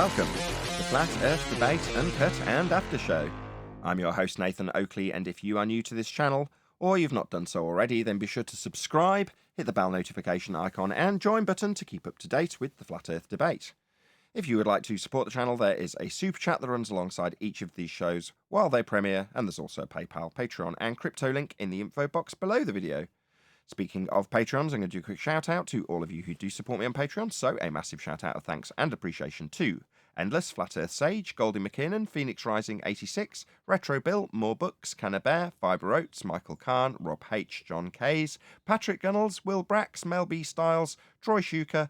welcome to the Flat Earth Debate Uncut and After Show. I'm your host Nathan Oakley, and if you are new to this channel, or you've not done so already, then be sure to subscribe, hit the bell notification icon and join button to keep up to date with the Flat Earth Debate. If you would like to support the channel, there is a super chat that runs alongside each of these shows while they premiere, and there's also a PayPal, Patreon and crypto link in the info box below the video. Speaking of Patreons, I'm going to do a quick shout out to all of you who do support me on Patreon, so a massive shout out of thanks and appreciation to Endless, Flat Earth Sage, Goldie McKinnon, Phoenix Rising 86, Retro Bill, More Books, Canna Bear, Fiber Oats, Michael Kahn, Rob H, John Kays, Patrick Gunnels, Will Brax, Mel B Styles, Troy Shuker,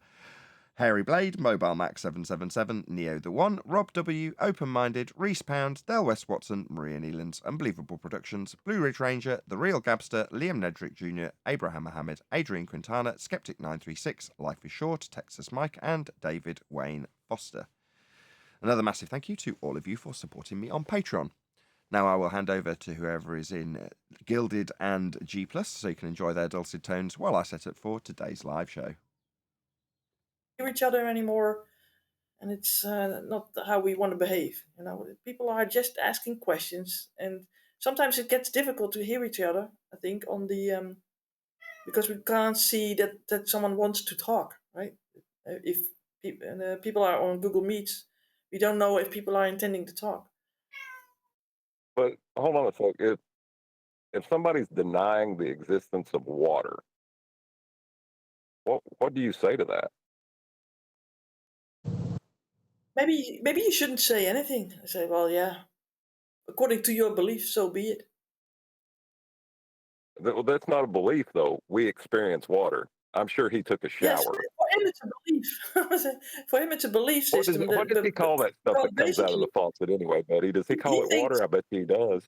Hairy Blade, Mobile Max 777, Neo the One, Rob W, Open Minded, Reese Pound, Del West Watson, Maria Neelands, Unbelievable Productions, Blue Ridge Ranger, The Real Gabster, Liam Nedrick Jr., Abraham Mohammed, Adrian Quintana, Skeptic 936, Life is Short, Texas Mike, and David Wayne Foster. Another massive thank you to all of you for supporting me on Patreon. Now I will hand over to whoever is in Gilded and G+, so you can enjoy their dulcet tones while I set up for today's live show. Hear each other anymore, and it's not how we want to behave. You know, people are just asking questions, and sometimes it gets difficult to hear each other. I think on the because we can't see that someone wants to talk, right? If people are on Google Meets, we don't know if people are intending to talk. But hold on a sec. If somebody's denying the existence of water, what do you say to that? Maybe you shouldn't say anything. I say, well, yeah, according to your belief, so be it. Well, that's not a belief, though. We experience water. I'm sure he took a shower. Yes, for him it's a belief. For him it's a belief system. What does he call that stuff that comes out of the faucet anyway, buddy? Does he call it water? I bet he does.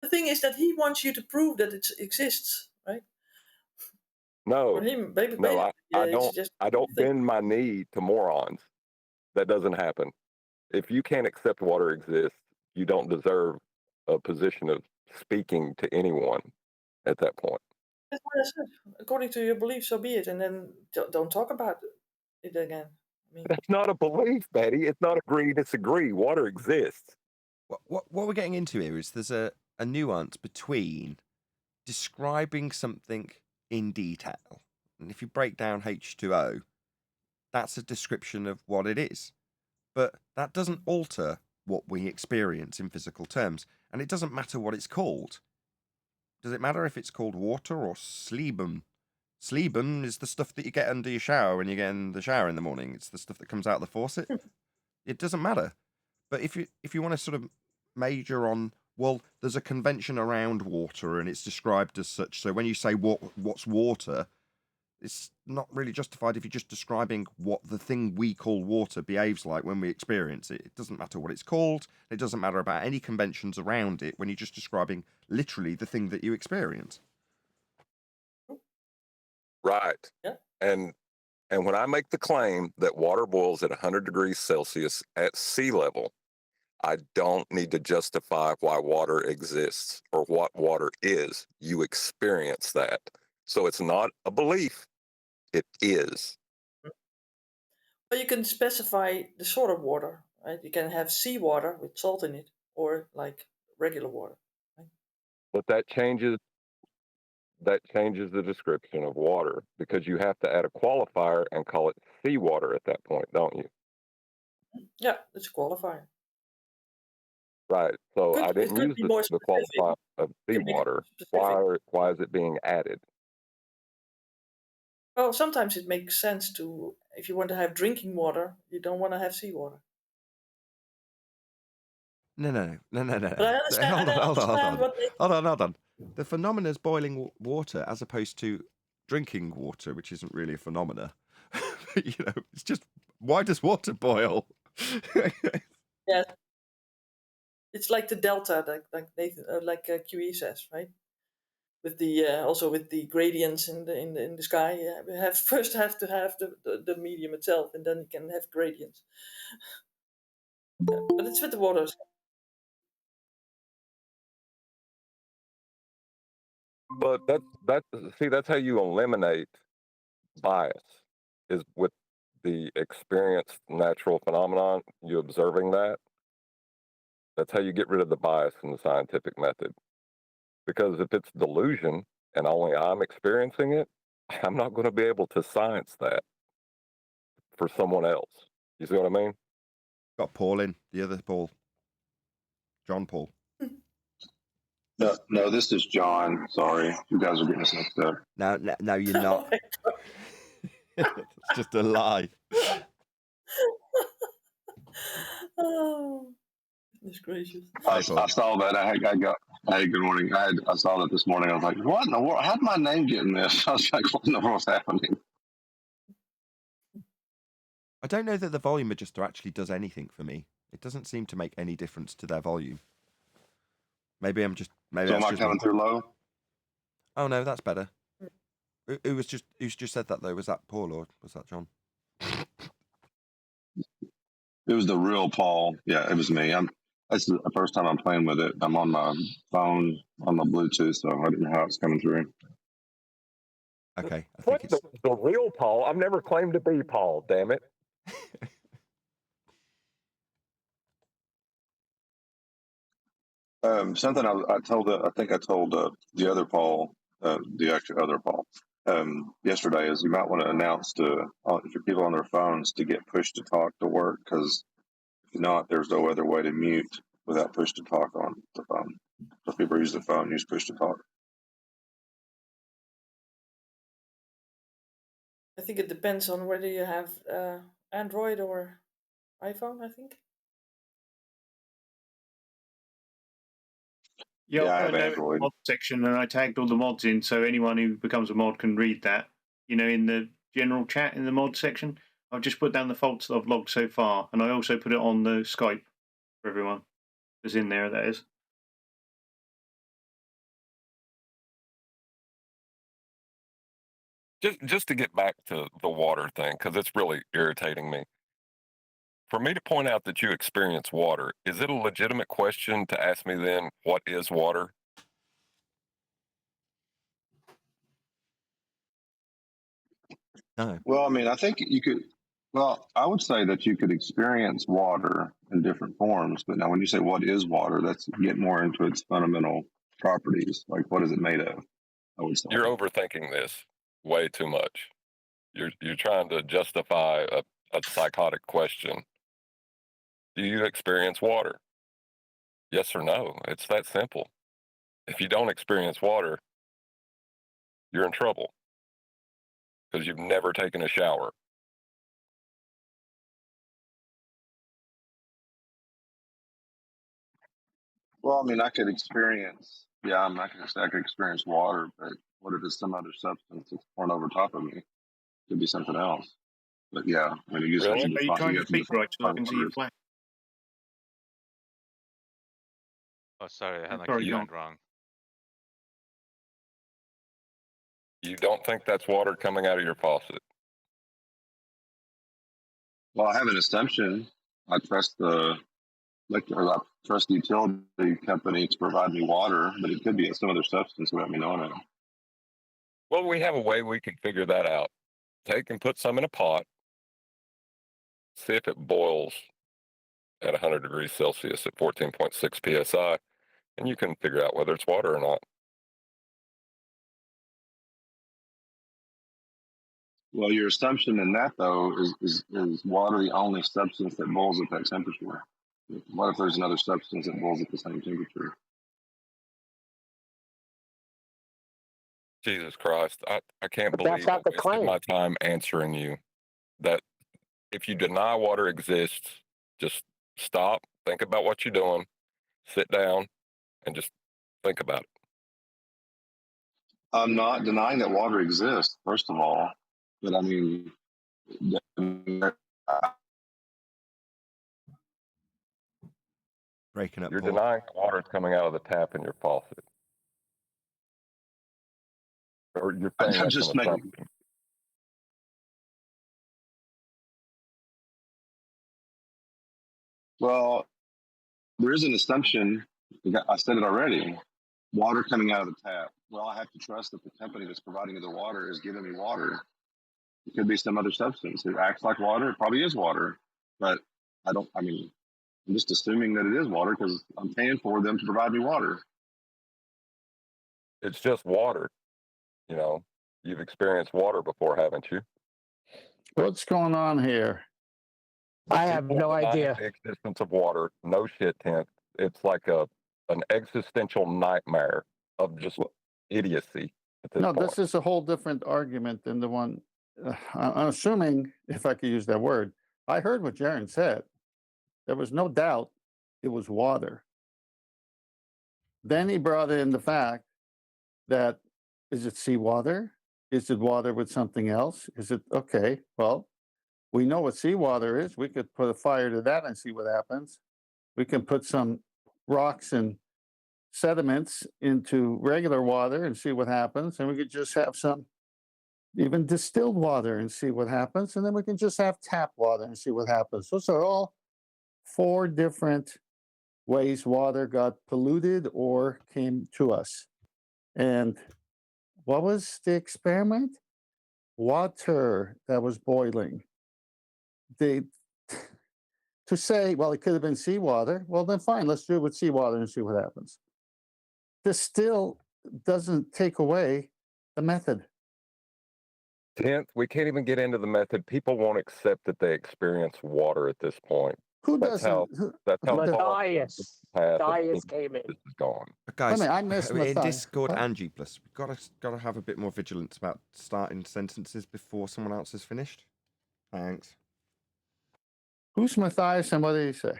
The thing is that he wants you to prove that it exists, right? No, For him, baby, no, I don't bend my knee to morons. That doesn't happen. If you can't accept water exists, you don't deserve a position of speaking to anyone at that point. That's what I said. According to your belief, so be it, and then don't talk about it again. I mean, that's not a belief, Betty. It's not agree, disagree. Water exists. What we're getting into here is there's a nuance between describing something in detail, and if you break down H2O, that's a description of what it is, but that doesn't alter what we experience in physical terms, and it doesn't matter what it's called. Does it matter if it's called water or sleebum? Sleebum is the stuff that you get under your shower when you get in the shower in the morning. It's the stuff that comes out of the faucet. It doesn't matter. But if you want to sort of major on, well, there's a convention around water and it's described as such. So when you say what's water, it's not really justified if you're just describing what the thing we call water behaves like when we experience it. It doesn't matter what it's called. It doesn't matter about any conventions around it when you're just describing literally the thing that you experience. Right. Yeah. And when I make the claim that water boils at 100 degrees Celsius at sea level, I don't need to justify why water exists or what water is. You experience that. So it's not a belief. It is. But you can specify the sort of water, right? You can have seawater with salt in it, or like regular water. Right? But that changes the description of water because you have to add a qualifier and call it seawater at that point, don't you? Yeah, it's a qualifier. Right. So I didn't use the qualifier of seawater. Why is it being added? Well, sometimes it makes sense to, if you want to have drinking water, you don't want to have seawater. No. But I understand. Hold on. The phenomena is boiling water as opposed to drinking water, which isn't really a phenomena. It's just, why does water boil? Yeah. It's like the delta, like Nathan, QE says, right? With the also with the gradients in the sky, we first have to have the medium itself, and then you can have gradients. Yeah, but it's with the waters. But that's how you eliminate bias, is with the experienced natural phenomenon, you observing that. That's how you get rid of the bias in the scientific method. Because if it's delusion and only I'm experiencing it, I'm not going to be able to science that for someone else. You see what I mean? Got Paul in, the other Paul. John Paul. No, this is John. Sorry, you guys are getting us mixed up. No, you're not. It's just a lie. Oh, goodness gracious. I Hey, Paul. saw that. Hey, good morning. I saw that this morning. I was like, what in the world? How did my name get in this? I was like, what in the world's happening? I don't know that the volume adjuster actually does anything for me. It doesn't seem to make any difference to their volume. Maybe I'm just. Maybe So that's am I just coming me. through low? Oh no, that's better. Who's just said that though? Was that Paul or was that John? It was the real Paul. Yeah, it was me. This is the first time I'm playing with it. I'm on my phone on my Bluetooth, so I didn't know how it's coming through. Okay, I think What it's. the real Paul? I've never claimed to be Paul. Damn it! Something I told. I think I told the other Paul, the actual other Paul, yesterday is you might want to announce to for people on their phones to get push to talk to work, because if not, there's no other way to mute without push to talk on the phone. So if people use the phone, use push to talk. I think it depends on whether you have Android or iPhone, I think. Yeah, I I have know Android. mod section, and I tagged all the mods in, so anyone who becomes a mod can read that. You know, in the general chat in the mod section, I've just put down the faults that I've logged so far, and I also put it on the Skype for everyone. It's in there, that is. Just to get back to the water thing, because it's really irritating me. For me to point out that you experience water, is it a legitimate question to ask me then, what is water? No. Well, I mean, I think you could. Well, I would say that you could experience water in different forms, but now when you say what is water, that's get more into its fundamental properties. Like, what is it made of? I would say. You're overthinking this way too much. You're trying to justify a psychotic question. Do you experience water? Yes or no? It's that simple. If you don't experience water, you're in trouble because you've never taken a shower. Well, I mean, I could experience. Yeah, I'm not going to say I could experience water, but what if it's some other substance that's poured over top of me? It could be something else. But yeah, I mean, you just have Really? to Are you define. trying You to have to speak right so I define can what see it your is. flash? Oh, sorry, I had my Sorry, keybind John. wrong. You don't think that's water coming out of your faucet? Well, I have an assumption. I trust the I trust the utility company to provide me water, but it could be some other substance without me knowing it. Well, we have a way we can figure that out. Take and put some in a pot, see if it boils at 100 degrees Celsius at 14.6 psi, and you can figure out whether it's water or not. Well, your assumption in that though is water the only substance that boils at that temperature? What if there's another substance that boils at the same temperature? Jesus Christ, I can't But that's believe I not the wasted claim. my time answering you. That if you deny water exists, just stop, think about what you're doing, sit down, and just think about it. I'm not denying that water exists, first of all, but I mean, Breaking up, You're Paul. denying the water is coming out of the tap in your faucet. Or you're saying I'm that's just an making. assumption. Well, there is an assumption. I said it already. Water coming out of the tap. Well, I have to trust that the company that's providing me the water is giving me water. It could be some other substance. It acts like water. It probably is water, but I'm just assuming that it is water because I'm paying for them to provide me water. It's just water. You know, you've experienced water before, haven't you? What's going on here? I have People no denying idea. the existence of water. No shit, Tent. It's like an existential nightmare of just idiocy at this No, point. this is a whole different argument than the one. I'm assuming, if I could use that word, I heard what Jaron said. There was no doubt it was water. Then he brought in the fact that, is it seawater? Is it water with something else? Is it okay? Well, we know what seawater is. We could put a fire to that and see what happens. We can put some rocks and sediments into regular water and see what happens. And we could just have some even distilled water and see what happens. And then we can just have tap water and see what happens. Those are all 4 different ways water got polluted or came to us. And what was the experiment? Water that was boiling. They to say, well, it could have been seawater. Well, then fine, let's do it with seawater and see what happens. This still doesn't take away the method. Tenth, we can't even get into the method. People won't accept that they experience water at this point. Who That's how doesn't? that's how who does- far Matthias. past Matthias came in. this is gone. But guys, Wait a minute, I missed in Matthias. Discord What? and G+, we've got to have a bit more vigilance about starting sentences before someone else is finished. Thanks. Who's Matthias and what did he say?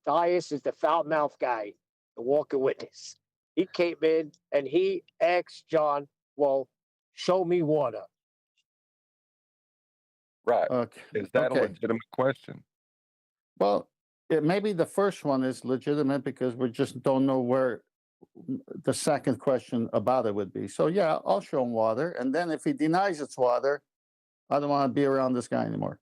Matthias is the foul mouth guy, the walking witness. He came in and he asked John, well, show me water. Right. Okay. Is that a okay. legitimate question? Well, maybe the first one is legitimate because we just don't know where the second question about it would be. So yeah, I'll show him water. And then if he denies it's water, I don't want to be around this guy anymore.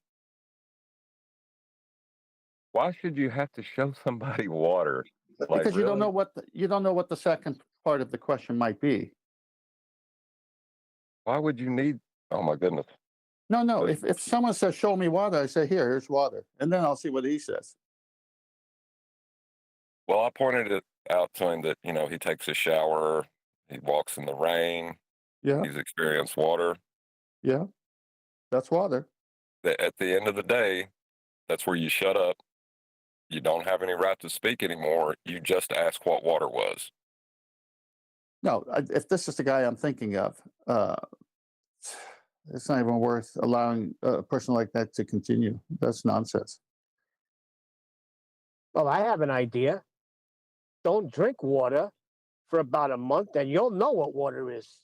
Why should you have to show somebody water? Like, Because you don't really? know what the second part of the question might be. Why would you need? Oh my goodness! No. But- If someone says, show me water, I say, here's water. And then I'll see what he says. Well, I pointed it out to him that he takes a shower, he walks in the rain, Yeah, he's experienced water. yeah. That's water. That at the end of the day, that's where you shut up. You don't have any right to speak anymore. You just ask what water was. No, if this is the guy I'm thinking of, it's not even worth allowing a person like that to continue. That's nonsense. Well, I have an idea. Don't drink water for about a month and you'll know what water is.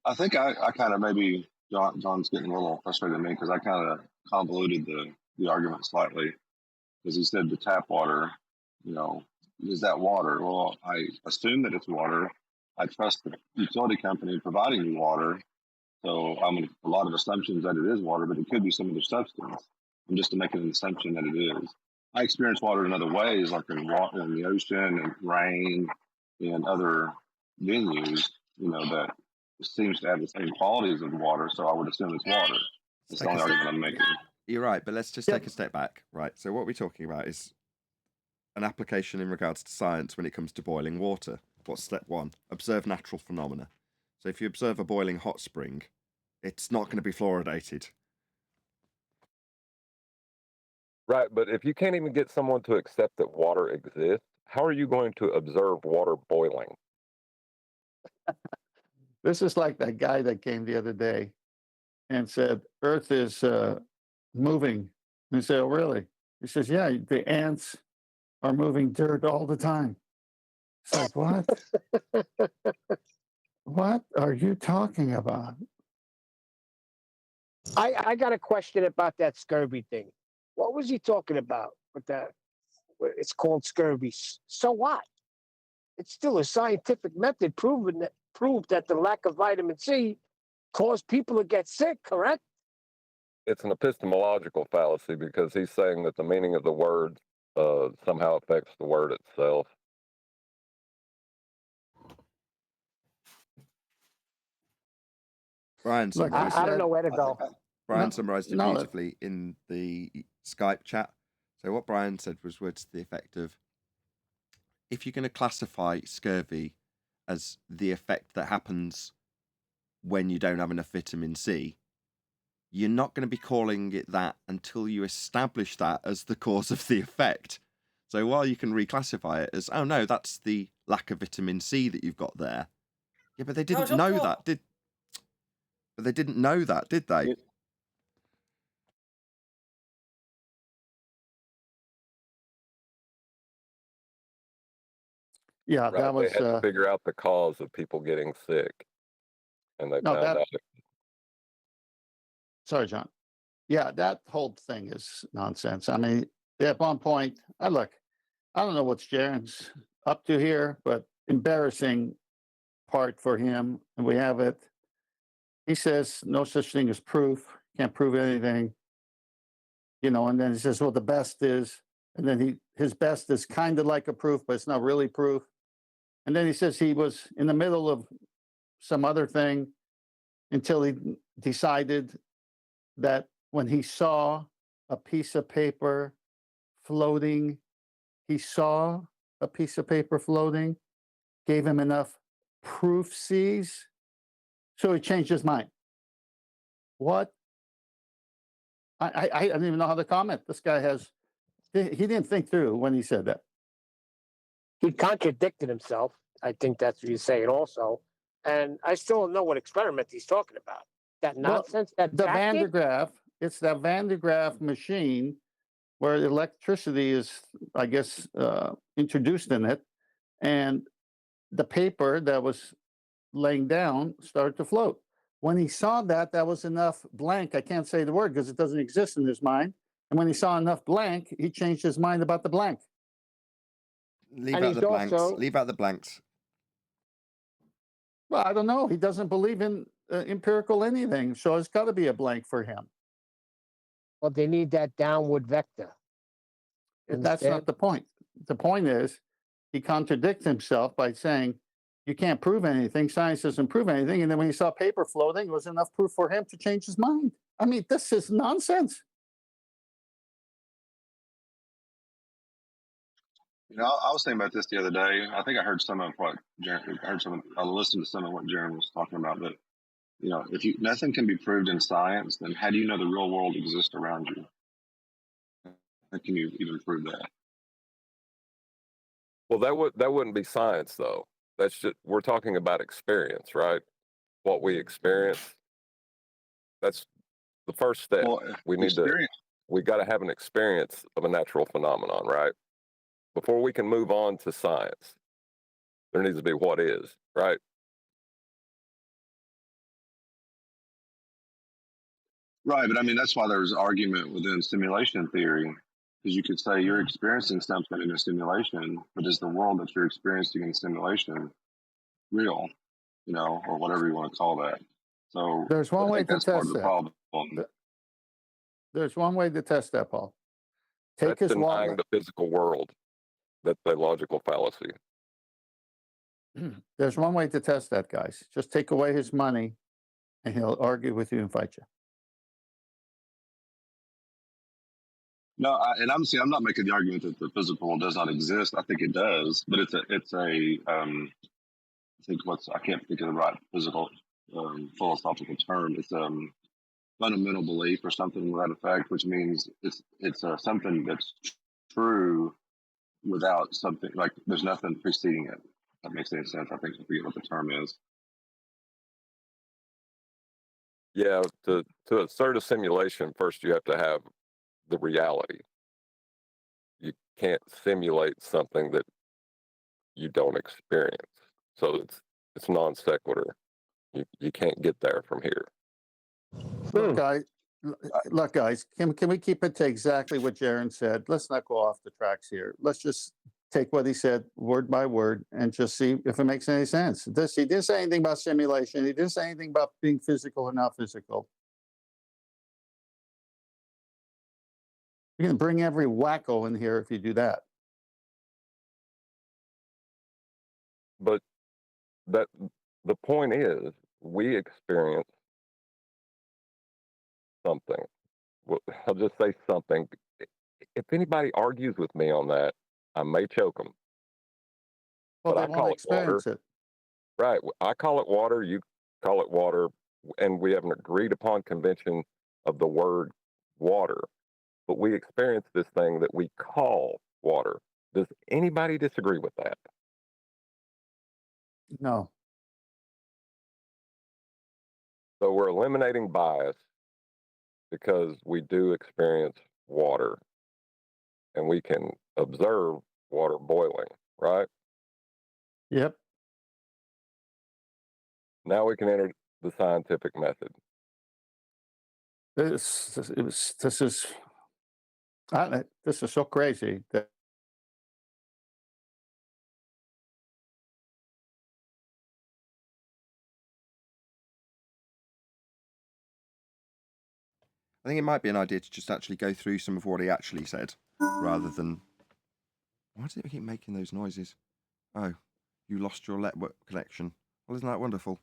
I think I kind of maybe John's getting a little frustrated at me because I kind of convoluted the argument slightly because he said the tap water, is that water? Well, I assume that it's water. I trust the utility company providing me water. So I'm a lot of assumptions that it is water, but it could be some other substance. I'm just making an assumption that it is. I experience water in other ways, like in the ocean and rain and other venues, that seems to have the same qualities of water. So I would assume it's water. That's the only argument I'm making. You're right, but let's just take a step back. Right. So what we're talking about is an application in regards to science when it comes to boiling water. What's step 1? Observe natural phenomena. So if you observe a boiling hot spring, it's not going to be fluoridated. Right, but if you can't even get someone to accept that water exists, how are you going to observe water boiling? This is like that guy that came the other day and said, Earth is moving. And I said, oh, really? He says, yeah, the ants are moving dirt all the time. It's like, what? What are you talking about? I got a question about that scurvy thing. What was he talking about with that? It's called scurvy. So what? It's still a scientific method proved that the lack of vitamin C caused people to get sick, correct? It's an epistemological fallacy because he's saying that the meaning of the word somehow affects the word itself. Brian Look, summarized I it. don't know where to go. Brian No, summarized it no, beautifully in the Skype chat. So what Brian said was words to the effect of, if you're going to classify scurvy as the effect that happens when you don't have enough vitamin C, you're not going to be calling it that until you establish that as the cause of the effect. So while you can reclassify it as, oh no, that's the lack of vitamin C that you've got there. Yeah, but they didn't How's know that? that, But they didn't know that, did they? You- yeah, Right. that They was had to figure out the cause of people getting sick, and they no, found that. out. Sorry, John. Yeah, that whole thing is nonsense. I mean, at one point, I don't know what's Jaren's up to here, but embarrassing part for him, and we have it. He says no such thing as proof, can't prove anything, and then he says, well, the best is, and then his best is kind of like a proof, but it's not really proof. And then he says he was in the middle of some other thing until he decided that when he saw a piece of paper floating, gave him enough proof C's, so he changed his mind. What? I don't even know how to comment. This guy he didn't think through when he said that. He contradicted himself. I think that's what he's saying also. And I still don't know what experiment he's talking about. That Well, nonsense, that The Jack Van de did? Graaff, it's that Van de Graaff machine where electricity is, I guess, introduced in it, and the paper that was laying down started to float. When he saw that was enough blank. I can't say the word because it doesn't exist in his mind. And when he saw enough blank, he changed his mind about the blank. Leave And out he's the blanks. also- Leave out the blanks. Well, I don't know. He doesn't believe in empirical anything, so it's got to be a blank for him. Well, they need that downward vector. But that's not the point. The point is he contradicts himself by saying you can't prove anything. Science doesn't prove anything. And then when he saw paper floating, it was enough proof for him to change his mind. I mean, this is nonsense. I was thinking about this the other day. I think I heard some of what I listened to some of what Jaren was talking about. But if nothing can be proved in science, then how do you know the real world exists around you? How can you even prove that? Well, that wouldn't be science, though. That's just, we're talking about experience, right? What we experience. That's the first step. Well, we got to have an experience of a natural phenomenon, right? Before we can move on to science, there needs to be what is, right? Right, but I mean that's why there's argument within simulation theory, because you could say you're experiencing something in a simulation, but is the world that you're experiencing in simulation real? Or whatever you want to call that. So There's one I way think to that's part of test the that. problem. There's one way to test that, Paul. Take That's his denying wallet. the physical world. That's a logical fallacy. There's one way to test that, guys. Just take away his money, and he'll argue with you and fight you. No, I'm not making the argument that the physical world does not exist. I think it does, but I can't think of the right physical philosophical term. It's fundamental belief or something to that effect, which means it's something that's true without something like there's nothing preceding it. If that makes any sense. I forget what the term is. Yeah, to assert a simulation, first you have to have the reality. You can't simulate something that you don't experience. So it's non sequitur. You can't get there from here. Look, guys, can we keep it to exactly what Jaren said? Let's not go off the tracks here. Let's just take what he said word by word and just see if it makes any sense. He didn't say anything about simulation. He didn't say anything about being physical or not physical. You're going to bring every wacko in here if you do that. But the point is, we experience something. Well, I'll just say something. If anybody argues with me on that, I may choke them. Well, But they I won't call it water. experience it. Right. I call it water. You call it water. And we have an agreed upon convention of the word water. But we experience this thing that we call water. Does anybody disagree with that? No. So we're eliminating bias because we do experience water and we can observe water boiling, right? Yep. Now we can enter the scientific method. This is so crazy that I think it might be an idea to just actually go through some of what he actually said, rather than... Why does it keep making those noises? Oh, you lost your network connection. Well, isn't that wonderful?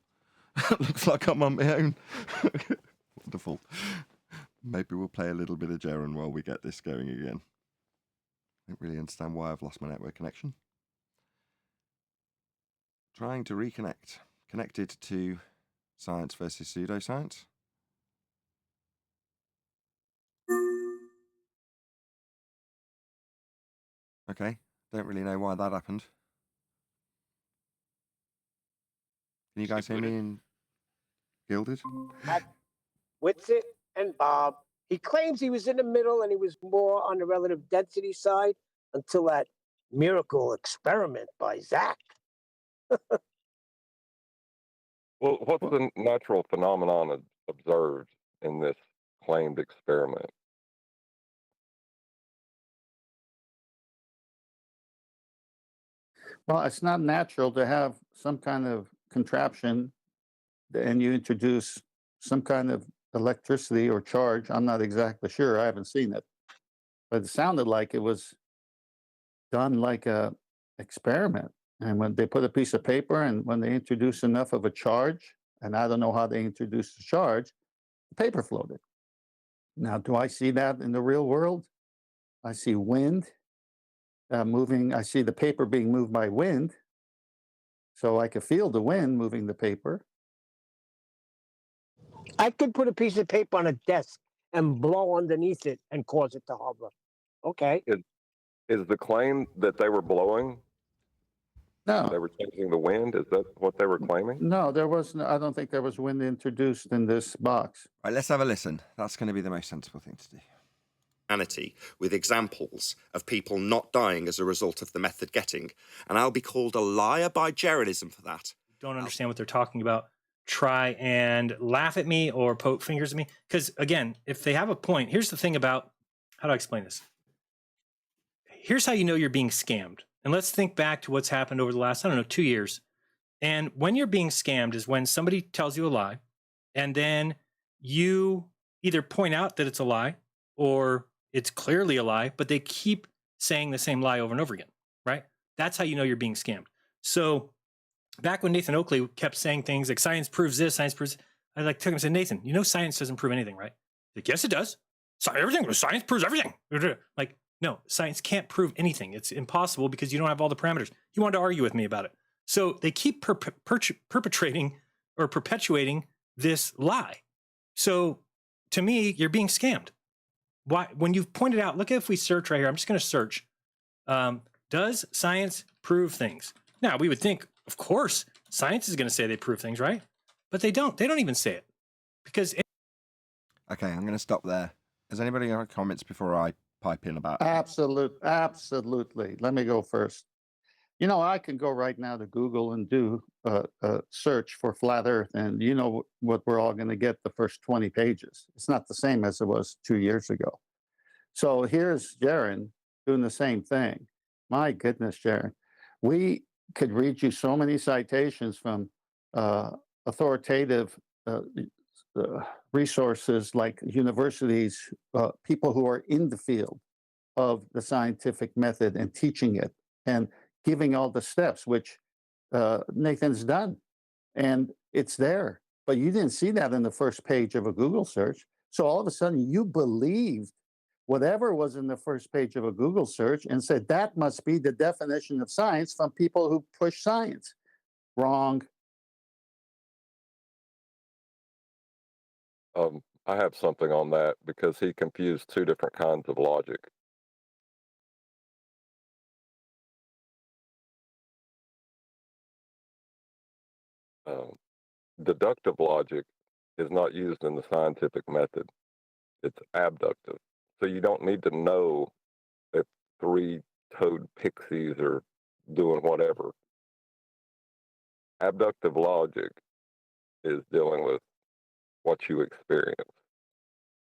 Looks like I'm on my own. Wonderful. Maybe we'll play a little bit of Jeren while we get this going again. I don't really understand why I've lost my network connection. Trying to reconnect. Connected to science versus pseudoscience. Okay, don't really know why that happened. Can you guys hear me in Gilded? Witsit and Bob. He claims he was in the middle and he was more on the relative density side until that miracle experiment by Zach. Well, what's the natural phenomenon observed in this claimed experiment? Well, it's not natural to have some kind of contraption and you introduce some kind of electricity or charge. I'm not exactly sure. I haven't seen it. But it sounded like it was done like a experiment. And when they put a piece of paper and when they introduce enough of a charge, and I don't know how they introduced the charge, the paper floated. Now, do I see that in the real world? I see wind moving. I see the paper being moved by wind. So I could feel the wind moving the paper. I could put a piece of paper on a desk and blow underneath it and cause it to hover. Okay. Is the claim that they were blowing? No. They were changing the wind? Is that what they were claiming? No, there was. I don't think there was wind introduced in this box. Right, let's have a listen. That's going to be the most sensible thing to do. With examples of people not dying as a result of the method getting, and I'll be called a liar by Jeranism for that. Don't understand what they're talking about. Try and laugh at me or poke fingers at me. Because again, if they have a point, here's the thing about, how do I explain this? Here's how you know you're being scammed. And let's think back to what's happened over the last, 2 years. And when you're being scammed is when somebody tells you a lie, and then you either point out that it's a lie or it's clearly a lie, but they keep saying the same lie over and over again, right? That's how you know you're being scammed. So back when Nathan Oakley kept saying things like science proves this, science proves, I took him and said, Nathan, you know science doesn't prove anything, right? Like, yes, it does. Science proves everything. Like, no, science can't prove anything. It's impossible because you don't have all the parameters. He wanted to argue with me about it. So they keep perpetrating or perpetuating this lie. So to me, you're being scammed. Why? When you've pointed out, look, if we search right here, I'm just going to search. Does science prove things? Now, we would think, of course, science is going to say they prove things, right? But they don't. They don't even say it. Because... Okay, I'm going to stop there. Has anybody got comments before I pipe in about... Absolutely. Let me go first. You know, I can go right now to Google and do a search for flat Earth, and you know what we're all going to get the first 20 pages. It's not the same as it was 2 years ago. So here's Jeren doing the same thing. My goodness, Jeren. We could read you so many citations from authoritative resources like universities, people who are in the field of the scientific method and teaching it and giving all the steps, which Nathan's done. And it's there. But you didn't see that in the first page of a Google search. So all of a sudden you believed whatever was in the first page of a Google search and said that must be the definition of science from people who push science. Wrong. I have something on that because he confused two different kinds of logic. Deductive logic is not used in the scientific method. It's abductive. So you don't need to know if three-toed pixies are doing whatever. Abductive logic is dealing with what you experience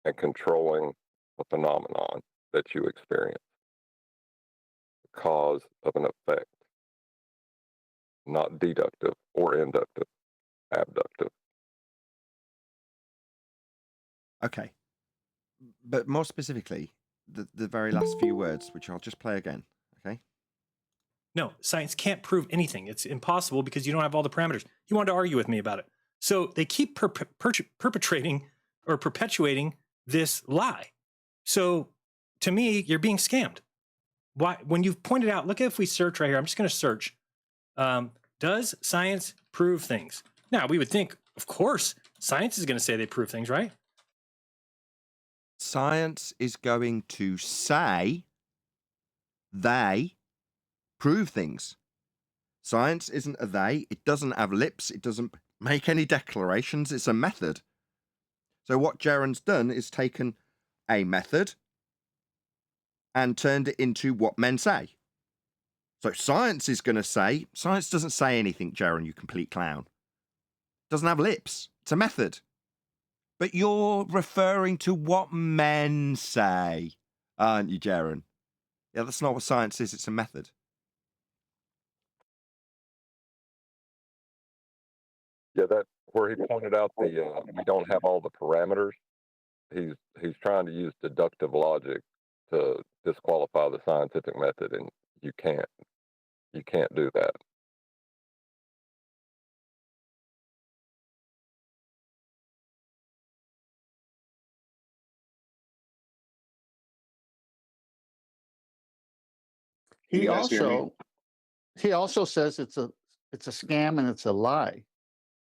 and controlling a phenomenon that you experience. The cause of an effect. Not deductive or inductive. Abductive. Okay. But more specifically, the very last few words, which I'll just play again. Okay. No, science can't prove anything. It's impossible because you don't have all the parameters. You wanted to argue with me about it. So they keep perpetrating or perpetuating this lie. So to me, you're being scammed. Why? When you've pointed out, look, if we search right here, I'm just going to search. Does science prove things? Now, we would think, of course, science is going to say they prove things, right? Science is going to say they prove things. Science isn't a they. It doesn't have lips. It doesn't make any declarations. It's a method. So what Jaron's done is taken a method and turned it into what men say. So science is going to say, science doesn't say anything, Jaron, you complete clown. It doesn't have lips. It's a method. But you're referring to what men say, aren't you, Jaron? Yeah, that's not what science is. It's a method. Yeah, that where he pointed out the we don't have all the parameters. He's trying to use deductive logic to disqualify the scientific method, and you can't do that. Can He you guys hear me? also says it's a scam and it's a lie.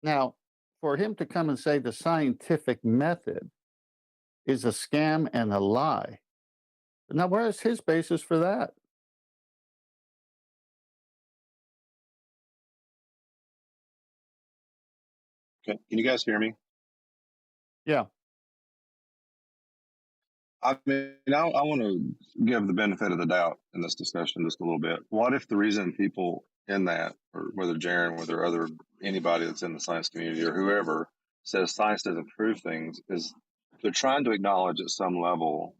Now, for him to come and say the scientific method is a scam and a lie. Now, where's his basis for that? Can you guys hear me? Yeah. I mean, I want to give the benefit of the doubt in this discussion just a little bit. What if the reason people in that, or whether Jaron, whether anybody that's in the science community or whoever says science doesn't prove things, is they're trying to acknowledge at some level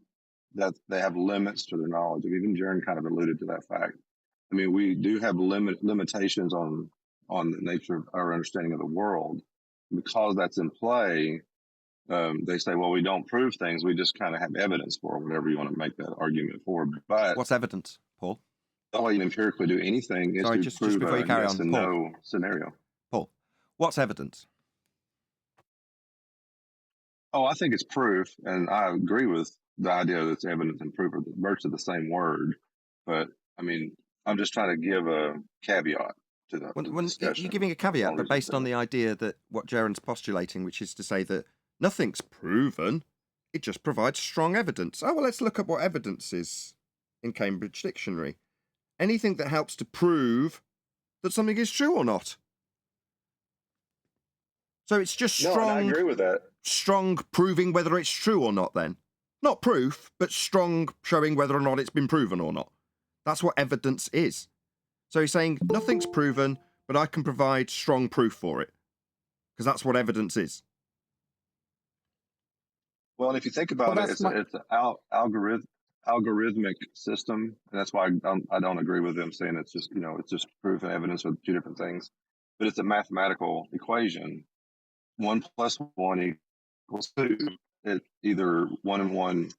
that they have limits to their knowledge. Even Jaron kind of alluded to that fact. I mean, we do have limitations on the nature of our understanding of the world. Because that's in play, they say, well, we don't prove things. We just kind of have evidence for whatever you want to make that argument for. But What's evidence, Paul? the way you empirically do anything is Sorry, to just prove before you a carry yes on, and Paul. no scenario. Paul, what's evidence? Oh, I think it's proof, and I agree with the idea that it's evidence and proof are virtually the same word. But I mean, I'm just trying to give a caveat to the discussion. You're giving a caveat, but based on the idea that what Jaron's postulating, which is to say that nothing's proven, it just provides strong evidence. Oh, well, let's look up what evidence is in Cambridge Dictionary. Anything that helps to prove that something is true or not. So it's just strong. No, I agree with that. Strong proving whether it's true or not, then. Not proof, but strong showing whether or not it's been proven or not. That's what evidence is. So he's saying nothing's proven, but I can provide strong proof for it. Because that's what evidence is. Well, and if you think about it, it's an algorithmic system. And that's why I don't agree with them saying it's just proof and evidence are two different things. But it's a mathematical equation. 1 + 1 = 2. It's either 1 and 1.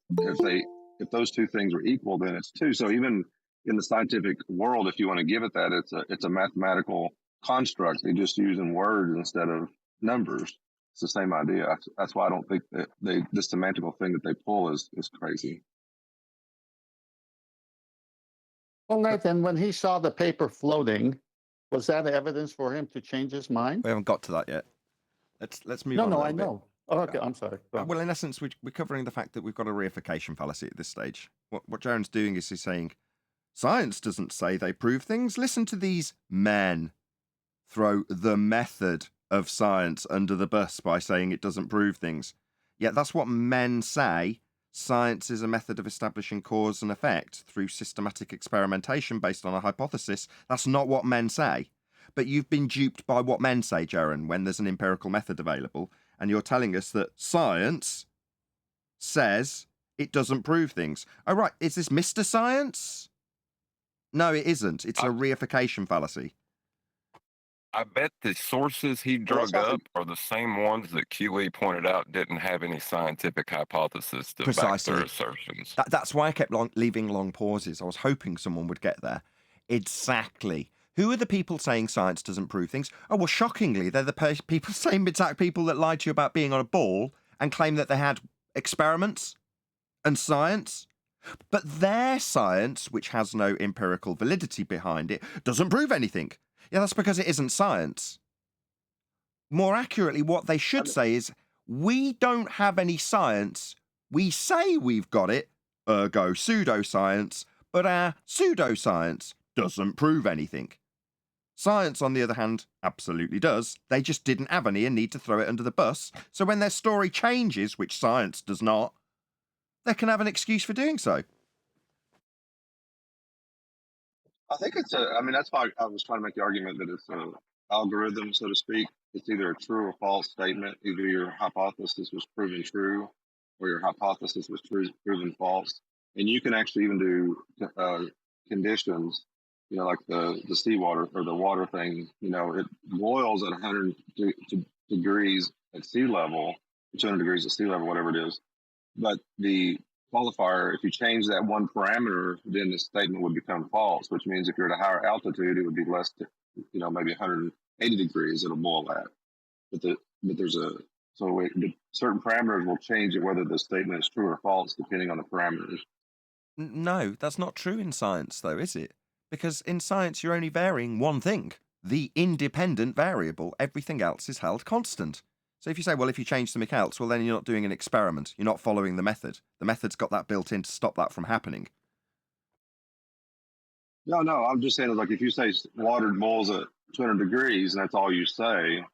If those two things are equal, then it's 2. So even in the scientific world, if you want to give it that, it's a mathematical construct. They just using words instead of numbers. It's the same idea. That's why I don't think that this semantical thing that they pull is crazy. Well, Nathan, when he saw the paper floating, was that evidence for him to change his mind? We haven't got to that yet. Let's move No, on. no, a I little bit. know. Oh, okay, I'm sorry. Go on. Well, in essence, we're covering the fact that we've got a reification fallacy at this stage. What Jaron's doing is he's saying, science doesn't say they prove things. Listen to these men throw the method of science under the bus by saying it doesn't prove things. Yet that's what men say. Science is a method of establishing cause and effect through systematic experimentation based on a hypothesis. That's not what men say. But you've been duped by what men say, Jaron, when there's an empirical method available, and you're telling us that science says it doesn't prove things. Oh, right. Is this Mr. Science? No, it isn't. It's a reification fallacy. I bet the sources he drug up are the same ones that QE pointed out didn't have any scientific hypothesis to back their assertions. That's why I kept leaving long pauses. I was hoping someone would get there. Exactly. Who are the people saying science doesn't prove things? Oh, well, shockingly, they're the same exact people that lied to you about being on a ball and claim that they had experiments and science. But their science, which has no empirical validity behind it, doesn't prove anything. Yeah, that's because it isn't science. More accurately, what they should say is, we don't have any science. We say we've got it, ergo pseudoscience, but our pseudoscience doesn't prove anything. Science, on the other hand, absolutely does. They just didn't have any and need to throw it under the bus. So when their story changes, which science does not, they can have an excuse for doing so. I think that's why I was trying to make the argument that it's an algorithm, so to speak. It's either a true or false statement. Either your hypothesis was proven true or your hypothesis was proven false. And you can actually even do conditions, like the seawater or the water thing. It boils at 100 degrees at sea level, 200 degrees at sea level, whatever it is. But the qualifier, if you change that one parameter, then the statement would become false, which means if you're at a higher altitude, it would be less, maybe 180 degrees it'll boil at. But certain parameters will change it whether the statement is true or false depending on the parameters. No, that's not true in science, though, is it? Because in science, you're only varying one thing, the independent variable. Everything else is held constant. So if you say, well, if you change something else, well, then you're not doing an experiment. You're not following the method. The method's got that built in to stop that from happening. No, I'm just saying, like, if you say water boils at 200 degrees and that's all you say,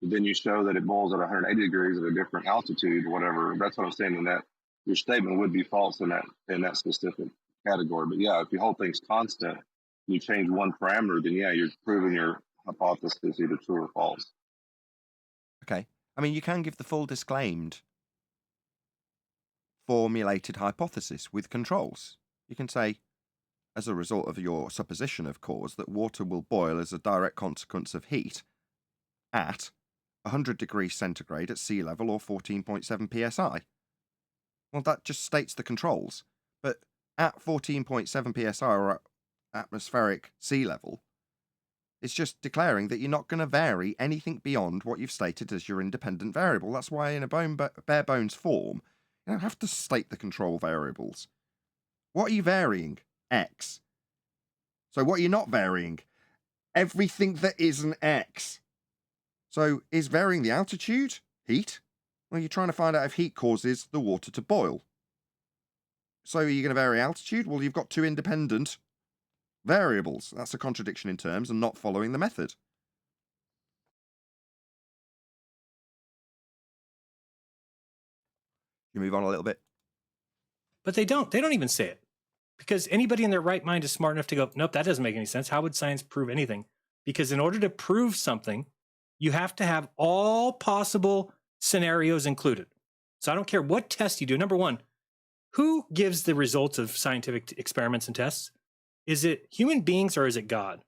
then you show that it boils at 180 degrees at a different altitude or whatever. That's what I'm saying, in that your statement would be false in that specific category. But yeah, if you hold things constant, you change one parameter, then yeah, you're proving your hypothesis either true or false. Okay. I mean, you can give the full disclaimed formulated hypothesis with controls. You can say, as a result of your supposition of cause, that water will boil as a direct consequence of heat at 100 degrees centigrade at sea level or 14.7 psi. Well, that just states the controls. But at 14.7 psi or at atmospheric sea level, it's just declaring that you're not going to vary anything beyond what you've stated as your independent variable. That's why in a bare bones form, you don't have to state the control variables. What are you varying? X. So what are you not varying? Everything that isn't X. So is varying the altitude heat? Well, you're trying to find out if heat causes the water to boil. So are you going to vary altitude? Well, you've got two independent variables. That's a contradiction in terms and not following the method. You move on a little bit. But they don't even say it. Because anybody in their right mind is smart enough to go, nope, that doesn't make any sense. How would science prove anything? Because in order to prove something, you have to have all possible scenarios included. So I don't care what test you do. Number one, who gives the results of scientific experiments and tests? Is it human beings or is it God?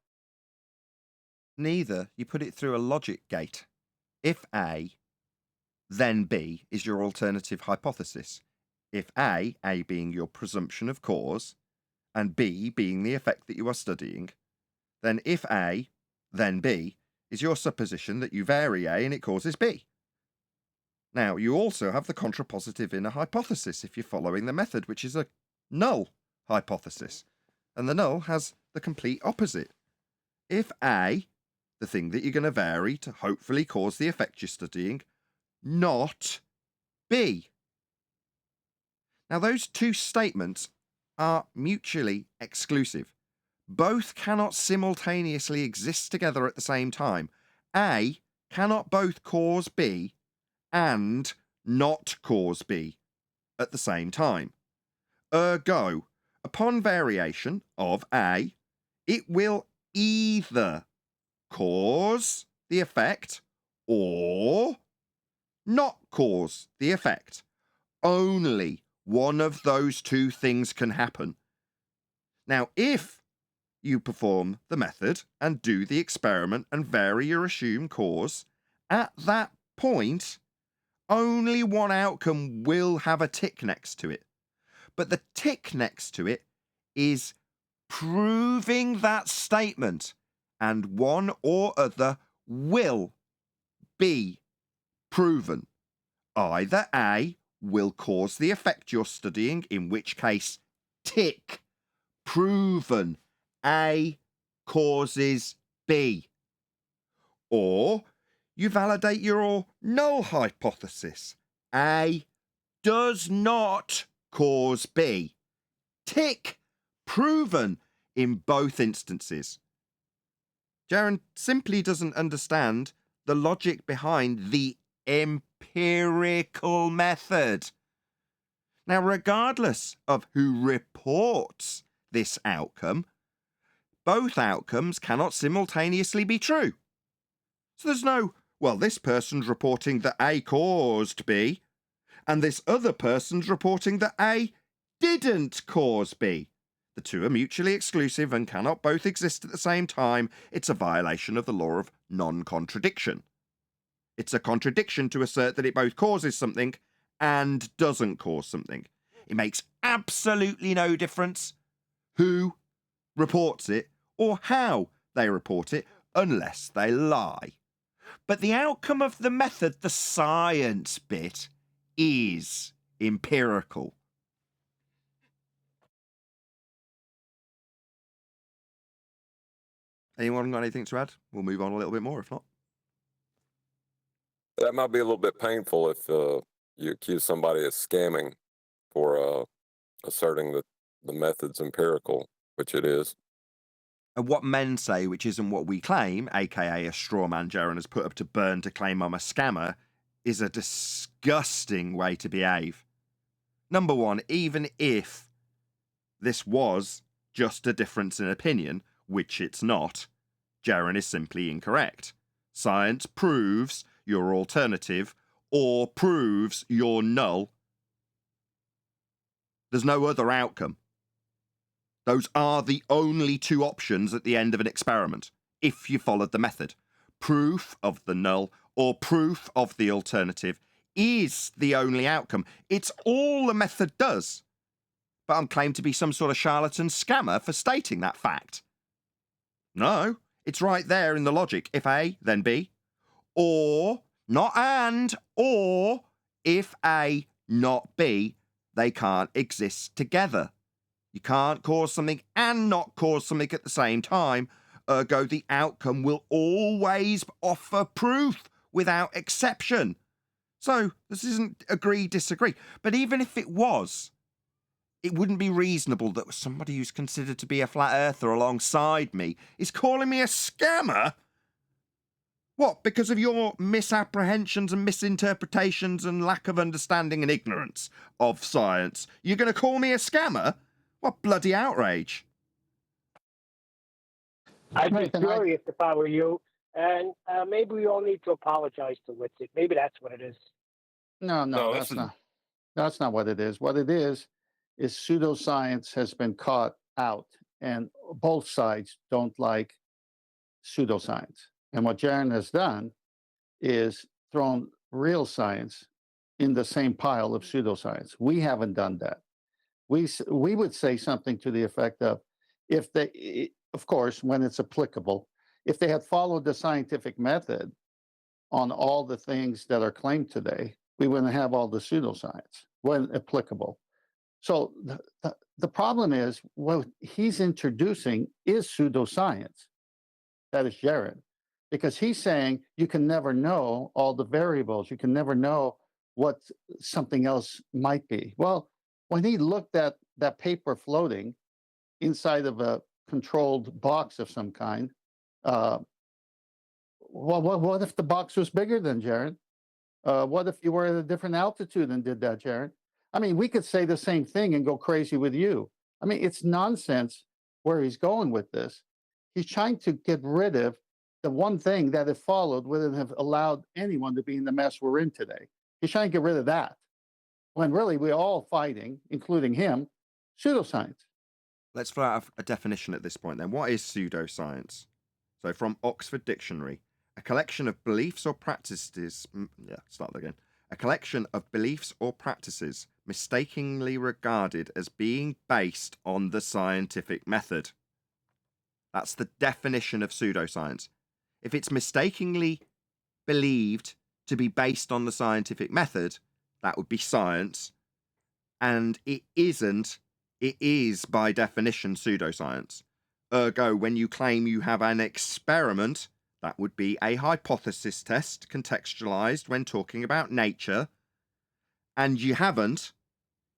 Neither. You put it through a logic gate. If A, then B is your alternative hypothesis. If A being your presumption of cause, and B being the effect that you are studying, then if A, then B is your supposition that you vary A and it causes B. Now, you also have the contrapositive inner hypothesis if you're following the method, which is a null hypothesis. And the null has the complete opposite. If A, the thing that you're going to vary to hopefully cause the effect you're studying, not B. Now, those two statements are mutually exclusive. Both cannot simultaneously exist together at the same time. A cannot both cause B and not cause B at the same time. Ergo, upon variation of A, it will either cause the effect or not cause the effect. Only one of those two things can happen. Now, if you perform the method and do the experiment and vary your assumed cause, at that point, only one outcome will have a tick next to it. But the tick next to it is proving that statement, and one or other will be proven. Either A will cause the effect you're studying, in which case, tick, proven, A causes B. Or you validate your null hypothesis. A does not cause B. Tick, proven in both instances. Jaron simply doesn't understand the logic behind the empirical method. Now, regardless of who reports this outcome, both outcomes cannot simultaneously be true. So there's no, well, this person's reporting that A caused B, and this other person's reporting that A didn't cause B. The two are mutually exclusive and cannot both exist at the same time. It's a violation of the law of non-contradiction. It's a contradiction to assert that it both causes something and doesn't cause something. It makes absolutely no difference who reports it or how they report it unless they lie. But the outcome of the method, the science bit, is empirical. Anyone got anything to add? We'll move on a little bit more if not. That might be a little bit painful if you accuse somebody of scamming for asserting that the method's empirical, which it is. And what men say, which isn't what we claim, aka a straw man Jaron has put up to burn to claim I'm a scammer, is a disgusting way to behave. Number one, even if this was just a difference in opinion, which it's not, Jaron is simply incorrect. Science proves your alternative or proves your null. There's no other outcome. Those are the only two options at the end of an experiment, if you followed the method. Proof of the null or proof of the alternative is the only outcome. It's all the method does. But I'm claimed to be some sort of charlatan scammer for stating that fact. No, it's right there in the logic. If A, then B. Or, not and, or, if A, not B, they can't exist together. You can't cause something and not cause something at the same time. Ergo, the outcome will always offer proof without exception. So, this isn't agree, disagree. But even if it was, it wouldn't be reasonable that somebody who's considered to be a flat earther alongside me is calling me a scammer? What, because of your misapprehensions and misinterpretations and lack of understanding and ignorance of science, you're going to call me a scammer? What bloody outrage. I'd be furious if I were you, and maybe we all need to apologize to Witsit. Maybe that's what it is. No, that's not. That's not what it is. What it is pseudoscience has been caught out, and both sides don't like pseudoscience. And what Jaron has done is thrown real science in the same pile of pseudoscience. We haven't done that. We would say something to the effect of, if they, of course, when it's applicable, if they had followed the scientific method on all the things that are claimed today, we wouldn't have all the pseudoscience when applicable. So the problem is what he's introducing is pseudoscience. That is Jared, because he's saying you can never know all the variables. You can never know what something else might be. Well, when he looked at that paper floating inside of a controlled box of some kind, well, what if the box was bigger than Jared? What if you were at a different altitude and did that, Jared? I mean, we could say the same thing and go crazy with you. I mean, it's nonsense where he's going with this. He's trying to get rid of the one thing that if followed wouldn't have allowed anyone to be in the mess we're in today. He's trying to get rid of that. When really we're all fighting, including him, pseudoscience. Let's throw out a definition at this point then. What is pseudoscience? So from Oxford Dictionary, a collection of beliefs or practices... start again. A collection of beliefs or practices mistakenly regarded as being based on the scientific method. That's the definition of pseudoscience. If it's mistakenly believed to be based on the scientific method, that would be science. And it isn't. It is, by definition, pseudoscience. Ergo, when you claim you have an experiment, that would be a hypothesis test contextualized when talking about nature, and you haven't,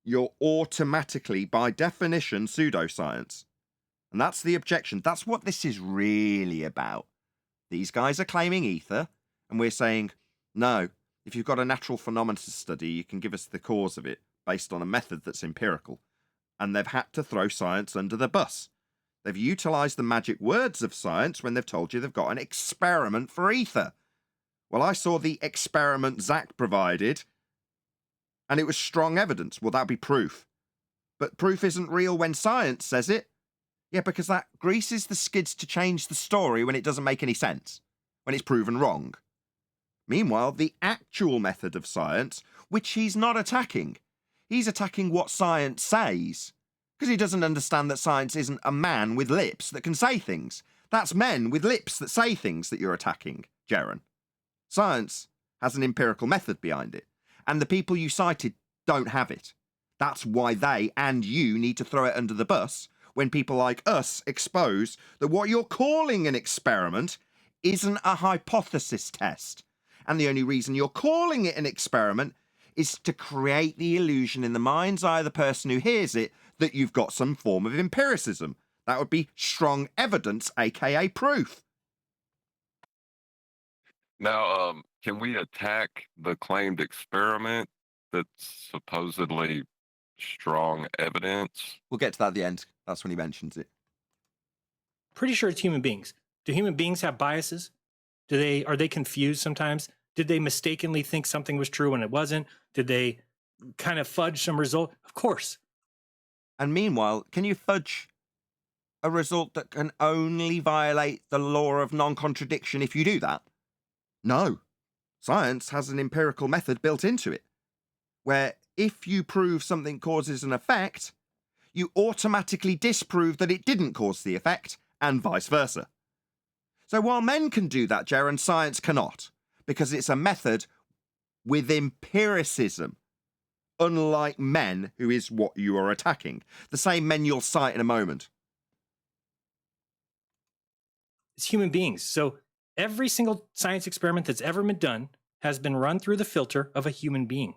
you're automatically, by definition, pseudoscience. And that's the objection. That's what this is really about. These guys are claiming ether, and we're saying, no, if you've got a natural phenomena to study, you can give us the cause of it based on a method that's empirical. And they've had to throw science under the bus. They've utilised the magic words of science when they've told you they've got an experiment for ether. Well, I saw the experiment Zach provided, and it was strong evidence. Well, that'd be proof. But proof isn't real when science says it. Yeah, because that greases the skids to change the story when it doesn't make any sense, when it's proven wrong. Meanwhile, the actual method of science, which he's not attacking, he's attacking what science says. Because he doesn't understand that science isn't a man with lips that can say things. That's men with lips that say things that you're attacking, Jaron. Science has an empirical method behind it, and the people you cited don't have it. That's why they and you need to throw it under the bus when people like us expose that what you're calling an experiment isn't a hypothesis test. And the only reason you're calling it an experiment is to create the illusion in the mind's eye of the person who hears it that you've got some form of empiricism. That would be strong evidence, aka proof. Now, can we attack the claimed experiment that's supposedly strong evidence? We'll get to that at the end. That's when he mentions it. Pretty sure it's human beings. Do human beings have biases? Are they confused sometimes? Did they mistakenly think something was true when it wasn't? Did they kind of fudge some result? Of course. And meanwhile, can you fudge a result that can only violate the law of non-contradiction if you do that? No. Science has an empirical method built into it, where if you prove something causes an effect, you automatically disprove that it didn't cause the effect, and vice versa. So while men can do that, Jaron, science cannot, because it's a method with empiricism, unlike men, who is what you are attacking. The same men you'll cite in a moment. It's human beings. So every single science experiment that's ever been done has been run through the filter of a human being.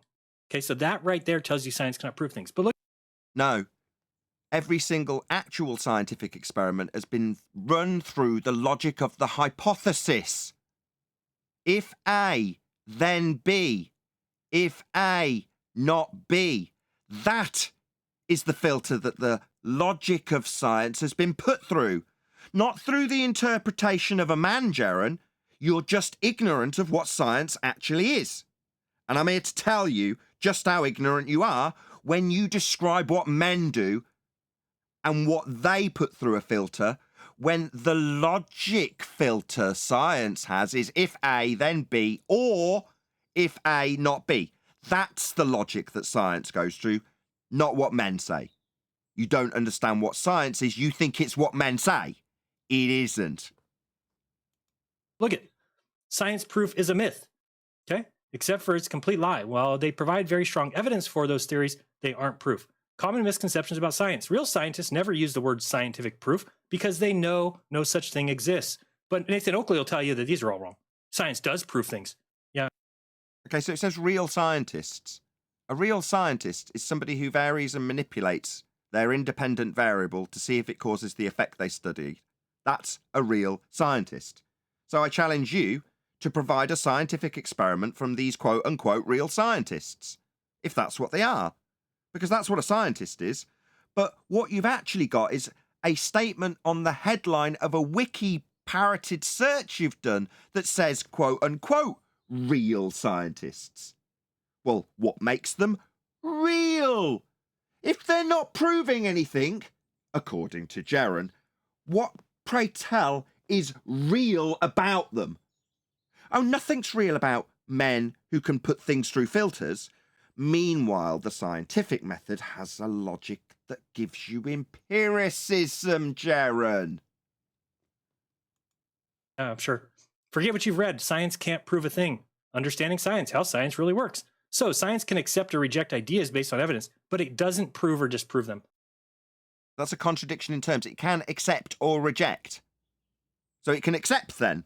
Okay, so that right there tells you science cannot prove things. But look. No. Every single actual scientific experiment has been run through the logic of the hypothesis. If A, then B. If A, not B. That is the filter that the logic of science has been put through. Not through the interpretation of a man, Jaron. You're just ignorant of what science actually is. And I'm here to tell you just how ignorant you are when you describe what men do and what they put through a filter, when the logic filter science has is if A, then B, or if A, not B. That's the logic that science goes through, not what men say. You don't understand what science is. You think it's what men say. It isn't. Look at science proof is a myth. Okay? except for its complete lie. While they provide very strong evidence for those theories, they aren't proof. Common misconceptions about science. Real scientists never use the word scientific proof because they know no such thing exists. But Nathan Oakley will tell you that these are all wrong. Science does prove things. Yeah. Okay, so it says real scientists. A real scientist is somebody who varies and manipulates their independent variable to see if it causes the effect they study. That's a real scientist. So I challenge you to provide a scientific experiment from these quote-unquote real scientists, if that's what they are, because that's what a scientist is. But what you've actually got is a statement on the headline of a wiki parroted search you've done that says quote-unquote real scientists. Well, what makes them real? If they're not proving anything, according to Jeran, what, pray tell, is real about them? Oh, nothing's real about men who can put things through filters. Meanwhile, the scientific method has a logic that gives you empiricism, Jeran. Sure. Forget what you've read. Science can't prove a thing. Understanding science, how science really works. So science can accept or reject ideas based on evidence, but it doesn't prove or disprove them. That's a contradiction in terms. It can accept or reject. So it can accept then.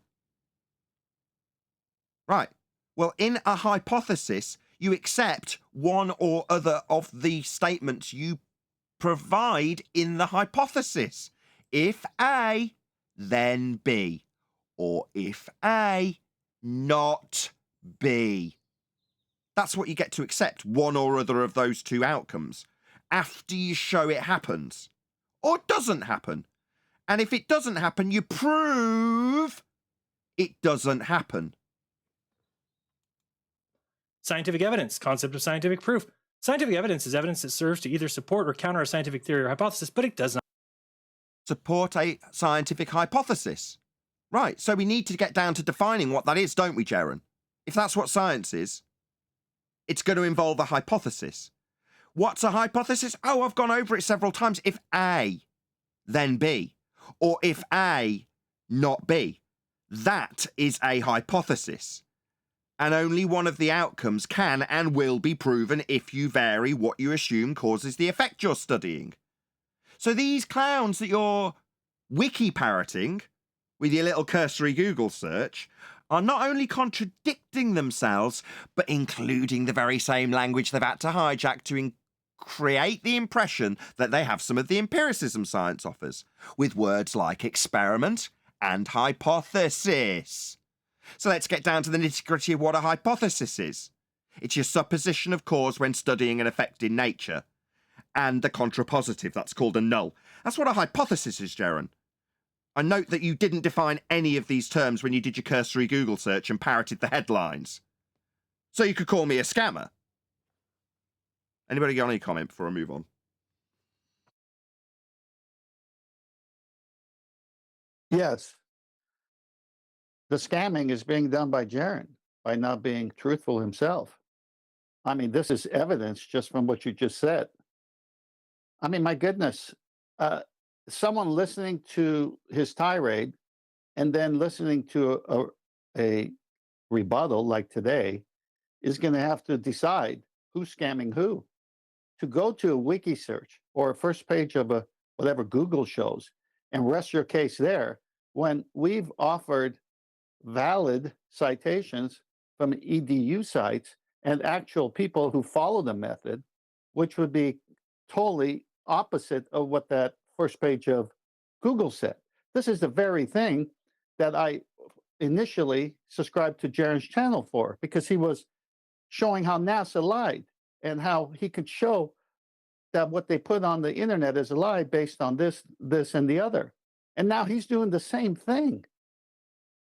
Right. Well, in a hypothesis, you accept one or other of the statements you provide in the hypothesis. If A, then B. Or if A, not B. That's what you get to accept, one or other of those two outcomes, after you show it happens. Or doesn't happen. And if it doesn't happen, you prove it doesn't happen. Scientific evidence, concept of scientific proof. Scientific evidence is evidence that serves to either support or counter a scientific theory or hypothesis, but it does not support a scientific hypothesis. Right, so we need to get down to defining what that is, don't we, Jeran? If that's what science is, it's going to involve a hypothesis. What's a hypothesis? Oh, I've gone over it several times. If A, then B. Or if A, not B. That is a hypothesis. And only one of the outcomes can and will be proven if you vary what you assume causes the effect you're studying. So these clowns that you're wiki parroting with your little cursory Google search are not only contradicting themselves, but including the very same language they've had to hijack to create the impression that they have some of the empiricism science offers, with words like experiment and hypothesis. So let's get down to the nitty-gritty of what a hypothesis is. It's your supposition of cause when studying an effect in nature. And the contrapositive, that's called a null. That's what a hypothesis is, Jeran. I note that you didn't define any of these terms when you did your cursory Google search and parroted the headlines. So you could call me a scammer. Anybody got any comment before I move on? Yes. The scamming is being done by Jeran by not being truthful himself. I mean, this is evidence just from what you just said. I mean, my goodness, someone listening to his tirade and then listening to a rebuttal like today is going to have to decide who's scamming who. To go to a wiki search or a first page of a whatever Google shows and rest your case there when we've offered valid citations from EDU sites and actual people who follow the method, which would be totally opposite of what that first page of Google said. This is the very thing that I initially subscribed to Jeran's channel for, because he was showing how NASA lied and how he could show that what they put on the internet is a lie based on this, and the other. And now he's doing the same thing.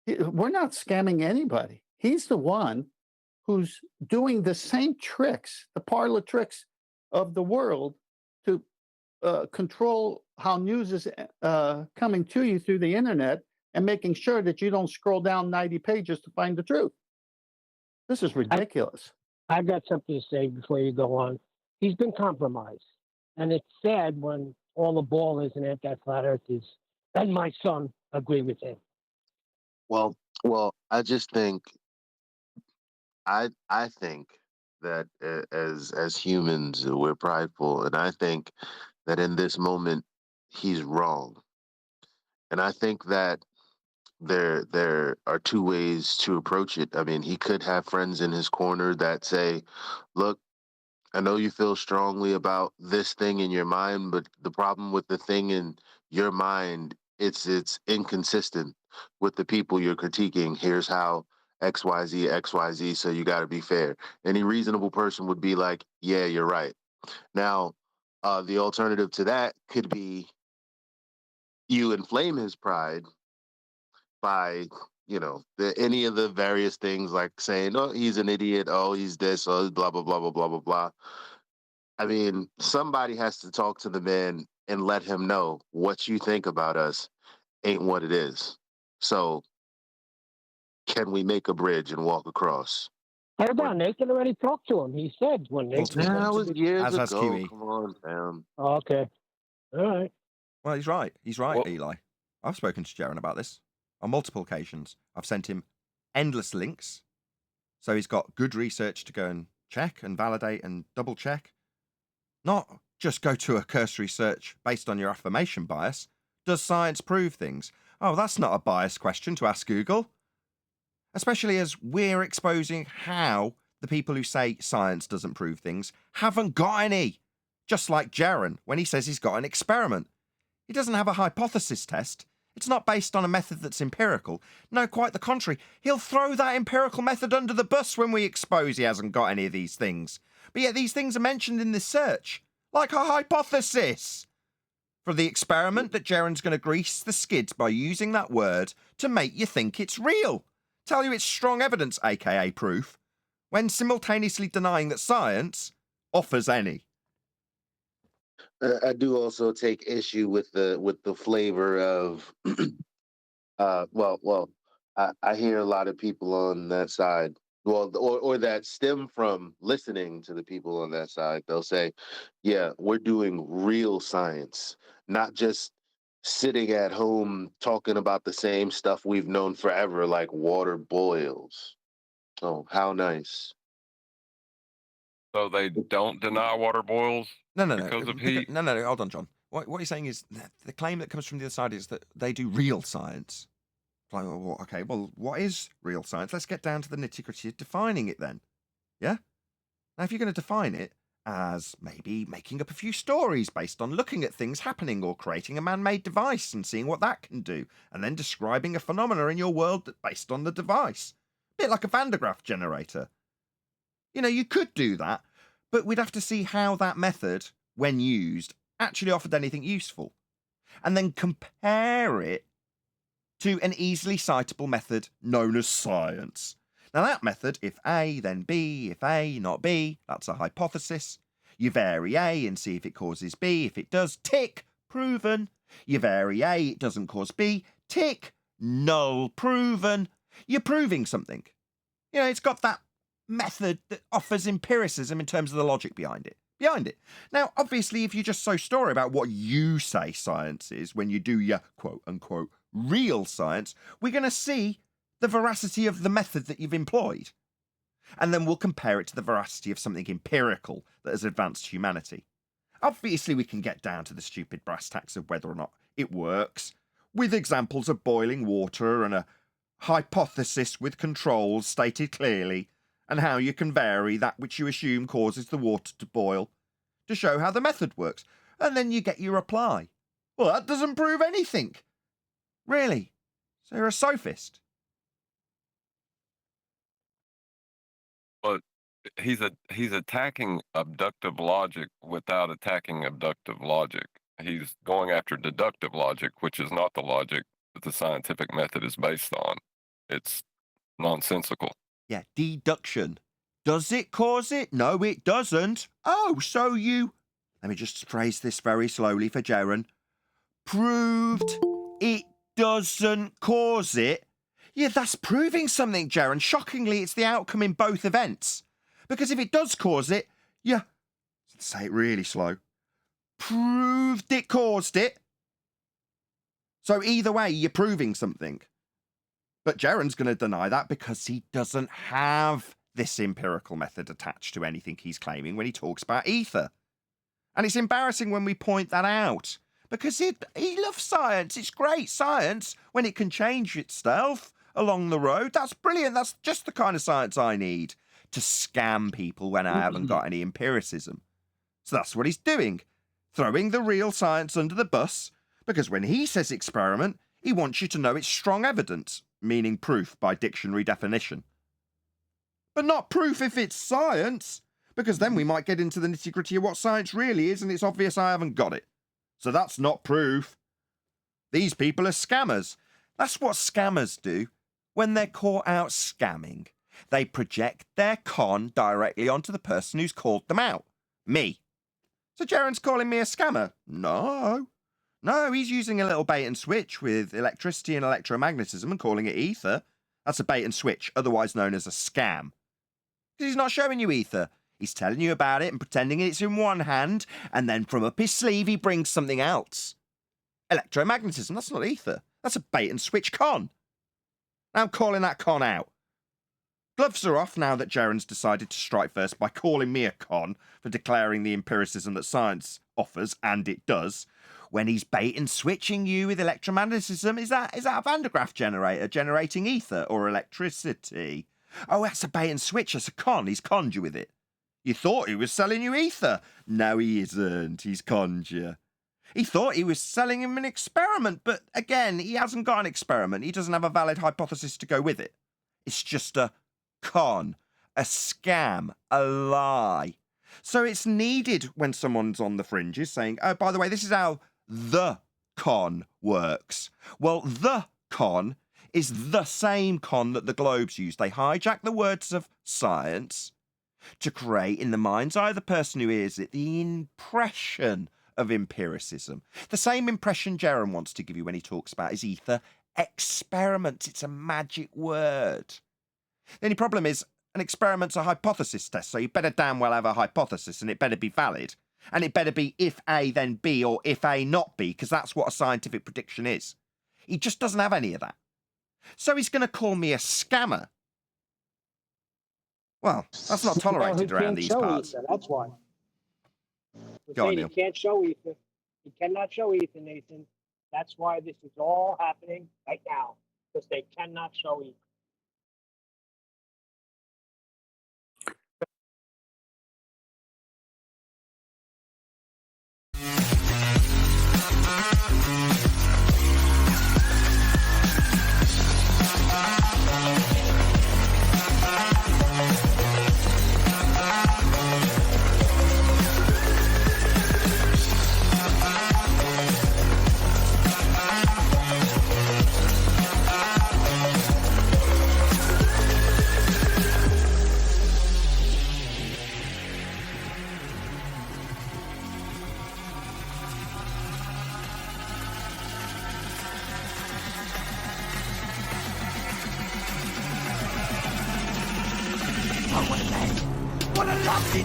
We're not scamming anybody. He's the one who's doing the same tricks, the parlor tricks of the world to control how news is coming to you through the internet and making sure that you don't scroll down 90 pages to find the truth. This is ridiculous. I got something to say before you go on. He's been compromised. And it's sad when all the ballers and anti-flat earthers and my son agree with him. Well, I just think I think that as humans we're prideful, and I think that in this moment he's wrong, and I think that there are two ways to approach it. I mean, he could have friends in his corner that say, "Look, I know you feel strongly about this thing in your mind, but the problem with the thing in your mind, it's inconsistent with the people you're critiquing. Here's how XYZ, XYZ, so you got to be fair." Any reasonable person would be like, "Yeah, you're right." Now, the alternative to that could be you inflame his pride by any of the various things, like saying, "Oh, he's an idiot, oh, he's this, oh, blah blah blah blah blah blah blah." I mean, somebody has to talk to the man and let him know what you think about us ain't what it is. So can we make a bridge and walk across? Hold Or on, Nathan already talked to him. He said when Nathan Multiple said that to was the. years As has ago. QE. Come on, fam. Oh, okay. All right. Well, he's right. He's right, Well- Eli. I've spoken to Jaron about this on multiple occasions. I've sent him endless links. So he's got good research to go and check and validate and double check. Not just go to a cursory search based on your affirmation bias. Does science prove things? Oh, that's not a biased question to ask Google. Especially as we're exposing how the people who say science doesn't prove things haven't got any. Just like Jaron when he says he's got an experiment. He doesn't have a hypothesis test. It's not based on a method that's empirical. No, quite the contrary. He'll throw that empirical method under the bus when we expose he hasn't got any of these things. But yet these things are mentioned in this search, like a hypothesis. For the experiment that Jaron's going to grease the skids by using that word to make you think it's real. Tell you it's strong evidence, aka proof, when simultaneously denying that science offers any. I do also take issue with the flavor of I hear a lot of people on that side, or that stem from listening to the people on that side. They'll say, "Yeah, we're doing real science, not just sitting at home talking about the same stuff we've known forever, like water boils." Oh, how nice. So they don't deny water boils No. because of heat? No, hold on, John. What you're saying is that the claim that comes from the other side is that they do real science. Like, well, okay, well, what is real science? Let's get down to the nitty-gritty of defining it then. Yeah? Now, if you're going to define it as maybe making up a few stories based on looking at things happening or creating a man-made device and seeing what that can do, and then describing a phenomena in your world based on the device. A bit like a Van de Graaff generator. You could do that, but we'd have to see how that method, when used, actually offered anything useful. And then compare it to an easily citable method known as science. Now that method, if A, then B, if A, not B, that's a hypothesis. You vary A and see if it causes B. If it does, tick, proven. You vary A, it doesn't cause B, tick, null, proven. You're proving something. It's got that method that offers empiricism in terms of the logic behind it. Now, obviously, if you just so story about what you say science is when you do your quote-unquote real science, we're going to see the veracity of the method that you've employed. And then we'll compare it to the veracity of something empirical that has advanced humanity. Obviously, we can get down to the stupid brass tacks of whether or not it works, with examples of boiling water and a hypothesis with controls stated clearly, and how you can vary that which you assume causes the water to boil, to show how the method works. And then you get your reply. Well, that doesn't prove anything. Really? So you're a sophist? But he's attacking abductive logic without attacking abductive logic. He's going after deductive logic, which is not the logic that the scientific method is based on. It's nonsensical. Yeah, deduction. Does it cause it? No, it doesn't. Oh, so you... Let me just phrase this very slowly for Jaron. Proved it doesn't cause it. Yeah, that's proving something, Jaron. Shockingly, it's the outcome in both events. Because if it does cause it, yeah, say it really slow. Proved it caused it. So either way, you're proving something. But Jaron's going to deny that because he doesn't have this empirical method attached to anything he's claiming when he talks about ether. And it's embarrassing when we point that out, because he loves science. It's great science when it can change itself along the road. That's brilliant. That's just the kind of science I need to scam people when I haven't got any empiricism. So that's what he's doing, throwing the real science under the bus, because when he says experiment, he wants you to know it's strong evidence, meaning proof by dictionary definition. But not proof if it's science, because then we might get into the nitty-gritty of what science really is, and it's obvious I haven't got it. So that's not proof. These people are scammers. That's what scammers do when they're caught out scamming. They project their con directly onto the person who's called them out. Me. So Jaren's calling me a scammer? No, he's using a little bait and switch with electricity and electromagnetism and calling it ether. That's a bait and switch, otherwise known as a scam. Because he's not showing you ether. He's telling you about it and pretending it's in one hand, and then from up his sleeve he brings something else. Electromagnetism, that's not ether. That's a bait and switch con. Now I'm calling that con out. Gloves are off now that Jaren's decided to strike first by calling me a con for declaring the empiricism that science offers, and it does, when he's bait and switching you with electromagnetism. Is that a Van de Graaff generator generating ether or electricity? Oh, that's a bait and switch. That's a con. He's conned you with it. You thought he was selling you ether. No, he isn't. He's conned you. He thought he was selling him an experiment, but again, he hasn't got an experiment. He doesn't have a valid hypothesis to go with it. It's just a con, a scam, a lie. So it's needed when someone's on the fringes saying, oh, by the way, this is how the con works. Well, the con is the same con that the Globes use. They hijack the words of science to create in the mind's eye of the person who hears it the impression of empiricism. The same impression Jeren wants to give you when he talks about his ether experiments. It's a magic word. The only problem is an experiment's a hypothesis test, so you better damn well have a hypothesis, and it better be valid. And it better be if A, then B, or if A, not B, because that's what a scientific prediction is. He just doesn't have any of that. So he's going to call me a scammer. Well, that's not tolerated around these parts. Ether, that's why. Go on, Neil. He can't show ether. He cannot show ether, Nathan. That's why this is all happening right now, because they cannot show ether.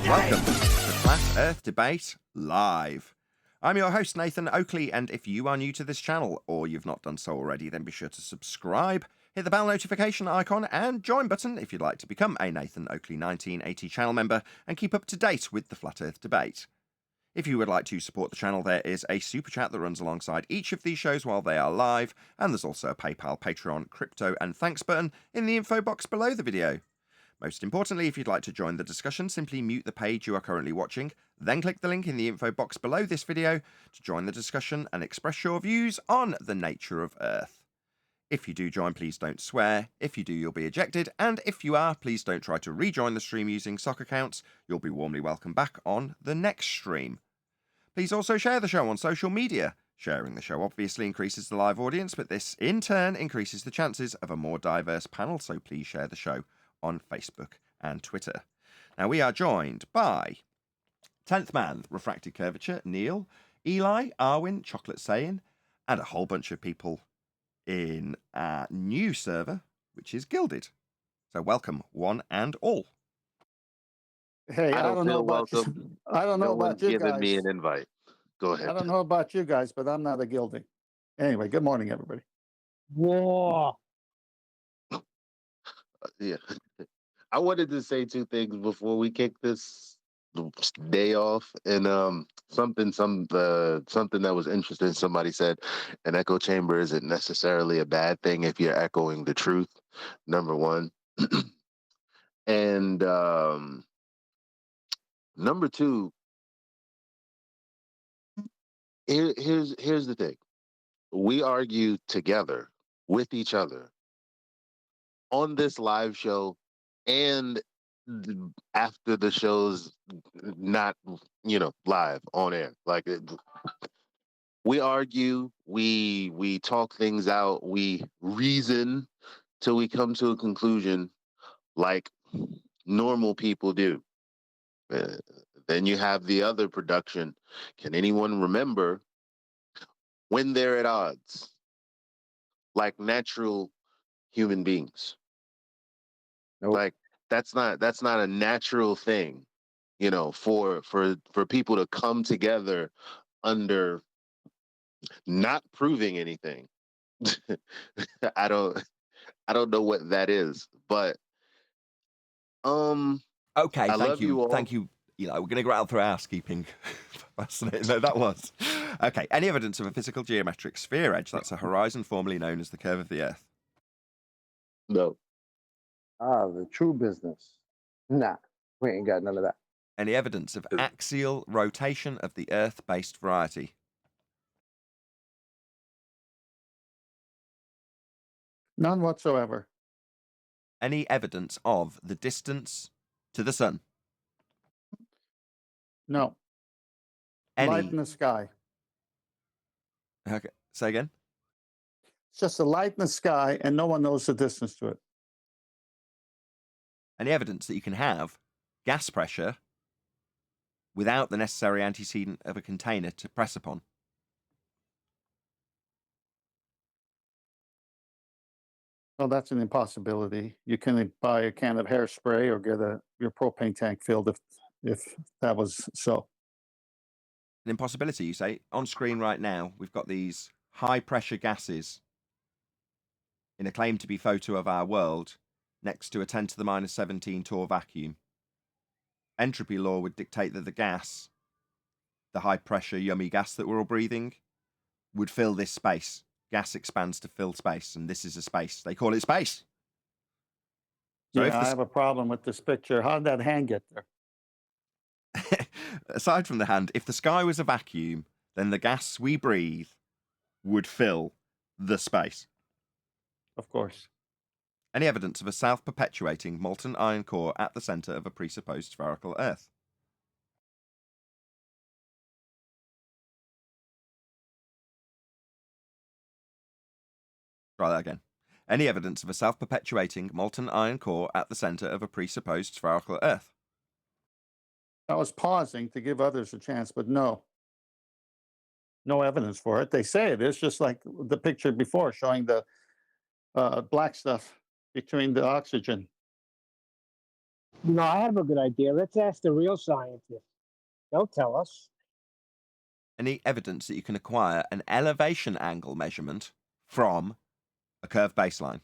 Welcome to Flat Earth Debate Live. I'm your host, Nathan Oakley, and if you are new to this channel, or you've not done so already, then be sure to subscribe, hit the bell notification icon, and join button if you'd like to become a Nathan Oakley 1980 channel member and keep up to date with the Flat Earth Debate. If you would like to support the channel, there is a super chat that runs alongside each of these shows while they are live, and there's also a PayPal, Patreon, crypto, and thanks button in the info box below the video. Most importantly, if you'd like to join the discussion, simply mute the page you are currently watching, then click the link in the info box below this video to join the discussion and express your views on the nature of Earth. If you do join, please don't swear. If you do, you'll be ejected. And if you are, please don't try to rejoin the stream using sock accounts. You'll be warmly welcome back on the next stream. Please also share the show on social media. Sharing the show obviously increases the live audience, but this in turn increases the chances of a more diverse panel, so please share the show on Facebook and Twitter. Now we are joined by 10th Man, Refracted Curvature, Neil, Eli, Arwin, Chocolate Saiyan, and a whole bunch of people in our new server, which is Gilded. So welcome, one and all. Hey, I don't know about welcome. I don't know No about one's you given guys. me an invite. Go I ahead. don't know about you guys, but I'm not a guilding. Anyway, good morning, everybody. Whoa. Yeah. I wanted to say two things before we kick this day off, and something that was interesting. Somebody said an echo chamber isn't necessarily a bad thing if you're echoing the truth. Number one, and number two. Here's the thing. We argue together with each other on this live show and after the show's not, live on air. Like we argue, we talk things out, we reason till we come to a conclusion like normal people do. Uh, then you have the other production. Can anyone remember when they're at odds, like natural human beings? Nope. Like that's not a natural thing, for people to come together under not proving anything. I don't know what that is, but Okay, I thank love you. you all. Thank you, Eli. We're going to go out through housekeeping. Fascinating. No, that was. Okay, any evidence of a physical geometric sphere edge? That's a horizon formerly known as the curve of the Earth. No. The true business. Nah, we ain't got none of that. Any evidence of axial rotation of the Earth-based variety? None whatsoever. Any evidence of the distance to the sun? No. Light in the sky. Okay, say again. It's just a light in the sky, and no one knows the distance to it. Any evidence that you can have gas pressure without the necessary antecedent of a container to press upon? Well, that's an impossibility. You can buy a can of hairspray or get your propane tank filled if that was so. An impossibility, you say? On screen right now, we've got these high-pressure gases in a claim to be photo of our world next to a 10 to the minus 17 torr vacuum. Entropy law would dictate that the gas, the high-pressure yummy gas that we're all breathing, would fill this space. Gas expands to fill space, and this is a space. They call it space. So I have a problem with this picture. How did that hand get there? aside from the hand, if the sky was a vacuum, then the gas we breathe would fill the space. Of course. Any evidence of a self-perpetuating molten iron core at the centre of a presupposed spherical Earth? Try that again. Any evidence of a self-perpetuating molten iron core at the centre of a presupposed spherical Earth? I was pausing to give others a chance, but no. No evidence for it. They say it is, just like the picture before showing the black stuff between the oxygen. No, I have a good idea. Let's ask the real scientists. They'll tell us. Any evidence that you can acquire an elevation angle measurement from a curved baseline?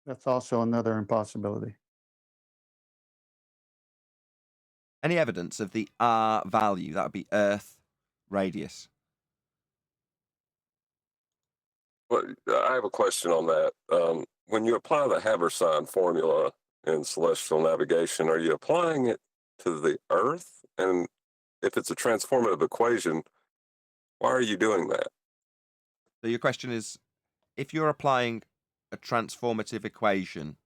That's also another impossibility. Any evidence of the R value? That would be Earth radius. Well, I have a question on that. When you apply the Habersign formula in celestial navigation, are you applying it to the Earth? And if it's a transformative equation, why are you doing that? So your question is, if you're applying a transformative equation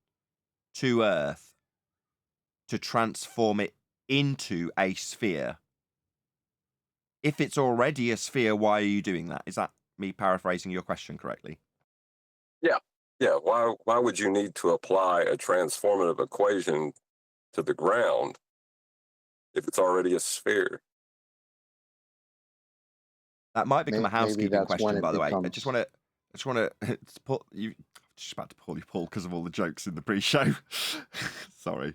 to Earth to transform it into a sphere, if it's already a sphere, why are you doing that? Is that me paraphrasing your question correctly? Yeah. Why would you need to apply a transformative equation to the ground if it's already a sphere? That might become a housekeeping question, by the way. I just want to put you. Just about to pull you, Paul, because of all the jokes in the pre-show. Sorry.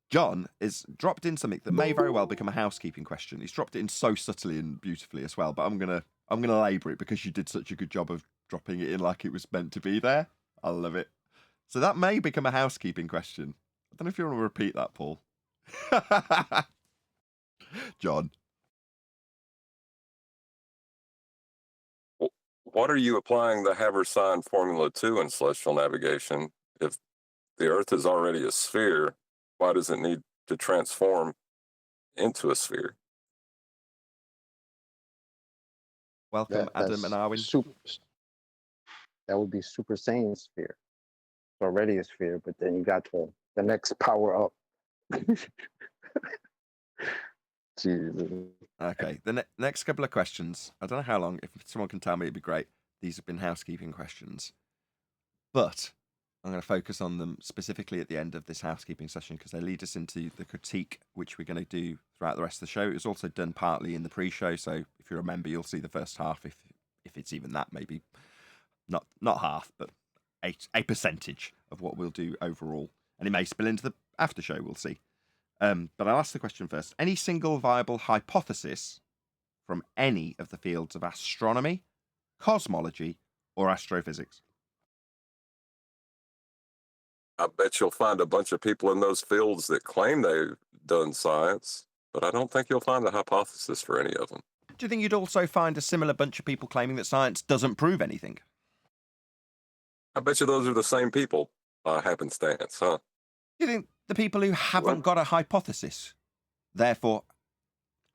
John has dropped in something that may very well become a housekeeping question. He's dropped it in so subtly and beautifully as well, but I'm gonna labour it because you did such a good job of dropping it in like it was meant to be there. I love it. So that may become a housekeeping question. I don't know if you want to repeat that, Paul. John. What are you applying the Haber-Sign formula to in celestial navigation? If the Earth is already a sphere, why does it need to transform into a sphere? Welcome, Adam and Arwin. That would be Super Saiyan sphere. It's already a sphere, but then you got the next power up. Jesus. Okay, the next couple of questions. I don't know how long. If someone can tell me, it'd be great. These have been housekeeping questions. But I'm going to focus on them specifically at the end of this housekeeping session because they lead us into the critique, which we're going to do throughout the rest of the show. It was also done partly in the pre-show, so if you remember, you'll see the first half, if it's even that, maybe not half, but a percentage of what we'll do overall. And it may spill into the after show, we'll see. But I'll ask the question first. Any single viable hypothesis from any of the fields of astronomy, cosmology, or astrophysics? I bet you'll find a bunch of people in those fields that claim they've done science, but I don't think you'll find a hypothesis for any of them. Do you think you'd also find a similar bunch of people claiming that science doesn't prove anything? I bet you those are the same people, happenstance, huh? Do you think the people who haven't got a hypothesis, therefore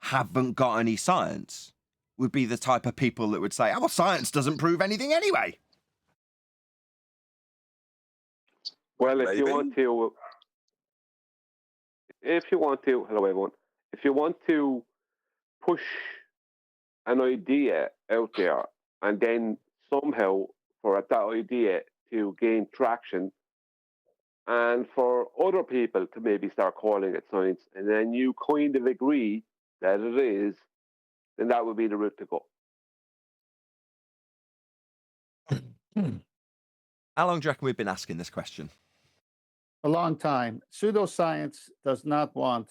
haven't got any science, would be the type of people that would say, oh, well, science doesn't prove anything anyway? Well, if Maybe. you want to, hello everyone. If you want to push an idea out there and then somehow for that idea to gain traction and for other people to maybe start calling it science, and then you kind of agree that it is, then that would be the route to go. How long do you reckon we've been asking this question? A long time. Pseudoscience does not want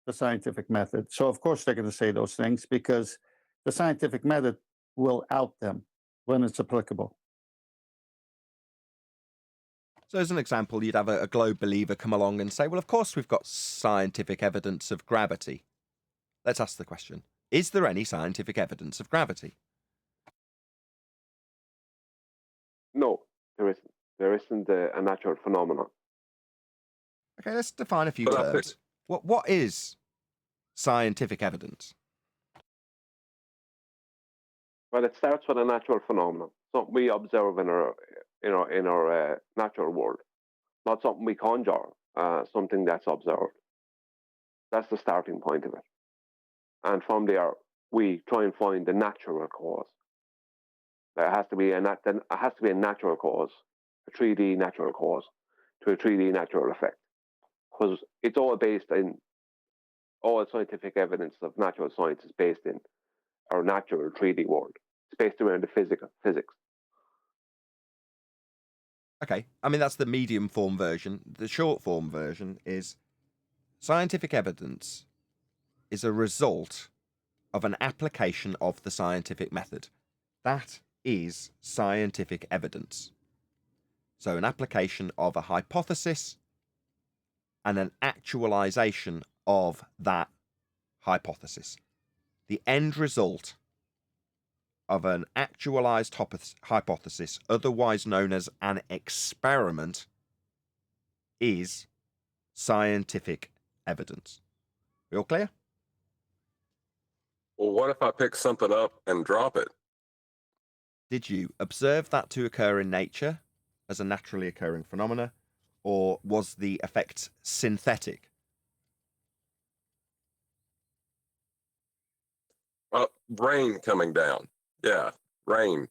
the scientific method. So, of course, they're going to say those things because the scientific method will out them when it's applicable. So as an example, you'd have a globe believer come along and say, well, of course, we've got scientific evidence of gravity. Let's ask the question. Is there any scientific evidence of gravity? No, there isn't. There isn't a natural phenomenon. Okay, let's define a few But terms. What is scientific evidence? Well, it starts with a natural phenomenon, something we observe in our natural world, not something we conjure, something that's observed. That's the starting point of it, and from there we try and find the natural cause. There has to be a natural cause, a 3D natural cause, to a 3D natural effect, because it's all based in all scientific evidence of natural science is based in our natural 3D world. It's based around the physics. Okay, I mean, that's the medium form version. The short form version is scientific evidence is a result of an application of the scientific method. That is scientific evidence. So an application of a hypothesis and an actualization of that hypothesis. The end result of an actualized hypothesis, otherwise known as an experiment, is scientific evidence. We all clear? Well, what if I pick something up and drop it? Did you observe that to occur in nature as a naturally occurring phenomena, or was the effect synthetic? Rain coming down. Yeah, rain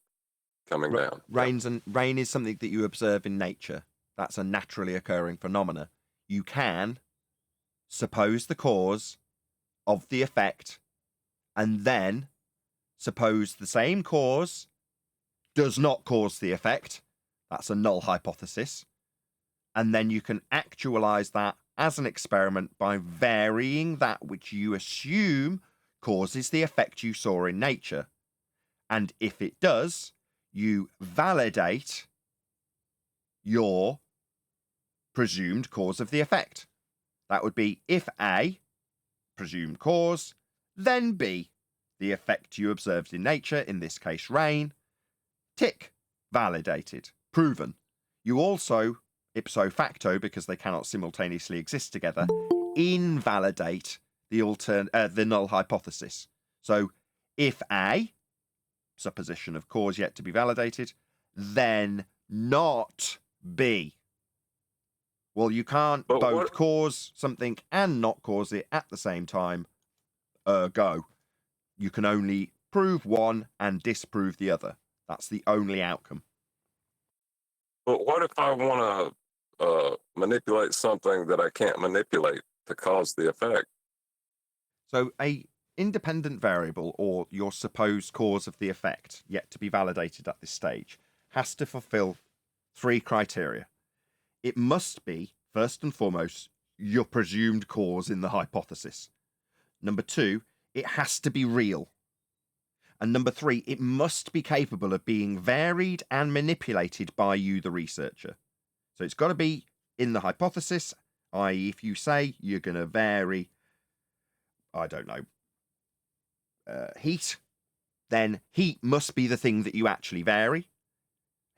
coming down. Rain is something that you observe in nature. That's a naturally occurring phenomena. You can suppose the cause of the effect and then suppose the same cause does not cause the effect. That's a null hypothesis. And then you can actualize that as an experiment by varying that which you assume causes the effect you saw in nature. And if it does, you validate your presumed cause of the effect. That would be if A, presumed cause, then B, the effect you observed in nature, in this case rain, tick, validated, proven. You also, ipso facto, because they cannot simultaneously exist together, invalidate the null hypothesis. So if A, supposition of cause yet to be validated, then not B. Well, you can't both cause something and not cause it at the same time. Ergo, you can only prove one and disprove the other. That's the only outcome. But what if I want to manipulate something that I can't manipulate to cause the effect? So a independent variable, or your supposed cause of the effect, yet to be validated at this stage, has to fulfill 3 criteria. It must be, first and foremost, your presumed cause in the hypothesis. Number 2, it has to be real. And number 3, it must be capable of being varied and manipulated by you, the researcher. So it's got to be in the hypothesis, i.e. if you say you're going to vary, I don't know, heat, then heat must be the thing that you actually vary.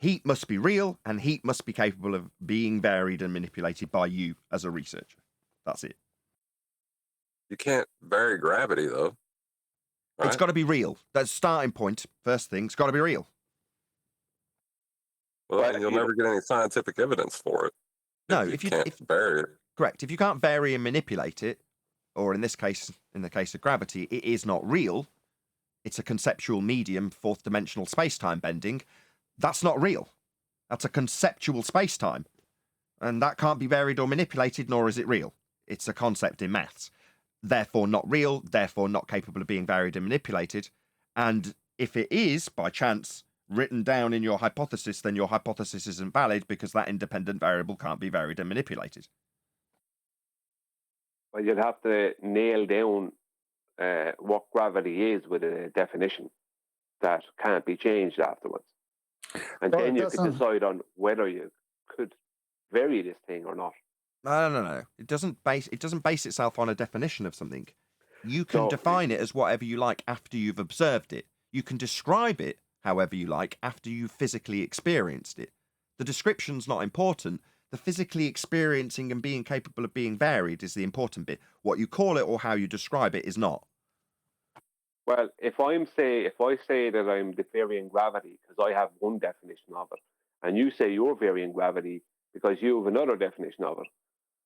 Heat must be real, and heat must be capable of being varied and manipulated by you as a researcher. That's it. You can't vary gravity, though. Right? It's got to be real. That's starting point. First thing, it's got to be real. Well, then you'll never get any scientific evidence for it. No, if you can't vary it. Correct. If you can't vary and manipulate it, or in this case, in the case of gravity, it is not real. It's a conceptual medium, 4th dimensional space-time bending. That's not real. That's a conceptual space-time. And that can't be varied or manipulated, nor is it real. It's a concept in maths. Therefore not real, therefore not capable of being varied and manipulated. And if it is, by chance, written down in your hypothesis, then your hypothesis isn't valid because that independent variable can't be varied and manipulated. Well, you'd have to nail down what gravity is with a definition that can't be changed afterwards. And Well, then it you could doesn't- decide on whether you could vary this thing or not. No. It doesn't base itself on a definition of something. You can define it as whatever you like after you've observed it. You can describe it however you like after you've physically experienced it. The description's not important. The physically experiencing and being capable of being varied is the important bit. What you call it or how you describe it is not. Well, if I say that I'm varying gravity because I have one definition of it, and you say you're varying gravity because you have another definition of it,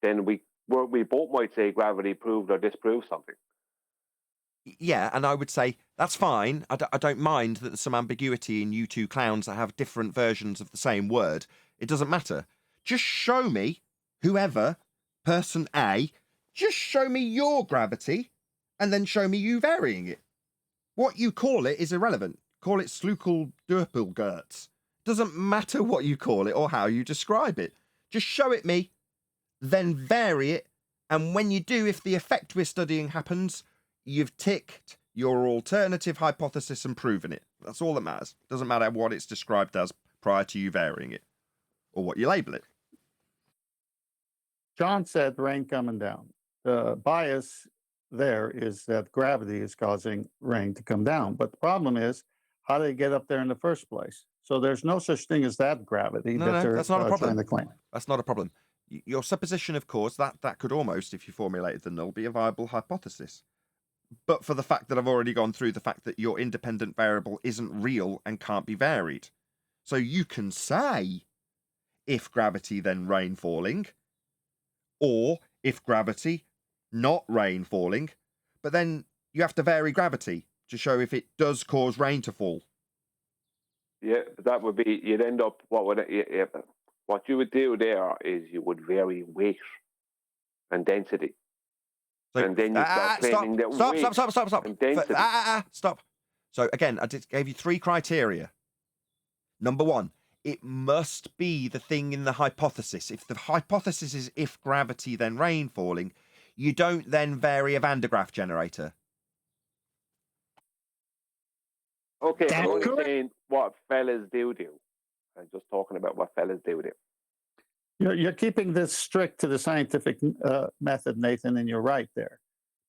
then we both might say gravity proved or disproved something. Yeah, and I would say that's fine. I don't mind that there's some ambiguity in you two clowns that have different versions of the same word. It doesn't matter. Just show me, whoever, person A, just show me your gravity and then show me you varying it. What you call it is irrelevant. Call it Slukel Dörpelgertz. Doesn't matter what you call it or how you describe it. Just show it me, then vary it, and when you do, if the effect we're studying happens, you've ticked your alternative hypothesis and proven it. That's all that matters. Doesn't matter what it's described as prior to you varying it, or what you label it. John said rain coming down. The bias there is that gravity is causing rain to come down. But the problem is, how do they get up there in the first place? So there's no such thing as that gravity No, that they're that's not a problem. trying to claim. That's not a problem. Your supposition, of course, that could almost, if you formulated the null, be a viable hypothesis. But for the fact that I've already gone through the fact that your independent variable isn't real and can't be varied. So you can say, if gravity, then rain falling, or if gravity, not rain falling, but then you have to vary gravity to show if it does cause rain to fall. Yeah, that would be, you'd end up, what you would do there is you would vary weight and density. So, and then you start claiming that weight stop. and density. Stop. So again, I gave you 3 criteria. Number 1, it must be the thing in the hypothesis. If the hypothesis is if gravity, then rain falling, you don't then vary a Van de Graaff generator. Okay, I'm only saying what fellas do. I'm just talking about what fellas do. You're keeping this strict to the scientific method, Nathan, and you're right there.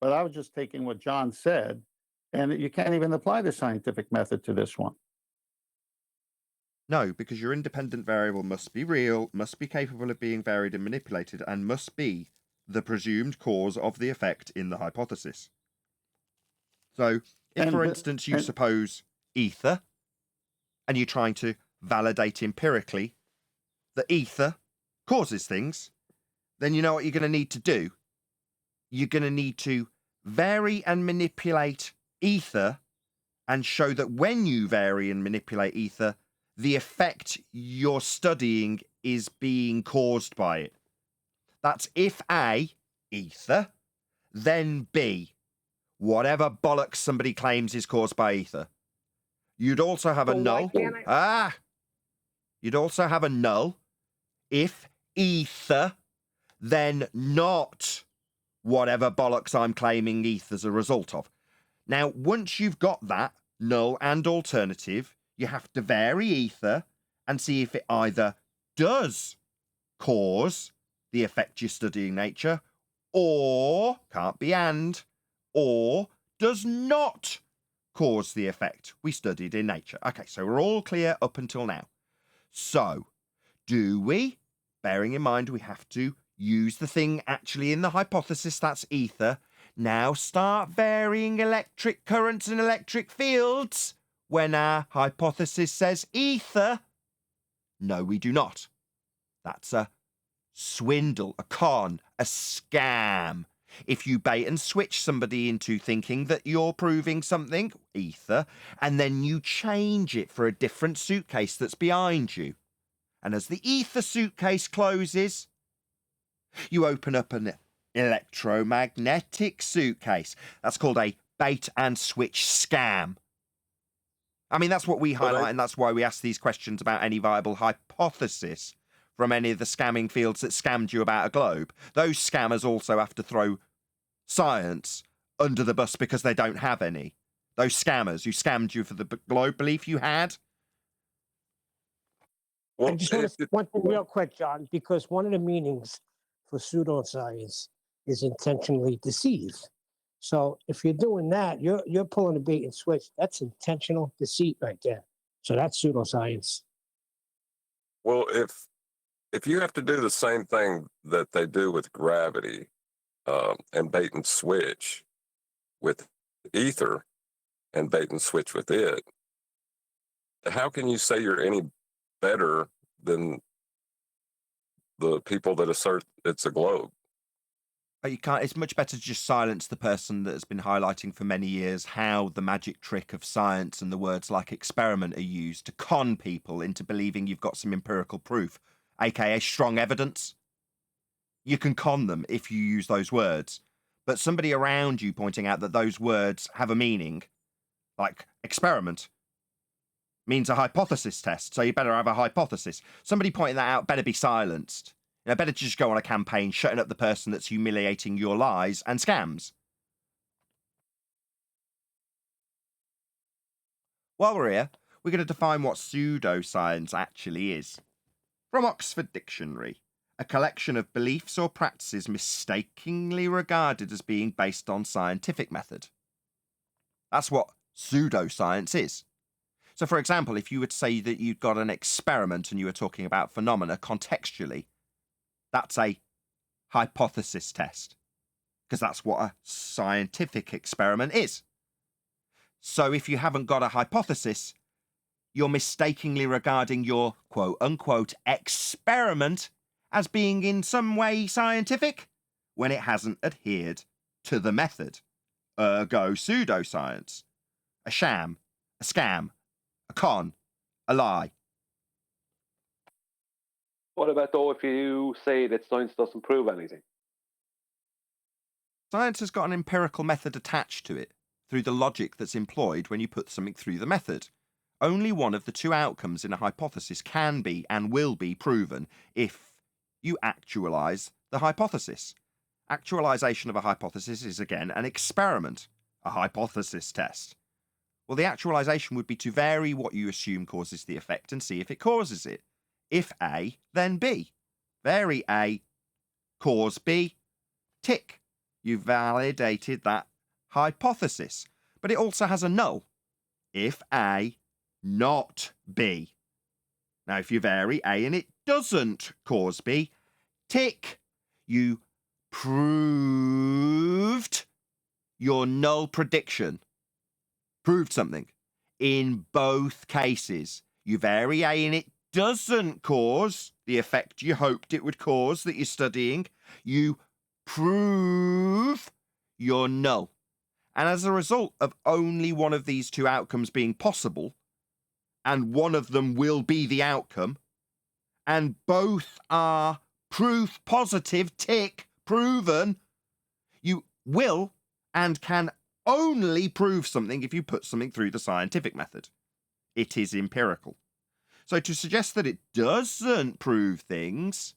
But I was just taking what John said, and you can't even apply the scientific method to this one. No, because your independent variable must be real, must be capable of being varied and manipulated, and must be the presumed cause of the effect in the hypothesis. So, if, for instance, you suppose ether, and you're trying to validate empirically that ether causes things, then you know what you're going to need to do? You're going to need to vary and manipulate ether and show that when you vary and manipulate ether, the effect you're studying is being caused by it. That's if A, ether, then B, whatever bollocks somebody claims is caused by ether. You'd also have a null. You'd also have a null if ether, then not whatever bollocks I'm claiming ether's a result of. Now, once you've got that null and alternative, you have to vary ether and see if it either does cause the effect you're studying nature, or, can't be and, or does not cause the effect we studied in nature. Okay, so we're all clear up until now. So, do we, bearing in mind we have to use the thing actually in the hypothesis, that's ether, now start varying electric currents and electric fields when our hypothesis says ether? No, we do not. That's a swindle, a con, a scam. If you bait and switch somebody into thinking that you're proving something, ether, and then you change it for a different suitcase that's behind you, and as the ether suitcase closes, you open up an electromagnetic suitcase. That's called a bait and switch scam. I mean, that's what we highlight, and that's why we ask these questions about any viable hypothesis from any of the scamming fields that scammed you about a globe. Those scammers also have to throw science under the bus because they don't have any. Those scammers who scammed you for the globe belief you had. I just want to one thing real quick, John, because one of the meanings for pseudoscience is intentionally deceive. So if you're doing that, you're pulling a bait and switch. That's intentional deceit right there. So that's pseudoscience. Well, if you have to do the same thing that they do with gravity and bait and switch with ether and bait and switch with it, how can you say you're any better than the people that assert it's a globe? You can't. It's much better to just silence the person that has been highlighting for many years how the magic trick of science and the words like experiment are used to con people into believing you've got some empirical proof, aka strong evidence. You can con them if you use those words, but somebody around you pointing out that those words have a meaning, like experiment, means a hypothesis test, so you better have a hypothesis. Somebody pointing that out better be silenced. Better just go on a campaign shutting up the person that's humiliating your lies and scams. While we're here, we're going to define what pseudoscience actually is. From Oxford Dictionary, a collection of beliefs or practices mistakenly regarded as being based on scientific method. That's what pseudoscience is. So, for example, if you would say that you'd got an experiment and you were talking about phenomena contextually, that's a hypothesis test, because that's what a scientific experiment is. So if you haven't got a hypothesis, you're mistakenly regarding your quote-unquote experiment as being in some way scientific when it hasn't adhered to the method. Ergo pseudoscience. A sham, a scam, a con, a lie. What about though if you say that science doesn't prove anything? Science has got an empirical method attached to it through the logic that's employed when you put something through the method. Only one of the two outcomes in a hypothesis can be and will be proven if you actualize the hypothesis. Actualization of a hypothesis is again an experiment, a hypothesis test. Well, the actualization would be to vary what you assume causes the effect and see if it causes it. If A, then B. vary A, cause B, tick. You've validated that hypothesis. But it also has a null. If A, not B. Now, if you vary A and it doesn't cause B, tick. You proved your null prediction. Proved something. In both cases, you vary A and it doesn't cause the effect you hoped it would cause that you're studying. You prove your null. And as a result of only one of these two outcomes being possible, and one of them will be the outcome, and both are proof positive, tick, proven, you will and can only prove something if you put something through the scientific method. It is empirical. So to suggest that it doesn't prove things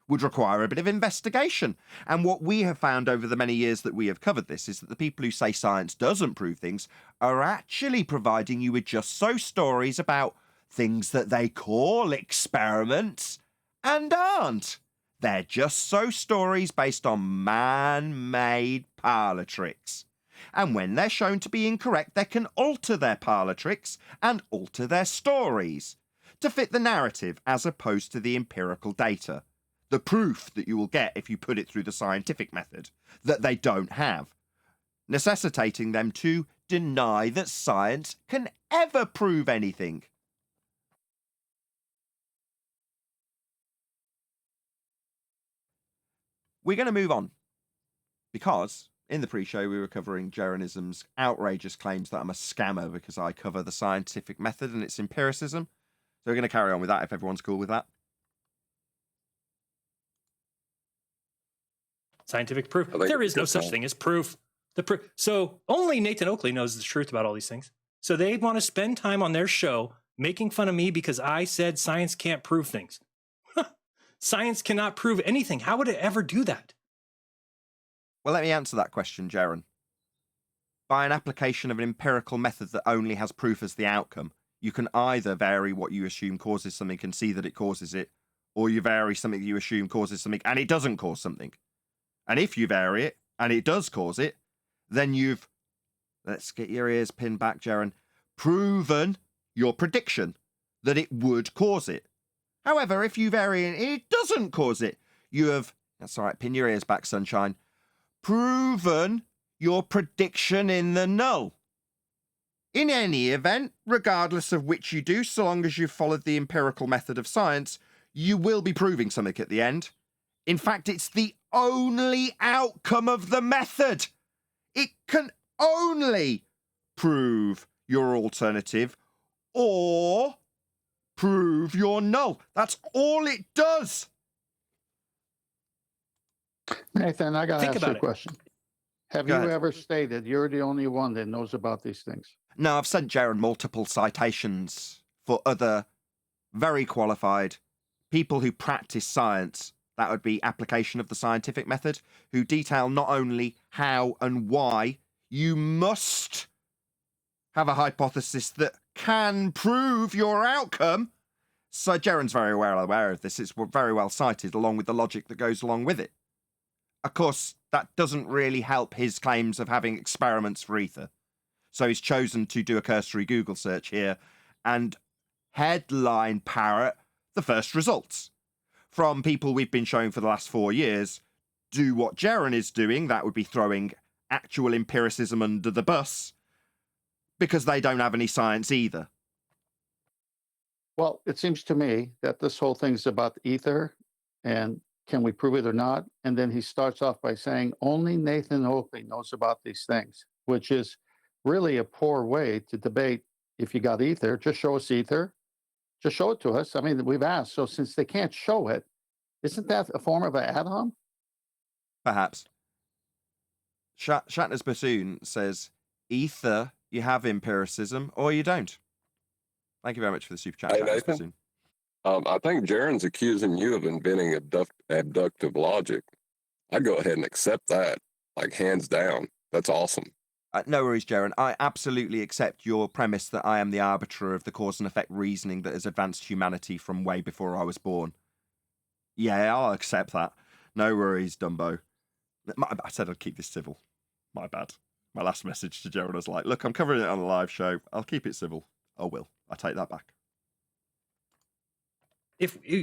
would require a bit of investigation. And what we have found over the many years that we have covered this is that the people who say science doesn't prove things are actually providing you with just so stories about things that they call experiments and aren't. They're just so stories based on man-made parlour tricks. And when they're shown to be incorrect, they can alter their parlour tricks and alter their stories to fit the narrative as opposed to the empirical data. The proof that you will get if you put it through the scientific method that they don't have, necessitating them to deny that science can ever prove anything. We're going to move on because in the pre-show we were covering Jeranism's outrageous claims that I'm a scammer because I cover the scientific method and its empiricism. So we're going to carry on with that if everyone's cool with that. Scientific proof. There is no such thing as proof. So only Nathan Oakley knows the truth about all these things. So they want to spend time on their show making fun of me because I said science can't prove things. Science cannot prove anything. How would it ever do that? Well, let me answer that question, Jaron. By an application of an empirical method that only has proof as the outcome, you can either vary what you assume causes something and see that it causes it, or you vary something you assume causes something and it doesn't cause something. And if you vary it and it does cause it, then you've, let's get your ears pinned back, Jaron, proven your prediction that it would cause it. However, if you vary and it doesn't cause it, you have, that's all right, pin your ears back, sunshine, proven your prediction in the null. In any event, regardless of which you do, so long as you've followed the empirical method of science, you will be proving something at the end. In fact, it's the only outcome of the method. It can only prove your alternative or prove your null. That's all it does. Nathan, I got to ask you a it. question. Have Go you ahead. ever stated you're the only one that knows about these things? No, I've sent Jaron multiple citations for other very qualified people who practice science. That would be application of the scientific method, who detail not only how and why you must have a hypothesis that can prove your outcome. So Jaron's very well aware of this. It's very well cited, along with the logic that goes along with it. Of course, that doesn't really help his claims of having experiments for ether. So he's chosen to do a cursory Google search here and headline parrot the first results from people we've been showing for the last 4 years. Do what Jaron is doing, that would be throwing actual empiricism under the bus, because they don't have any science either. Well, it seems to me that this whole thing's about ether and can we prove it or not? And then he starts off by saying only Nathan Oakley knows about these things, which is really a poor way to debate. If you got ether, just show us ether. Just show it to us. I mean, we've asked. So since they can't show it, isn't that a form of an add-on? Perhaps. Shatner's bassoon says, either you have empiricism or you don't. Thank you very much for the super chat, Hey, Shatner's Nathan? bassoon. I think Jaron's accusing you of inventing abductive logic. I'd go ahead and accept that, like hands down. That's awesome. No worries, Jaron. I absolutely accept your premise that I am the arbiter of the cause and effect reasoning that has advanced humanity from way before I was born. Yeah, I'll accept that. No worries, Dumbo. I said I'd keep this civil. My bad. My last message to Jared was like, look, I'm covering it on a live show. I'll keep it civil. I will. I take that back.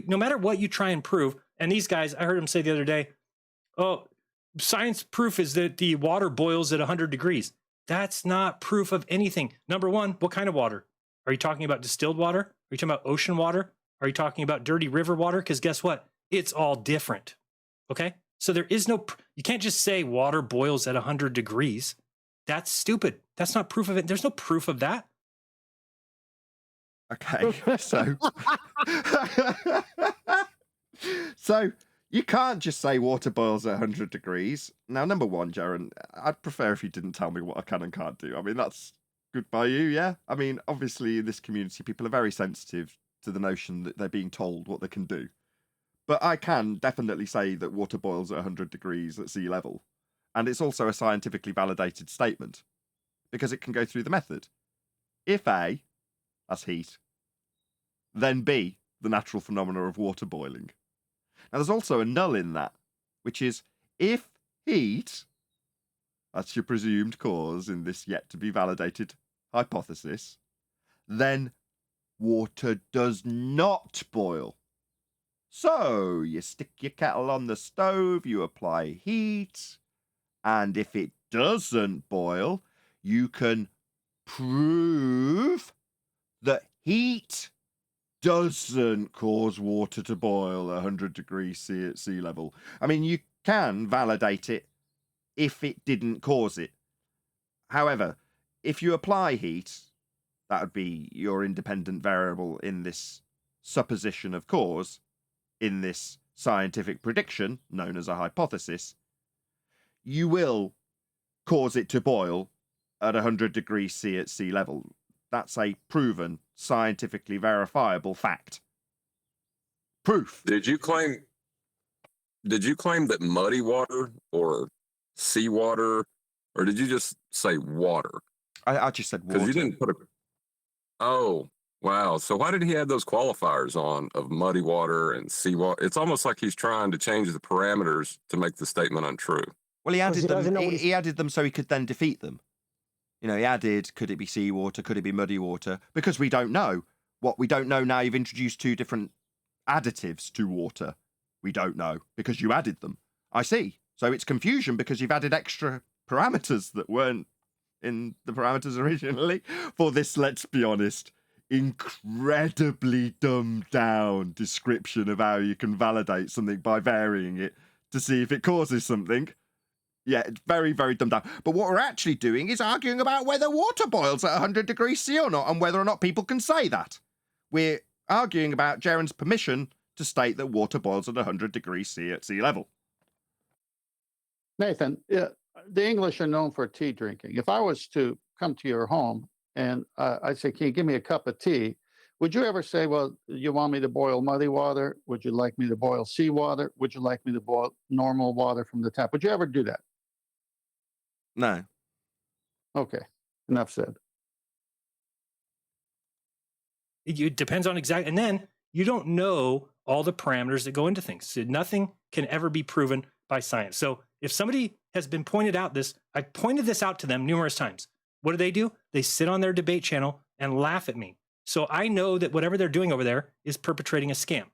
No matter what you try and prove, and these guys, I heard them say the other day, oh, science proof is that the water boils at 100 degrees. That's not proof of anything. Number one, what kind of water? Are you talking about distilled water? Are you talking about ocean water? Are you talking about dirty river water? Because guess what? It's all different. Okay? So there is no, you can't just say water boils at 100 degrees. That's stupid. That's not proof of it. There's no proof of that. Okay, so so you can't just say water boils at 100 degrees. Now, number one, Jaren, I'd prefer if you didn't tell me what I can and can't do. I mean, that's good by you, yeah? I mean, obviously, in this community, people are very sensitive to the notion that they're being told what they can do. But I can definitely say that water boils at 100 degrees at sea level. And it's also a scientifically validated statement because it can go through the method. If A, that's heat, then B, the natural phenomena of water boiling. Now, there's also a null in that, which is if heat, that's your presumed cause in this yet to be validated hypothesis, then water does not boil. So you stick your kettle on the stove, you apply heat, and if it doesn't boil, you can prove that heat doesn't cause water to boil 100 degrees C at sea level. I mean, you can validate it if it didn't cause it. However, if you apply heat, that would be your independent variable in this supposition of cause, in this scientific prediction known as a hypothesis, you will cause it to boil at 100 degrees C at sea level. That's a proven, scientifically verifiable fact. Proof. Did you claim that muddy water or seawater, or did you just say water? I just said water. Because you didn't put a... Oh, wow. So why did he add those qualifiers on of muddy water and seawater? It's almost like he's trying to change the parameters to make the statement untrue. Well, he added them. He added them so he could then defeat them. You know, he added, could it be seawater? Could it be muddy water? Because we don't know. What we don't know now, you've introduced two different additives to water. We don't know because you added them. I see. So it's confusion because you've added extra parameters that weren't in the parameters originally for this, let's be honest, incredibly dumbed down description of how you can validate something by varying it to see if it causes something. Yeah, it's very, very dumbed down. But what we're actually doing is arguing about whether water boils at 100 degrees C or not, and whether or not people can say that. We're arguing about Jaren's permission to state that water boils at 100 degrees C at sea level. Nathan, yeah, the English are known for tea drinking. If I was to come to your home and I'd say, can you give me a cup of tea? Would you ever say, well, you want me to boil muddy water? Would you like me to boil seawater? Would you like me to boil normal water from the tap? Would you ever do that? No. Okay, enough said. It depends on exact, and then you don't know all the parameters that go into things. So nothing can ever be proven by science. So if somebody has been pointed out this, I've pointed this out to them numerous times. What do? They sit on their debate channel and laugh at me. So I know that whatever they're doing over there is perpetrating a scam.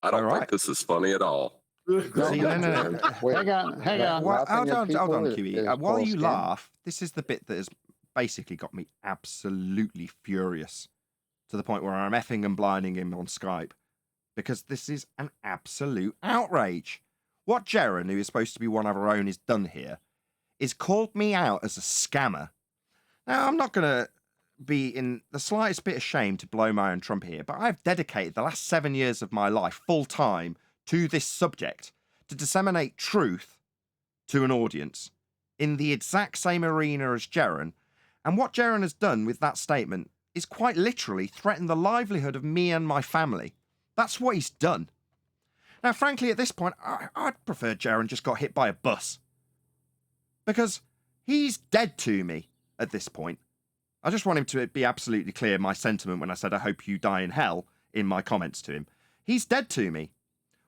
I don't think this is funny at all. No. Hang on. Well, hold on, QE. While you laugh, this is the bit that has basically got me absolutely furious to the point where I'm effing and blinding him on Skype because this is an absolute outrage. What Jeren, who is supposed to be one of our own, has done here is called me out as a scammer. Now, I'm not going to be in the slightest bit ashamed to blow my own trumpet here, but I've dedicated the last 7 years of my life full time to this subject to disseminate truth to an audience in the exact same arena as Jeren. And what Jeren has done with that statement is quite literally threaten the livelihood of me and my family. That's what he's done. Now, frankly, at this point, I'd prefer Jeren just got hit by a bus. Because he's dead to me at this point. I just want him to be absolutely clear my sentiment when I said I hope you die in hell in my comments to him. He's dead to me.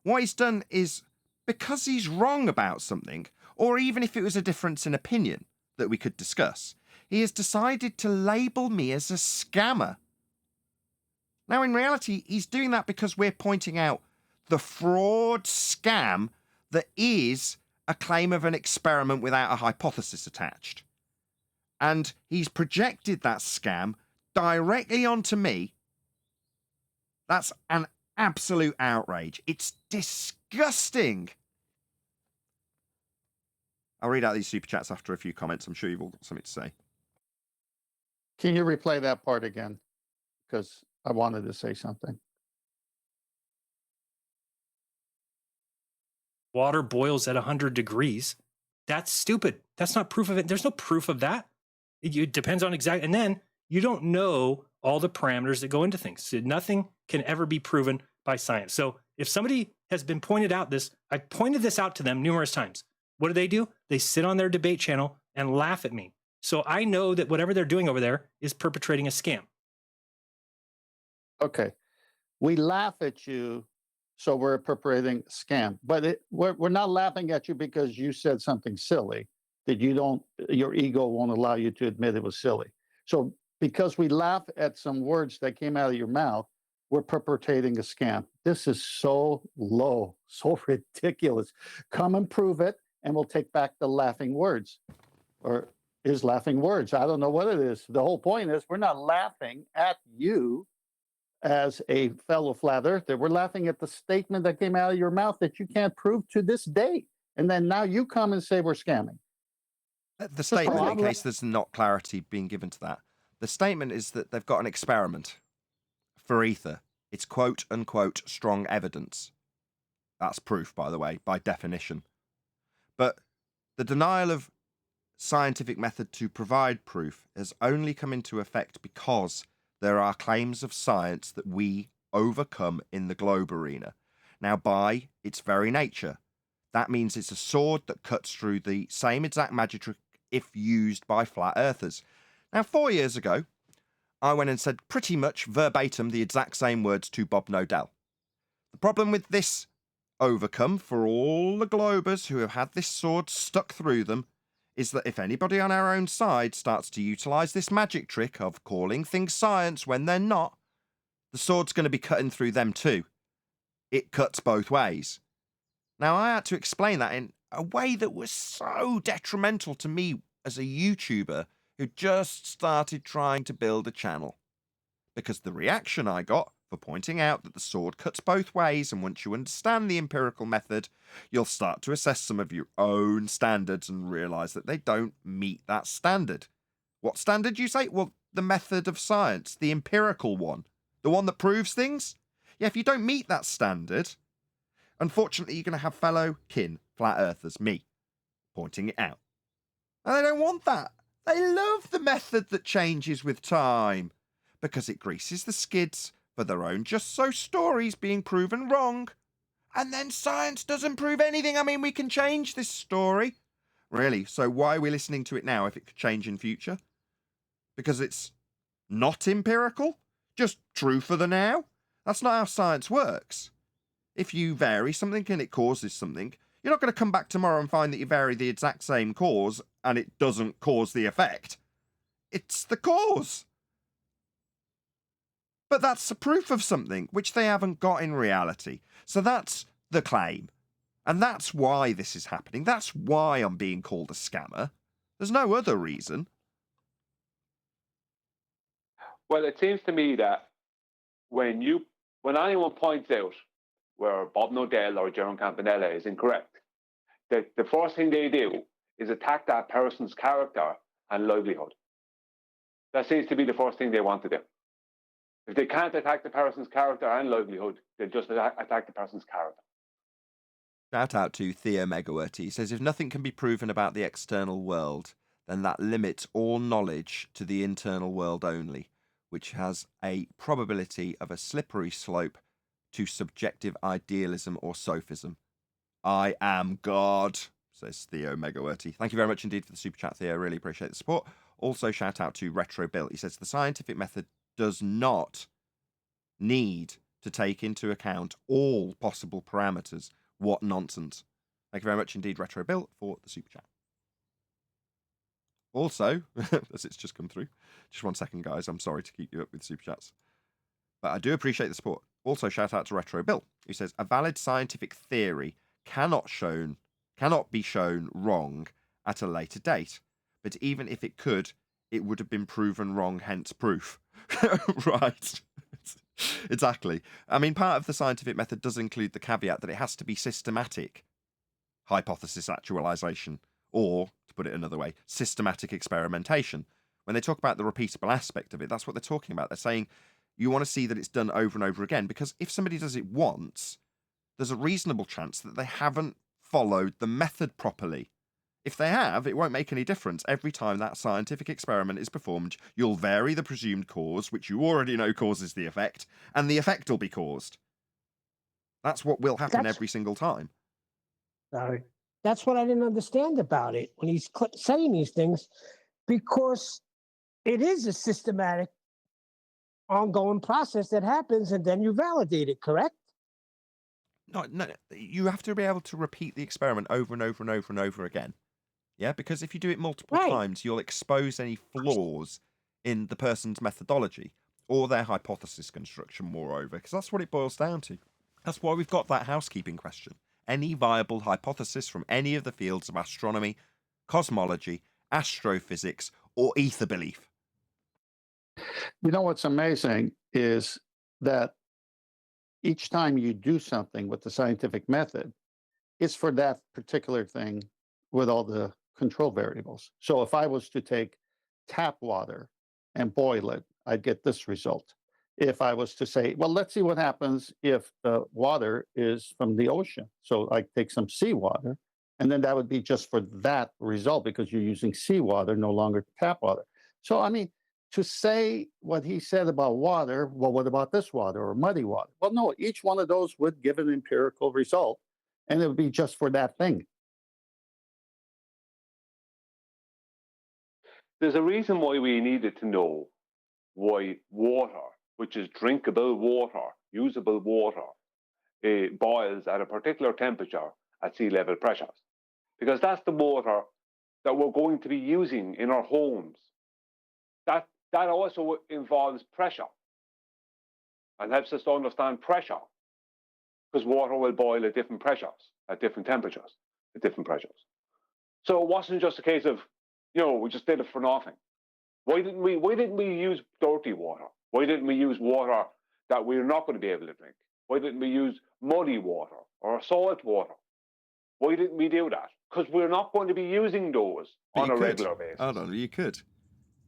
What he's done is, because he's wrong about something, or even if it was a difference in opinion that we could discuss, he has decided to label me as a scammer. Now, in reality, he's doing that because we're pointing out the fraud scam that is a claim of an experiment without a hypothesis attached. And he's projected that scam directly onto me. That's an absolute outrage. It's disgusting. I'll read out these super chats after a few comments. I'm sure you've all got something to say. Can you replay that part again? Because I wanted to say something. Water boils at 100 degrees. That's stupid. That's not proof of it. There's no proof of that. It depends on exact. And then you don't know all the parameters that go into things. So nothing can ever be proven by science. So if somebody has been pointed out this, I pointed this out to them numerous times. What do? They sit on their debate channel and laugh at me. So I know that whatever they're doing over there is perpetrating a scam. Okay. We laugh at you, so we're perpetrating scam. But we're not laughing at you because you said something silly that your ego won't allow you to admit it was silly. So because we laugh at some words that came out of your mouth, we're perpetrating a scam. This is so low, so ridiculous. Come and prove it, and we'll take back the laughing words. Or is laughing words. I don't know what it is. The whole point is we're not laughing at you as a fellow flat earther. We're laughing at the statement that came out of your mouth that you can't prove to this day. And then now you come and say we're scamming. The statement, in case there's not clarity being given to that, the statement is that they've got an experiment for ether. It's quote unquote strong evidence. That's proof, by the way, by definition. But the denial of scientific method to provide proof has only come into effect because there are claims of science that we overcome in the globe arena. Now, by its very nature, that means it's a sword that cuts through the same exact magic trick if used by flat earthers. Now, 4 years ago, I went and said pretty much verbatim the exact same words to Bob Nodell. The problem with this overcome for all the globers who have had this sword stuck through them is that if anybody on our own side starts to utilise this magic trick of calling things science when they're not, the sword's going to be cutting through them too. It cuts both ways. Now, I had to explain that in a way that was so detrimental to me as a YouTuber who just started trying to build a channel. Because the reaction I got for pointing out that the sword cuts both ways, and once you understand the empirical method, you'll start to assess some of your own standards and realise that they don't meet that standard. What standard, you say? Well, the method of science, the empirical one, the one that proves things. Yeah, if you don't meet that standard, unfortunately, you're going to have fellow kin, flat earthers, me, pointing it out. And they don't want that. They love the method that changes with time because it greases the skids for their own just so stories being proven wrong. And then science doesn't prove anything. I mean, we can change this story. Really? So why are we listening to it now if it could change in future? Because it's not empirical? Just true for the now? That's not how science works. If you vary something and it causes something, you're not going to come back tomorrow and find that you vary the exact same cause and it doesn't cause the effect. It's the cause. But that's the proof of something which they haven't got in reality. So that's the claim. And that's why this is happening. That's why I'm being called a scammer. There's no other reason. Well, it seems to me that when anyone points out where Bob Nodell or Jerome Campanella is incorrect, the first thing they do is attack that person's character and livelihood. That seems to be the first thing they want to do. If they can't attack the person's character and livelihood, they'll just attack the person's character. Shout out to Theo Megawati. He says, if nothing can be proven about the external world, then that limits all knowledge to the internal world only, which has a probability of a slippery slope to subjective idealism or sophism. I am God, says Theo Megawati. Thank you very much indeed for the super chat, Theo. Really appreciate the support. Also, shout out to Retro Bill. He says, the scientific method does not need to take into account all possible parameters. What nonsense. Thank you very much indeed, Retro Bill, for the super chat. Also, as it's just come through, just 1 second, guys. I'm sorry to keep you up with super chats, but I do appreciate the support. Also, shout out to Retro Bill, who says a valid scientific theory cannot be shown wrong at a later date, but even if it could, it would have been proven wrong, hence proof. Right. Exactly. I mean, part of the scientific method does include the caveat that it has to be systematic hypothesis actualization, or, to put it another way, systematic experimentation. When they talk about the repeatable aspect of it, that's what they're talking about. They're saying you want to see that it's done over and over again, because if somebody does it once, there's a reasonable chance that they haven't followed the method properly. If they have, it won't make any difference. Every time that scientific experiment is performed, you'll vary the presumed cause, which you already know causes the effect, and the effect will be caused. That's what will happen every single time. Sorry. That's what I didn't understand about it when he's saying these things, because it is a systematic, ongoing process that happens, and then you validate it, correct? No, you have to be able to repeat the experiment over and over and over and over again. Yeah, because if you do it multiple times, you'll expose any flaws in the person's methodology or their hypothesis construction, moreover, because that's what it boils down to. That's why we've got that housekeeping question. Any viable hypothesis from any of the fields of astronomy, cosmology, astrophysics, or ether belief? You know what's amazing is that each time you do something with the scientific method, it's for that particular thing with all the control variables. So if I was to take tap water and boil it, I'd get this result. If I was to say, well, let's see what happens if the water is from the ocean. So I take some seawater, and then that would be just for that result, because you're using seawater, no longer tap water. So, I mean, to say what he said about water, well, what about this water or muddy water? Well, no, each one of those would give an empirical result, and it would be just for that thing. There's a reason why we needed to know why water, which is drinkable water, usable water, boils at a particular temperature at sea level pressures. Because that's the water that we're going to be using in our homes. That also involves pressure and helps us to understand pressure, because water will boil at different pressures, at different temperatures, at different pressures. So it wasn't just a case of, we just did it for nothing. Why didn't we use dirty water? Why didn't we use water that we're not going to be able to drink? Why didn't we use muddy water or salt water? Why didn't we do that? Because we're not going to be using those on a regular basis. Hold on, you could.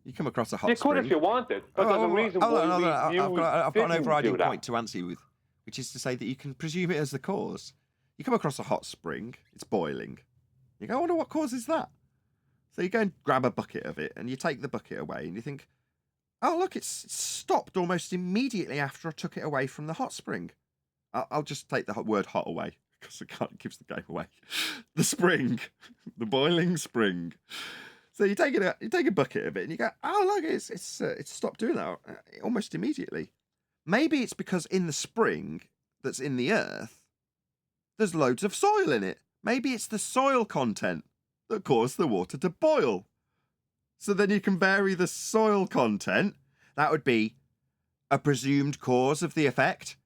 You come across a hot You spring. could if you wanted, but there's a reason why I've got an overriding point to answer you with, which is to say that you can presume it as the cause. You come across a hot spring, it's boiling. You go, I wonder what causes that. So you go and grab a bucket of it, and you take the bucket away, and you think, oh, look, it's stopped almost immediately after I took it away from the hot spring. I'll just take the word hot away, because it gives the game away. The spring, the boiling spring. So you take a bucket of it, and you go, oh, look, it's stopped doing that almost immediately. Maybe it's because in the spring that's in the earth, there's loads of soil in it. Maybe it's the soil content that caused the water to boil. So then you can vary the soil content. That would be a presumed cause of the effect.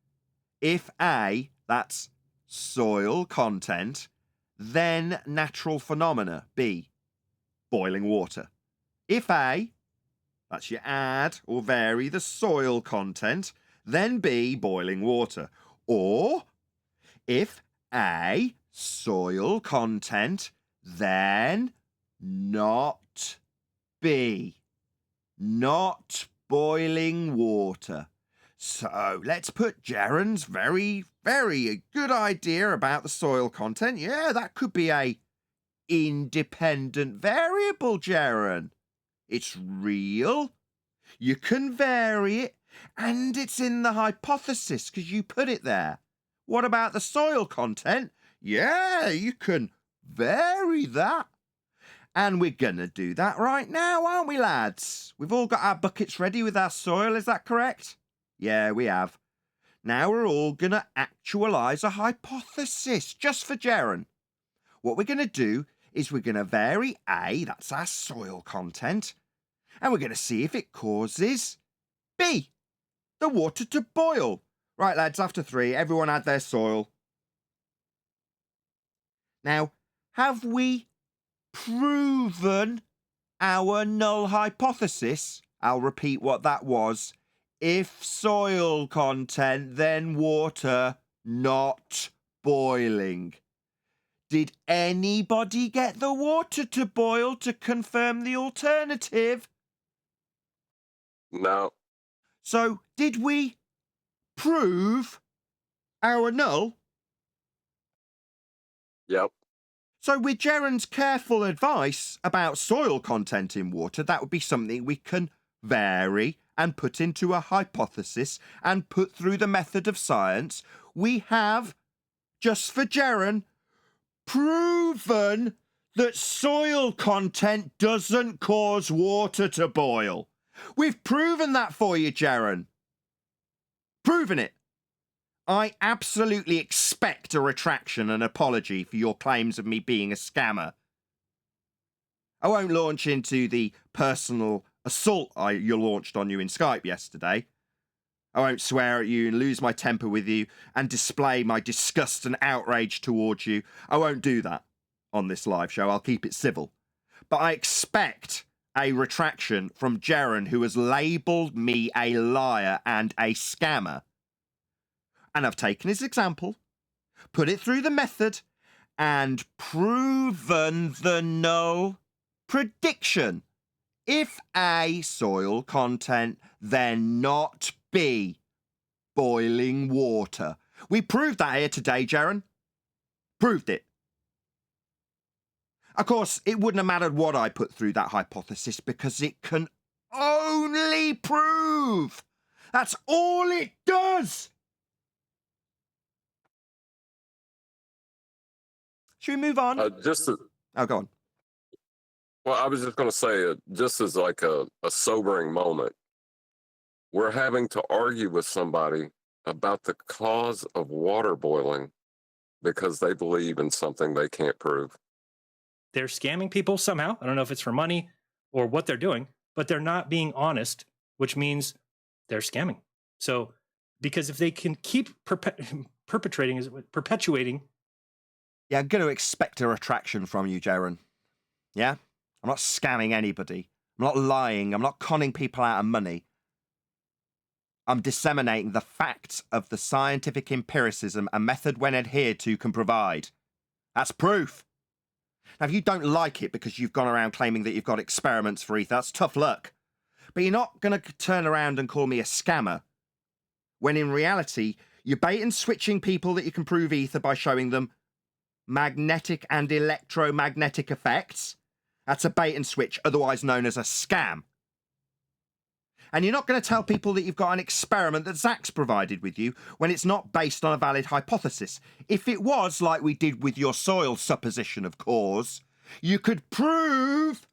If A, that's soil content, then natural phenomena, B, boiling water. If A, that's you add or vary the soil content, then B, boiling water. Or if A, soil content, then not B, not boiling water. So let's put Jaren's very, very good idea about the soil content. Yeah, that could be a independent variable, Jaren. It's real. You can vary it, and it's in the hypothesis because you put it there. What about the soil content? Yeah, you can vary that. And we're going to do that right now, aren't we, lads? We've all got our buckets ready with our soil, is that correct? Yeah, we have. Now we're all going to actualize a hypothesis just for Jaren. What we're going to do is we're going to vary A, that's our soil content, and we're going to see if it causes B, the water to boil. Right, lads, after 3, everyone add their soil. Now, have we proven our null hypothesis? I'll repeat what that was. If soil content, then water not boiling. Did anybody get the water to boil to confirm the alternative? No. So, did we prove our null? Yep. So, with Jaren's careful advice about soil content in water, that would be something we can vary and put into a hypothesis and put through the method of science. We have, just for Jaren, proven that soil content doesn't cause water to boil. We've proven that for you, Jaren. Proven it. I absolutely expect a retraction and apology for your claims of me being a scammer. I won't launch into the personal assault you launched on you in Skype yesterday. I won't swear at you and lose my temper with you and display my disgust and outrage towards you. I won't do that on this live show. I'll keep it civil. But I expect a retraction from Jaren, who has labelled me a liar and a scammer. And I've taken his example, put it through the method, and proven the null prediction. If A, soil content, then not B, boiling water. We proved that here today, Jaren. Proved it. Of course, it wouldn't have mattered what I put through that hypothesis because it can only prove. That's all it does. Should we move on? Oh, go on. Well, I was just going to say, just as like a sobering moment, we're having to argue with somebody about the cause of water boiling because they believe in something they can't prove. They're scamming people somehow. I don't know if it's for money or what they're doing, but they're not being honest, which means they're scamming. So, because if they can keep perpetuating. Yeah, I'm going to expect a retraction from you, Jaren. Yeah? I'm not scamming anybody. I'm not lying. I'm not conning people out of money. I'm disseminating the facts of the scientific empiricism a method when adhered to can provide. That's proof. Now, if you don't like it because you've gone around claiming that you've got experiments for ether, that's tough luck. But you're not going to turn around and call me a scammer, when in reality, you're bait and switching people that you can prove ether by showing them magnetic and electromagnetic effects. That's a bait and switch, otherwise known as a scam. And you're not going to tell people that you've got an experiment that Zach's provided with you when it's not based on a valid hypothesis. If it was, like we did with your soil supposition of cause, you could prove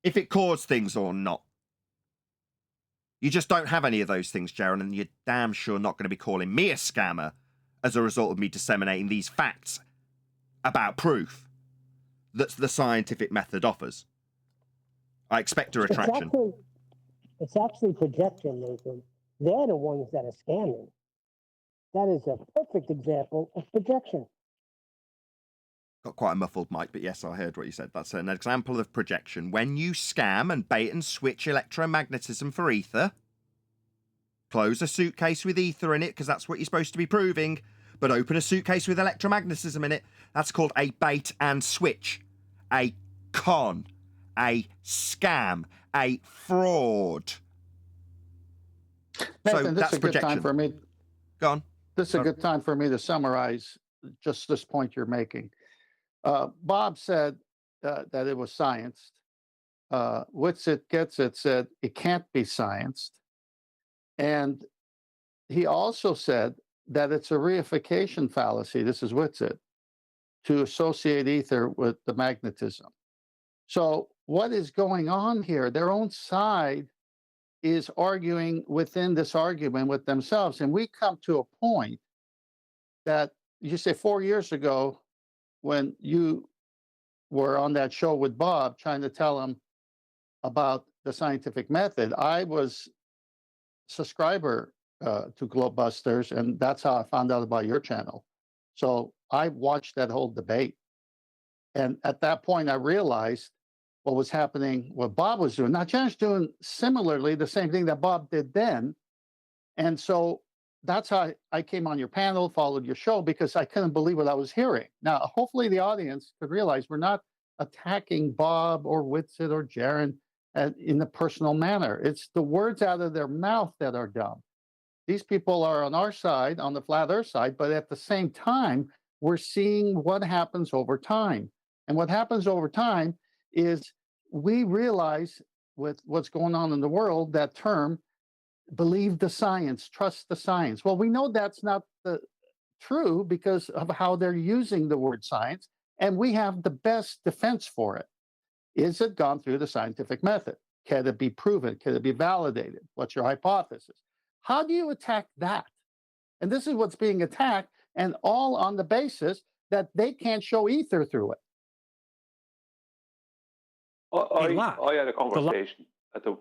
if it caused things or not. You just don't have any of those things, Jaren, and you're damn sure not going to be calling me a scammer as a result of me disseminating these facts about proof that the scientific method offers. I expect a retraction. It's actually projection, Nathan. They're the ones that are scamming. That is a perfect example of projection. Got quite a muffled mic, but yes, I heard what you said. That's an example of projection. When you scam and bait and switch electromagnetism for ether, close a suitcase with ether in it, because that's what you're supposed to be proving, but open a suitcase with electromagnetism in it, that's called a bait and switch, a con, a scam, a fraud. Nathan, So this that's is a good projection. time for me. Go on. This is a good time for me to summarize just this point you're making. Bob said that it was scienced. Witsit Gets It said it can't be scienced. And he also said that it's a reification fallacy, this is Witsit, to associate ether with the magnetism. So what is going on here? Their own side is arguing within this argument with themselves. And we come to a point that you say 4 years ago, when you were on that show with Bob trying to tell him about the scientific method, I was subscriber to Globebusters, and that's how I found out about your channel. So I watched that whole debate. And at that point, I realized what was happening, what Bob was doing. Now, Jen's doing similarly the same thing that Bob did then. And so that's how I came on your panel, followed your show, because I couldn't believe what I was hearing. Now, hopefully the audience could realize we're not attacking Bob or Whitsitt or Jaron in a personal manner. It's the words out of their mouth that are dumb. These people are on our side, on the flat earth side, but at the same time, we're seeing what happens over time. And what happens over time is we realize with what's going on in the world, that term, believe the science, trust the science. Well, we know that's not true because of how they're using the word science, and we have the best defense for it. Is it gone through the scientific method? Can it be proven? Can it be validated? What's your hypothesis? How do you attack that? And this is what's being attacked, and all on the basis that they can't show ether through it. I had a conversation at the.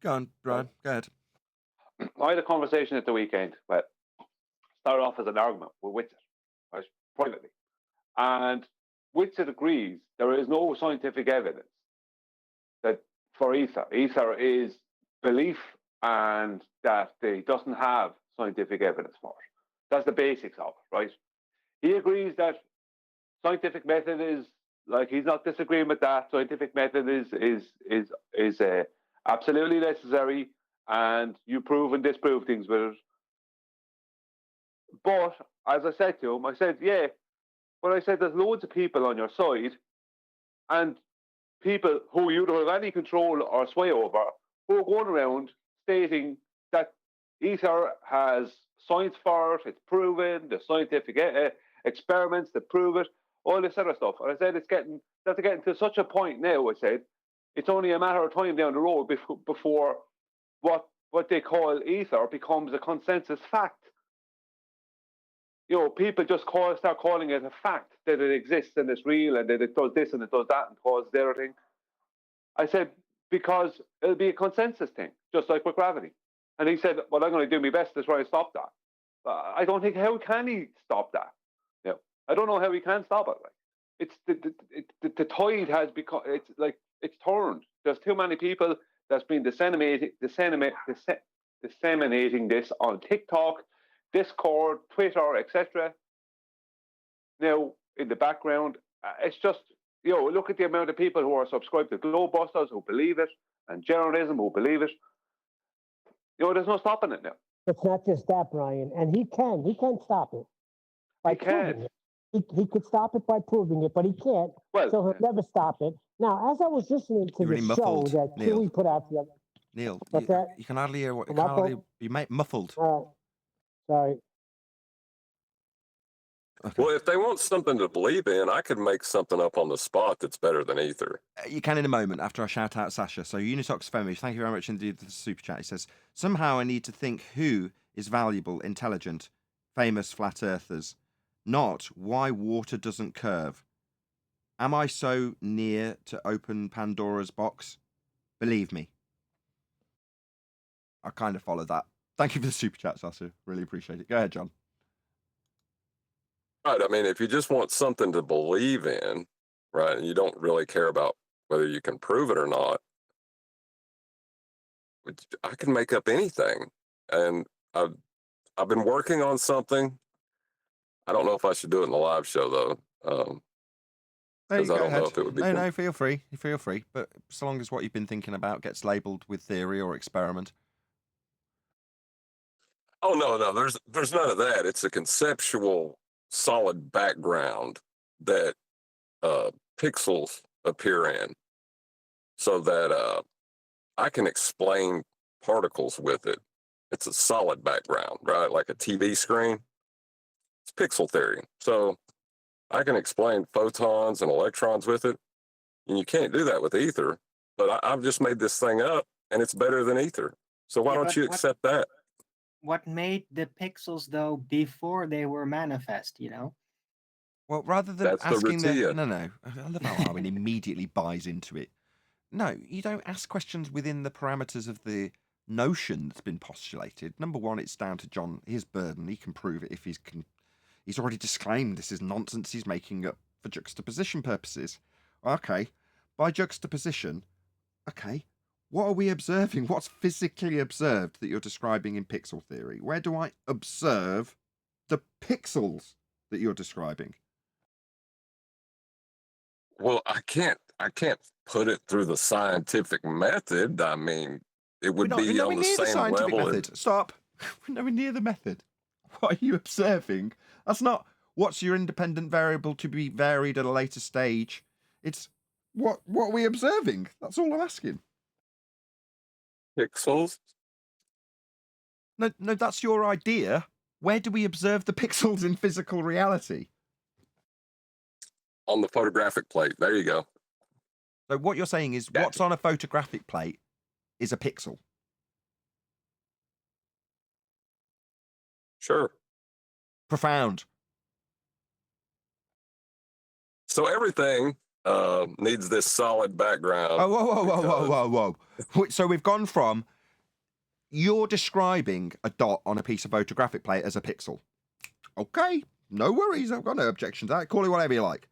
Go on, Brian. Go ahead. I had a conversation at the weekend. Well, started off as an argument with Whitsitt, right, privately, and Whitsitt agrees there is no scientific evidence that for ether. Ether is belief, and that it doesn't have scientific evidence for it. That's the basics of it, right? He agrees that scientific method is, like, he's not disagreeing with that. Scientific method is absolutely necessary, and you prove and disprove things with it. But as I said to him, I said, yeah, but I said there's loads of people on your side, and people who you don't have any control or sway over, who are going around stating that ether has science for it, it's proven, the scientific experiments that prove it, all this other stuff. And I said it's getting to such a point now, I said, it's only a matter of time down the road before what they call ether becomes a consensus fact. You know, people just start calling it a fact that it exists and it's real and that it does this and it does that and causes the other thing. I said, because it'll be a consensus thing, just like with gravity. And he said, well, I'm going to do my best to try and stop that. I don't think, how can he stop that? You know, I don't know how he can stop it. Like, it's the tide has become, it's turned. There's too many people that's been disseminating this on TikTok, Discord, Twitter, etc. Now, in the background, it's just, you know, look at the amount of people who are subscribed to Globebusters who believe it, and Jeranism who believe it. You know, there's no stopping it now. It's not just that, Brian, and he can stop it. He can. He could stop it by proving it, but he can't. Well, so he'll never stop it. Now, as I was listening to the show that Kiwi put out the other, Neil, that? You can hardly hear what you can hardly be muffled. Sorry. Okay. Well, if they want something to believe in, I could make something up on the spot that's better than ether. You can in a moment after I shout out Sasha. So Unitox Femish, thank you very much indeed for the super chat. He says, somehow I need to think who is valuable, intelligent, famous flat earthers, not why water doesn't curve. Am I so near to open Pandora's box? Believe me. I kind of follow that. Thank you for the super chat, Sasha. Really appreciate it. Go ahead, John. Right. I mean, if you just want something to believe in, right, and you don't really care about whether you can prove it or not, I can make up anything. And I've been working on something. I don't know if I should do it in the live show, though. Because I don't know if it would be. No, feel free. Feel free. But so long as what you've been thinking about gets labelled with theory or experiment. Oh, no. There's none of that. It's a conceptual solid background that pixels appear in, so that I can explain particles with it. It's a solid background, right? Like a TV screen. It's pixel theory. So I can explain photons and electrons with it. And you can't do that with ether. But I've just made this thing up and it's better than ether. So why Yeah, don't but you what accept that? what made the pixels though before they were manifest? You know. Well, rather than That's the asking Ratia. no, I love how Armin immediately buys into it. No, you don't ask questions within the parameters of the notion that's been postulated. Number one, it's down to John, his burden. He can prove it if he's already disclaimed this is nonsense he's making up for juxtaposition purposes. Okay, by juxtaposition, okay, what are we observing? What's physically observed that you're describing in pixel theory? Where do I observe the pixels that you're describing? Well, I can't put it through the scientific method. I mean, it We're would be nowhere on the near the same scientific level. method. Stop. We're nowhere near the method. What are you observing? That's not what's your independent variable to be varied at a later stage. It's what are we observing? That's all I'm asking. Pixels. No, that's your idea. Where do we observe the pixels in physical reality? On the photographic plate. There you go. So what you're saying is Gotcha. what's on a photographic plate is a pixel. Sure. Profound. So everything needs this solid background. Whoa. So we've gone from you're describing a dot on a piece of photographic plate as a pixel. Okay, no worries. I've got no objection to that. Call it whatever you like.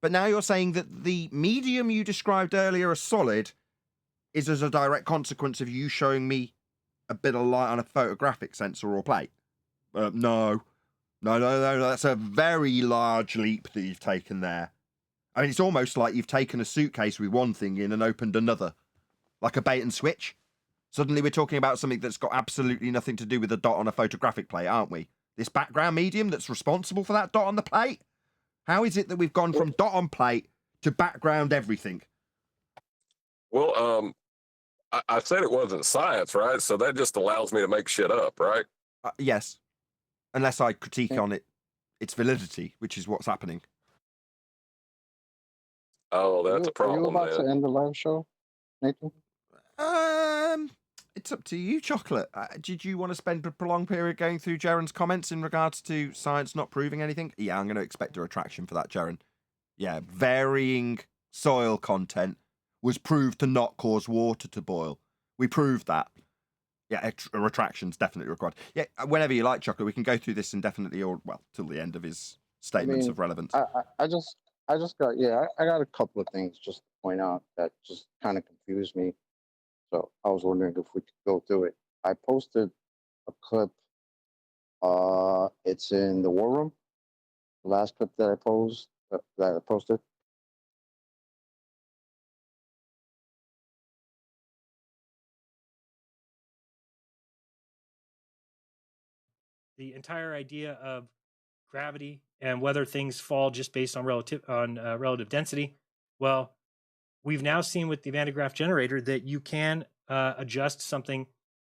But now you're saying that the medium you described earlier as solid is as a direct consequence of you showing me a bit of light on a photographic sensor or plate. No. That's a very large leap that you've taken there. I mean, it's almost like you've taken a suitcase with one thing in and opened another. Like a bait and switch. Suddenly we're talking about something that's got absolutely nothing to do with a dot on a photographic plate, aren't we? This background medium that's responsible for that dot on the plate? How is it that we've gone from dot on plate to background everything? Well, I said it wasn't science, right? So that just allows me to make shit up, right? Yes. Unless I critique on its validity, which is what's happening. Oh, that's a Are problem. you about then. to end the live show, Nathan? It's up to you, Chocolate. Did you want to spend a prolonged period going through Jaren's comments in regards to science not proving anything? Yeah, I'm going to expect a retraction for that, Jaren. Yeah, varying soil content was proved to not cause water to boil. We proved that. Yeah, a retraction's definitely required. Yeah, whenever you like, Chocolate, we can go through this indefinitely or, well, till the end of his statements of relevance. I just got I got a couple of things just to point out that just kind of confused me. So I was wondering if we could go through it. I posted a clip. It's in the war room. The last clip that I posted. The entire idea of gravity and whether things fall just based on relative density. Well, we've now seen with the Van de Graaff generator that you can adjust something,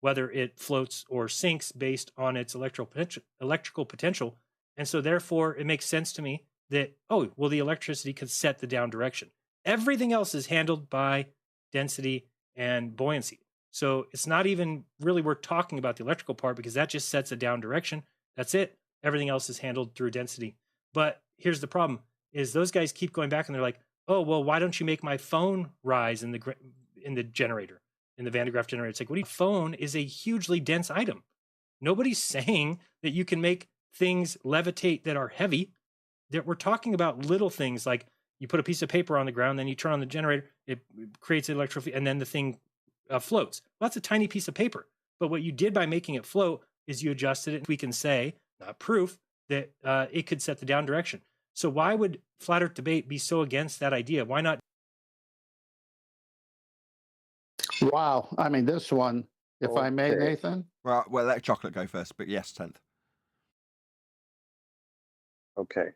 whether it floats or sinks, based on its electrical potential. And so therefore, it makes sense to me that, the electricity could set the down direction. Everything else is handled by density and buoyancy. So it's not even really worth talking about the electrical part, because that just sets a down direction. That's it. Everything else is handled through density. But here's the problem, is those guys keep going back and they're like, oh, well, why don't you make my phone rise in the generator, in the Van de Graaff generator? It's like, phone is a hugely dense item. Nobody's saying that you can make things levitate that are heavy. That we're talking about little things like you put a piece of paper on the ground, then you turn on the generator, it creates an electrical, and then the thing floats. Well, that's a tiny piece of paper. But what you did by making it float is you adjusted it. We can say, not proof, that it could set the down direction. So why would Flat Earth Debate be so against that idea? Why not? Wow. I mean, this one, if I may, Nathan. Well, let Chocolate go first, but yes, 10th. Okay.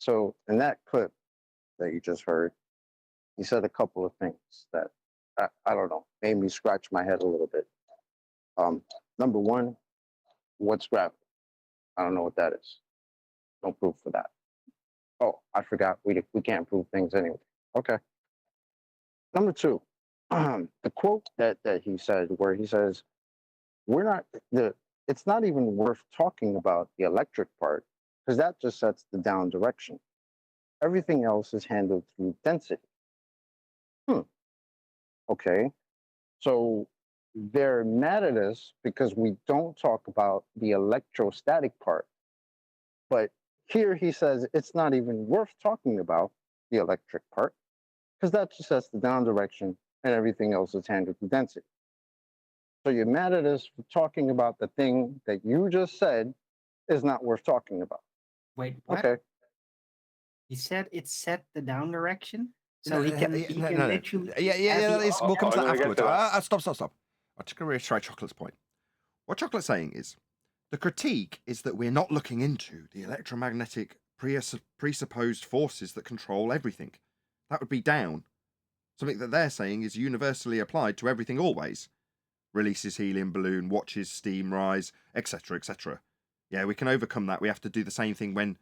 So in that clip that you just heard, he said a couple of things that I don't know, made me scratch my head a little bit. Number one, what's gravity? I don't know what that is. No proof for that. Oh, I forgot. We can't prove things anyway. Okay. Number two, the quote that he said, where he says, "We're not the. It's not even worth talking about the electric part because that just sets the down direction. Everything else is handled through density." Okay, so they're mad at us because we don't talk about the electrostatic part. But here he says it's not even worth talking about the electric part because that just sets the down direction and everything else is handled through density. So you're mad at us for talking about the thing that you just said is not worth talking about. Wait, what? Okay. He said it set the down direction, so No, he can no. literally. We'll come to that I'm gonna get afterwards. to that. Stop. I'm just going to reiterate Chocolate's point. What Chocolate's saying is the critique is that we're not looking into the electromagnetic presupposed forces that control everything. That would be down. Something that they're saying is universally applied to everything always. Releases helium balloon, watches steam rise, etc., etc. Yeah, we can overcome that. We have to do the same thing when,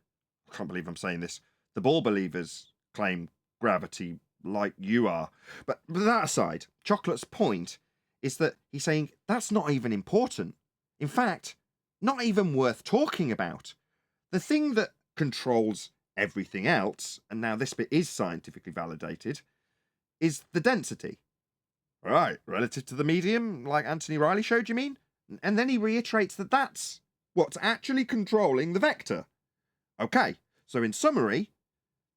I can't believe I'm saying this, the ball believers claim gravity like you are. But that aside, Chocolate's point is that he's saying that's not even important. In fact, not even worth talking about. The thing that controls everything else, and now this bit is scientifically validated, is the density. Right, relative to the medium, like Anthony Riley showed, you mean? And then he reiterates that that's what's actually controlling the vector. Okay, so in summary,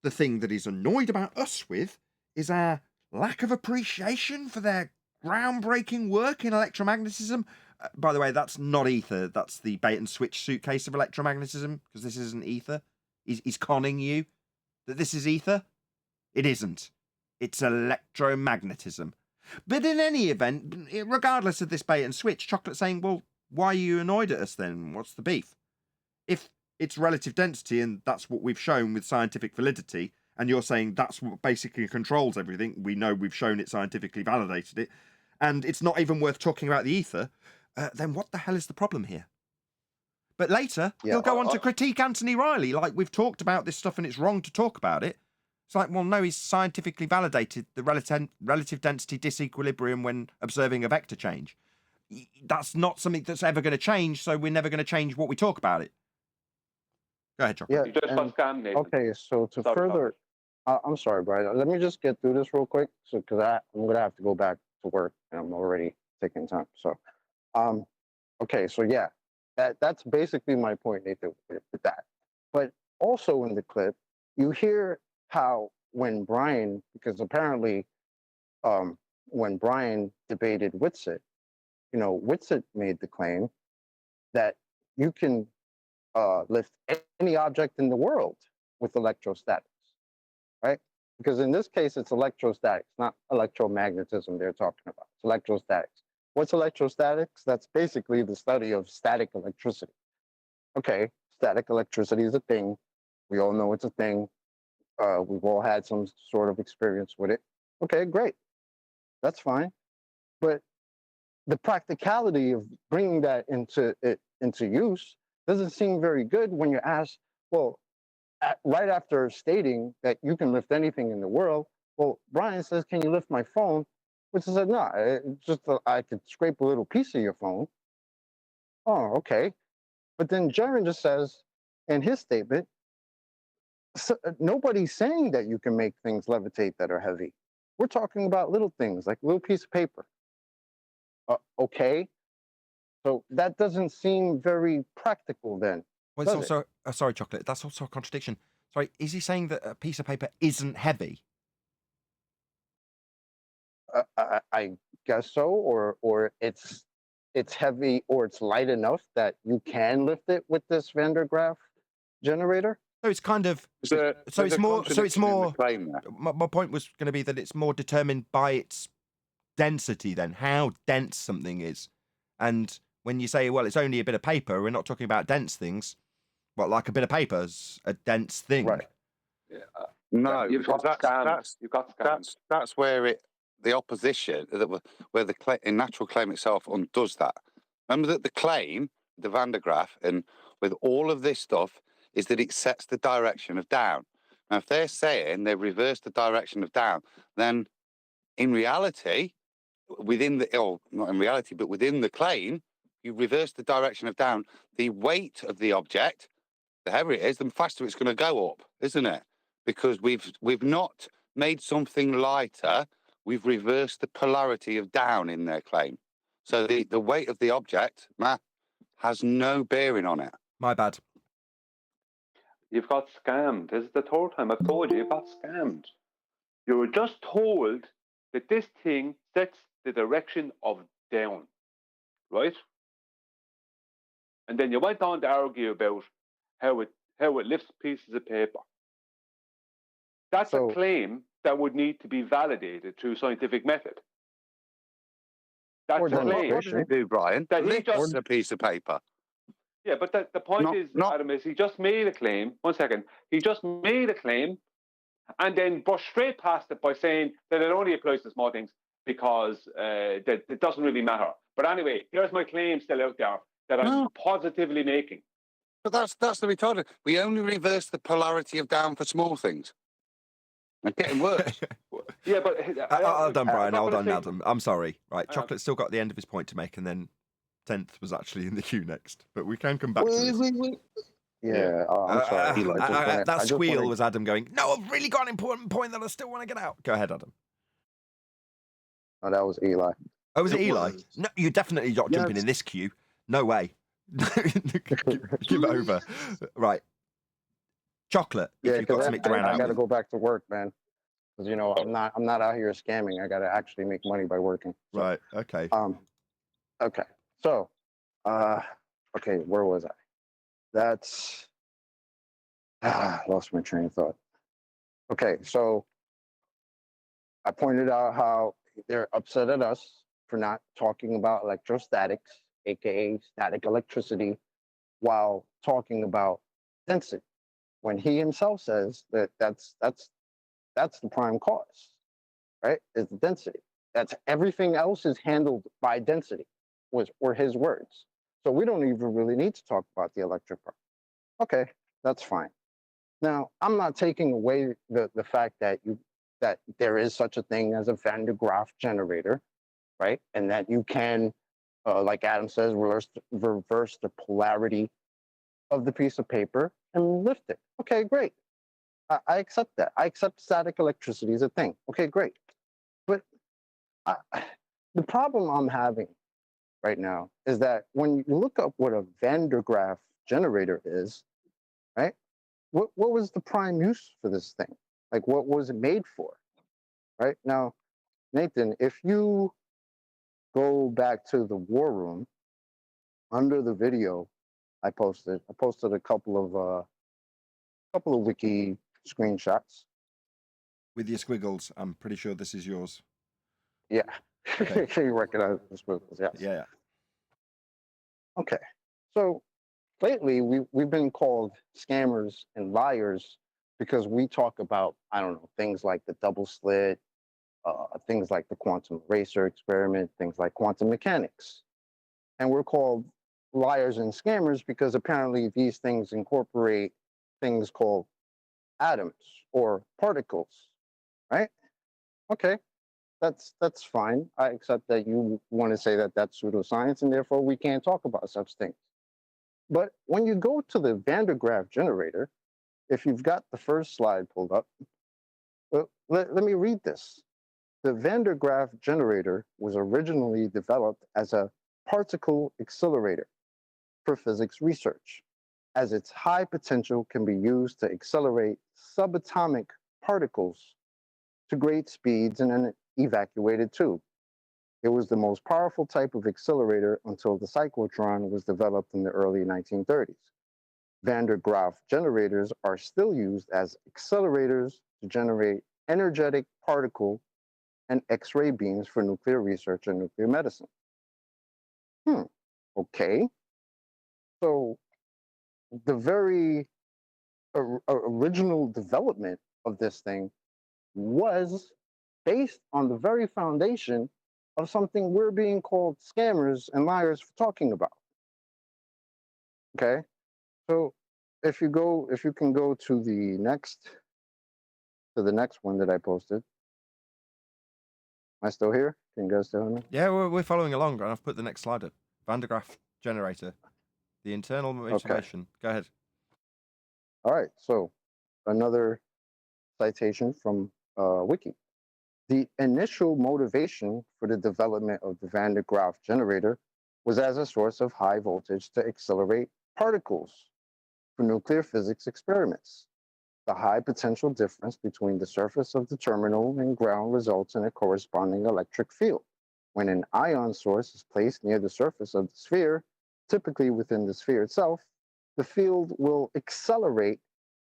the thing that he's annoyed about us with is our lack of appreciation for their groundbreaking work in electromagnetism. By the way, that's not ether. That's the bait and switch suitcase of electromagnetism, because this isn't ether. He's conning you that this is ether. It isn't. It's electromagnetism. But in any event, regardless of this bait and switch, Chocolate's saying, well, why are you annoyed at us then? What's the beef? If it's relative density and that's what we've shown with scientific validity, and you're saying that's what basically controls everything, we know we've shown it, scientifically validated it, and it's not even worth talking about the ether, then what the hell is the problem here? But later, he'll go on to critique Anthony Riley, like we've talked about this stuff and it's wrong to talk about it. It's like, well, no, he's scientifically validated the relative density disequilibrium when observing a vector change. That's not something that's ever going to change, so we're never going to change what we talk about it. Go ahead, Chocolate. Yeah. You just got scammed, Nathan. Okay, so to further, I'm sorry, Brian. Let me just get through this real quick, so because I'm gonna have to go back to work, and I'm already taking time. So, okay, so yeah, that's basically my point, Nathan, with that. But also in the clip, you hear how when Brian, because apparently, when Brian debated Whitsitt, Whitsitt made the claim that you can lift any object in the world with electrostatics, right? Because in this case, it's electrostatics, not electromagnetism they're talking about. It's electrostatics. What's electrostatics? That's basically the study of static electricity. Okay, static electricity is a thing. We all know it's a thing. We've all had some sort of experience with it. Okay, great. That's fine. But the practicality of bringing that into use doesn't seem very good when you're asked, well, right after stating that you can lift anything in the world, well, Brian says, can you lift my phone? Which is no, it's just I could scrape a little piece of your phone. Oh, okay. But then Jaron just says in his statement, nobody's saying that you can make things levitate that are heavy. We're talking about little things like a little piece of paper. Okay. So that doesn't seem very practical then. Well, it's also, sorry, Chocolate, that's also a contradiction. Sorry, is he saying that a piece of paper isn't heavy? I guess so, or it's heavy, or it's light enough that you can lift it with this Van der Graaf generator. So it's kind of it's more. My point was going to be that it's more determined by its density than how dense something is. And when you say, well, it's only a bit of paper, we're not talking about dense things. Well, like a bit of paper is a dense thing, right? Yeah. No, you've got that's where the opposition, where the natural claim itself undoes that. Remember that the claim, the Van der Graaf, and with all of this stuff, is that it sets the direction of down. Now, if they're saying they reverse the direction of down, then in reality, within the, or not in reality, but within the claim, you reverse the direction of down. The weight of the object, the heavier it is, the faster it's going to go up, isn't it? Because we've not made something lighter. We've reversed the polarity of down in their claim. So the weight of the object, has no bearing on it. My bad. You've got scammed. This is the third time I've told you got scammed. You were just told that this thing sets the direction of down, right? And then you went on to argue about how it lifts pieces of paper. That's a claim that would need to be validated through scientific method. That's a claim. What does it do, Brian? That he Lifts just a piece of paper. Yeah, but the point is, Adam, is he just made a claim. 1 second. He just made a claim and then brushed straight past it by saying that it only applies to small things because that it doesn't really matter. But anyway, here's my claim still out there that I'm positively making. But that's the retarded. We only reverse the polarity of down for small things. It's getting worse. Yeah, but Well done, Brian. I'm Well not gonna done, say- Adam. I'm sorry. Right, Chocolate's still got the end of his point to make, and then 10th was actually in the queue next. But we can come back to this. Yeah, I'm sorry. Eli, just wanna- that I just squeal wanna- was Adam going, no, I've really got an important point that I still want to get out. Go ahead, Adam. Oh, that was Eli. Oh, was it Eli? No, you're definitely not jumping Yes. in this queue. No way. Give it over. Right. Chocolate, Yeah, if you've got because something to round I out got to with. go back to work, man. Because I'm not out here scamming. I got to actually make money by working. So, Right, okay. Okay. So, okay, where was I? That's lost my train of thought. Okay, so I pointed out how they're upset at us for not talking about electrostatics, aka static electricity, while talking about density, when he himself says that that's the prime cause, right? Is the density. That's everything else is handled by density, were his words. So we don't even really need to talk about the electric part. Okay, that's fine. Now, I'm not taking away the fact that there is such a thing as a Van de Graaff generator, right? And that you can, like Adam says, reverse the polarity of the piece of paper and lift it. Okay, great. I accept that. I accept static electricity as a thing. Okay, great. But the problem I'm having right now is that when you look up what a Van de Graaff generator is, right? What was the prime use for this thing? Like, what was it made for? Right? Now, Nathan, if you go back to the war room, under the video I posted a couple of wiki screenshots. With your squiggles, I'm pretty sure this is yours. Yeah. Okay. You recognize the squiggles, yes. Yeah. Okay. So lately we've been called scammers and liars because we talk about, I don't know, things like the double slit, things like the quantum eraser experiment, things like quantum mechanics. And we're called liars and scammers because apparently these things incorporate things called atoms or particles, right? Okay, that's fine. I accept that you want to say that that's pseudoscience and therefore we can't talk about such things. But when you go to the Van de Graaff generator, if you've got the first slide pulled up, let me read this. The Van de Graaff generator was originally developed as a particle accelerator for physics research, as its high potential can be used to accelerate subatomic particles to great speeds in an evacuated tube. It was the most powerful type of accelerator until the cyclotron was developed in the early 1930s. Van de Graaff generators are still used as accelerators to generate energetic particle and X-ray beams for nuclear research and nuclear medicine. Okay. So the very original development of this thing was based on the very foundation of something we're being called scammers and liars for talking about. Okay. So if you can go to the next one that I posted. I still here? Can you guys still hear me? Yeah, we're following along, and I've put the next slide up. Van de Graaff generator, the internal motivation. Go ahead. All right. So another citation from Wiki. The initial motivation for the development of the Van de Graaff generator was as a source of high voltage to accelerate particles for nuclear physics experiments. The high potential difference between the surface of the terminal and ground results in a corresponding electric field. When an ion source is placed near the surface of the sphere, typically within the sphere itself, the field will accelerate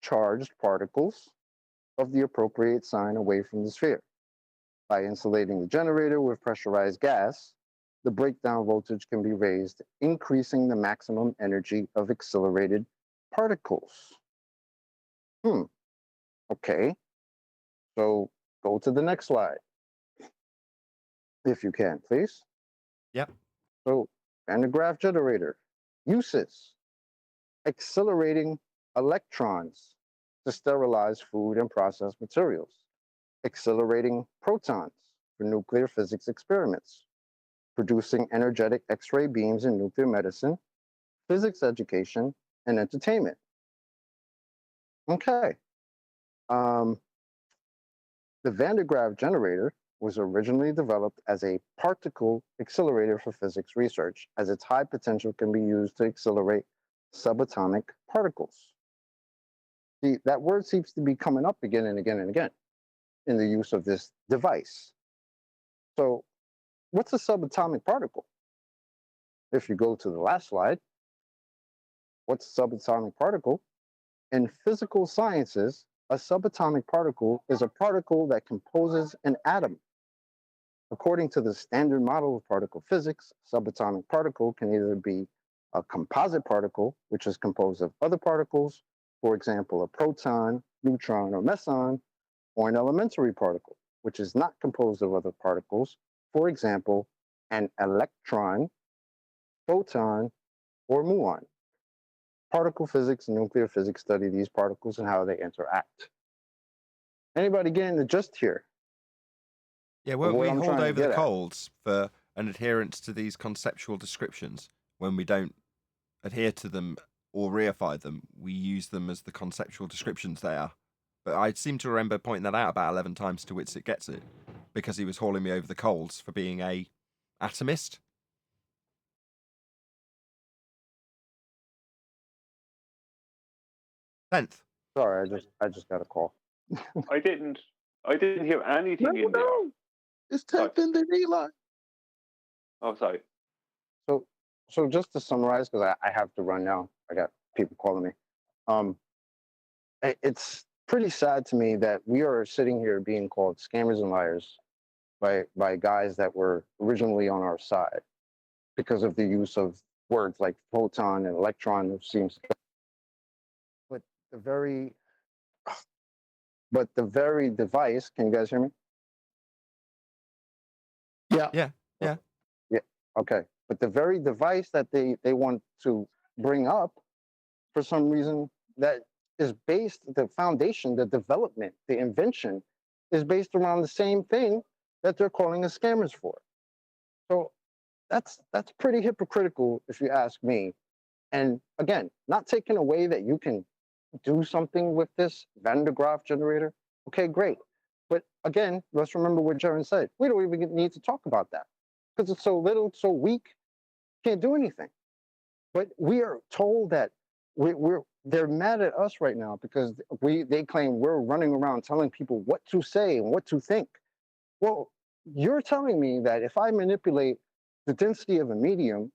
charged particles of the appropriate sign away from the sphere. By insulating the generator with pressurized gas, the breakdown voltage can be raised, increasing the maximum energy of accelerated particles. Okay. So go to the next slide, if you can, please. Yep. So Van de Graaff generator uses accelerating electrons to sterilize food and processed materials, accelerating protons for nuclear physics experiments, producing energetic X-ray beams in nuclear medicine, physics education, and entertainment. Okay. The Van de Graaff generator was originally developed as a particle accelerator for physics research, as its high potential can be used to accelerate subatomic particles. See, that word seems to be coming up again and again and again in the use of this device. So what's a subatomic particle? If you go to the last slide, what's a subatomic particle? In physical sciences, a subatomic particle is a particle that composes an atom. According to the standard model of particle physics, subatomic particle can either be a composite particle, which is composed of other particles, for example, a proton, neutron, or meson, or an elementary particle, which is not composed of other particles, for example, an electron, photon, or muon. Particle physics and nuclear physics study these particles and how they interact. Anybody getting the gist here? Yeah, well, we hold over the coals for an adherence to these conceptual descriptions. When we don't adhere to them or reify them, we use them as the conceptual descriptions they are. But I seem to remember pointing that out about 11 times to Witsit Gets It, because he was hauling me over the coals for being a atomist. Tenth. Sorry, I just got a call. I didn't hear anything in there. It's 10th in the Eli. Oh, sorry. So just to summarize, because I have to run now. I got people calling me. It's pretty sad to me that we are sitting here being called scammers and liars by guys that were originally on our side because of the use of words like photon and electron, which seems. But the very device. Can you guys hear me? Yeah. Yeah. Okay. But the very device that they want to bring up, for some reason, that is based, the foundation, the development, the invention is based around the same thing that they're calling us scammers for. So that's pretty hypocritical, if you ask me. And again, not taking away that you can do something with this Van de Graaff generator. Okay, great. But again, let's remember what Jaron said. We don't even need to talk about that because it's so little, so weak, can't do anything. But we are told that they're mad at us right now because they claim we're running around telling people what to say and what to think. Well, you're telling me that if I manipulate the density of a medium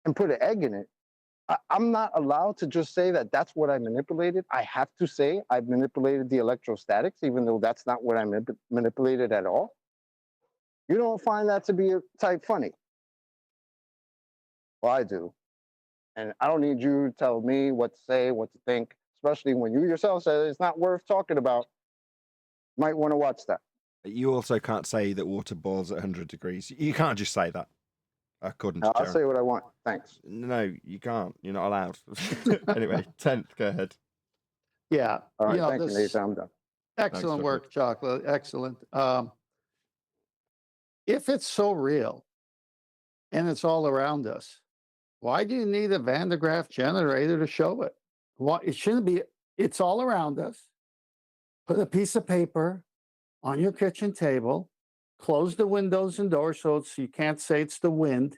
and put an egg in it, I'm not allowed to just say that that's what I manipulated. I have to say I've manipulated the electrostatics, even though that's not what I manipulated at all. You don't find that to be a type funny? Well, I do. And I don't need you to tell me what to say, what to think, especially when you yourself said it's not worth talking about. Might want to watch that. You also can't say that water boils at 100 degrees. You can't just say that. According to I'll Jaron. say what I want. Thanks. No, you can't. You're not allowed. Anyway, 10th, go ahead. Yeah. All right, thank you, Nathan. I'm done. Excellent work, Chocolate. Excellent. if it's so real and it's all around us, why do you need a Van de Graaff generator to show it? Why it shouldn't be? It's all around us. Put a piece of paper on your kitchen table, close the windows and doors so you can't say it's the wind,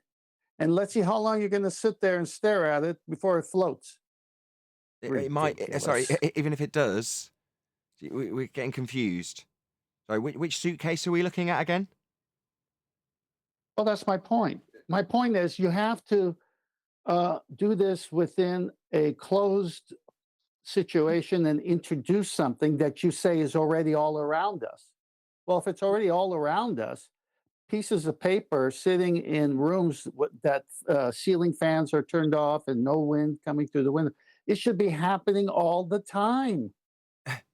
and let's see how long you're going to sit there and stare at it before it floats. It might. Sorry, Ridiculous. even if it does, we're getting confused. So, which suitcase are we looking at again? Well, that's my point. My point is you have to do this within a closed situation and introduce something that you say is already all around us. Well, if it's already all around us, pieces of paper sitting in rooms that ceiling fans are turned off and no wind coming through the window, it should be happening all the time.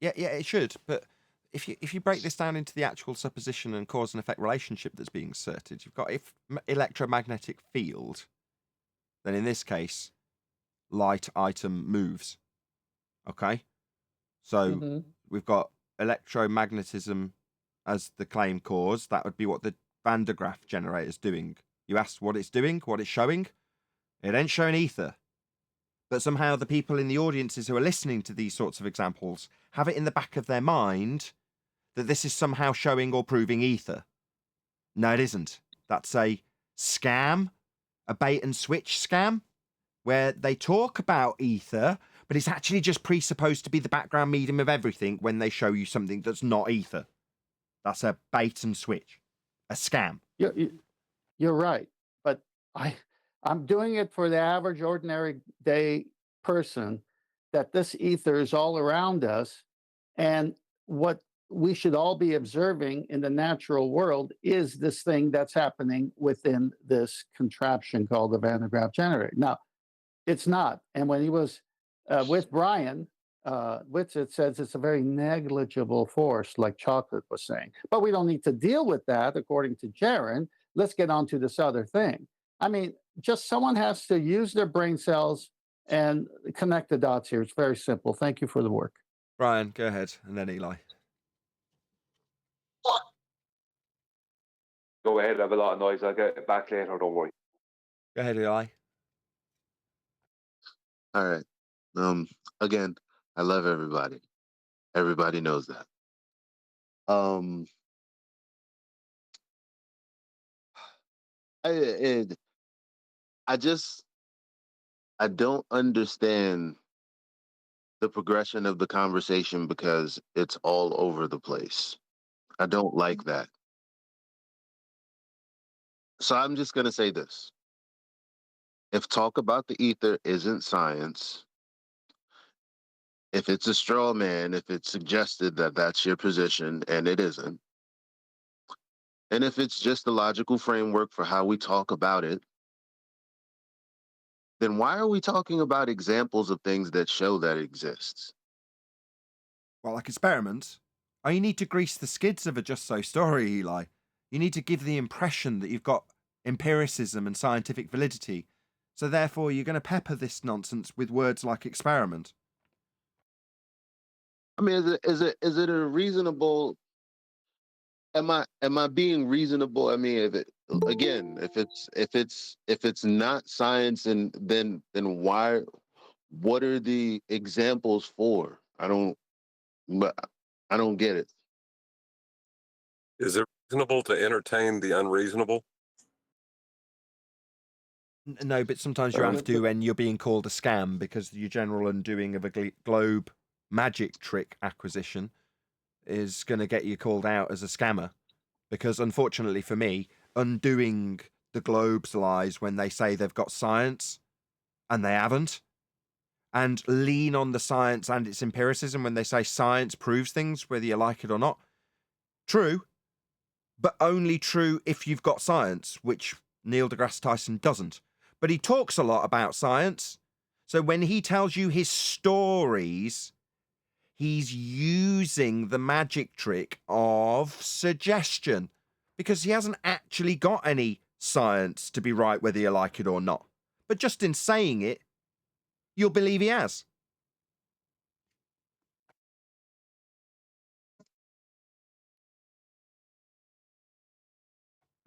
Yeah, it should. But if you break this down into the actual supposition and cause and effect relationship that's being asserted, you've got if electromagnetic field, then in this case, light item moves. Okay, so we've got electromagnetism as the claim cause. That would be what the Van de Graaff generator is doing. You asked what it's doing, what it's showing. It ain't showing ether. But somehow the people in the audiences who are listening to these sorts of examples have it in the back of their mind that this is somehow showing or proving ether. No, it isn't. That's a scam, a bait and switch scam, where they talk about ether, but it's actually just presupposed to be the background medium of everything when they show you something that's not ether. That's a bait and switch, a scam. You're right, but I'm doing it for the average ordinary day person, that this ether is all around us, and what we should all be observing in the natural world is this thing that's happening within this contraption called the Van de Graaff generator. Now, it's not. And when he was with Brian, Whitsitt says it's a very negligible force, like Chocolate was saying. But we don't need to deal with that, according to Jaron. Let's get on to this other thing. I mean, just someone has to use their brain cells and connect the dots here. It's very simple. Thank you for the work. Brian, go ahead, and then Eli. Go ahead, I have a lot of noise. I'll get it back later, don't worry. Go ahead, Eli. All right. Again, I love everybody. Everybody knows that. I don't understand the progression of the conversation because it's all over the place. I don't like that. So I'm just going to say this. If talk about the ether isn't science, if it's a straw man, if it's suggested that that's your position and it isn't, and if it's just a logical framework for how we talk about it, then why are we talking about examples of things that show that it exists? Well, like experiments. Oh, you need to grease the skids of a just so story, Eli. You need to give the impression that you've got empiricism and scientific validity. So therefore, you're going to pepper this nonsense with words like experiment. I mean, is it a reasonable? Am I being reasonable? I mean, if it's not science, and then why? What are the examples for? I don't get it. Is it reasonable to entertain the unreasonable? No, but sometimes you have to when you're being called a scam because your general undoing of a globe magic trick acquisition is going to get you called out as a scammer. Because unfortunately for me, undoing the globe's lies when they say they've got science and they haven't, and lean on the science and its empiricism when they say science proves things, whether you like it or not. True, but only true if you've got science, which Neil deGrasse Tyson doesn't. But he talks a lot about science. So when he tells you his stories, he's using the magic trick of suggestion because he hasn't actually got any science to be right whether you like it or not. But just in saying it, you'll believe he has.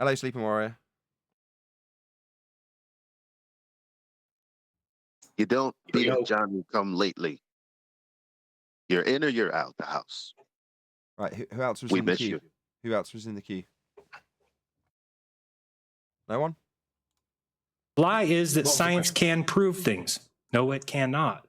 Hello, Sleeping Warrior. You don't be a Johnny come lately. You're in or you're out the house. Right, who else was We in the miss queue? you. Who else was in the queue? No one? Lie is that science can prove things. No, it cannot.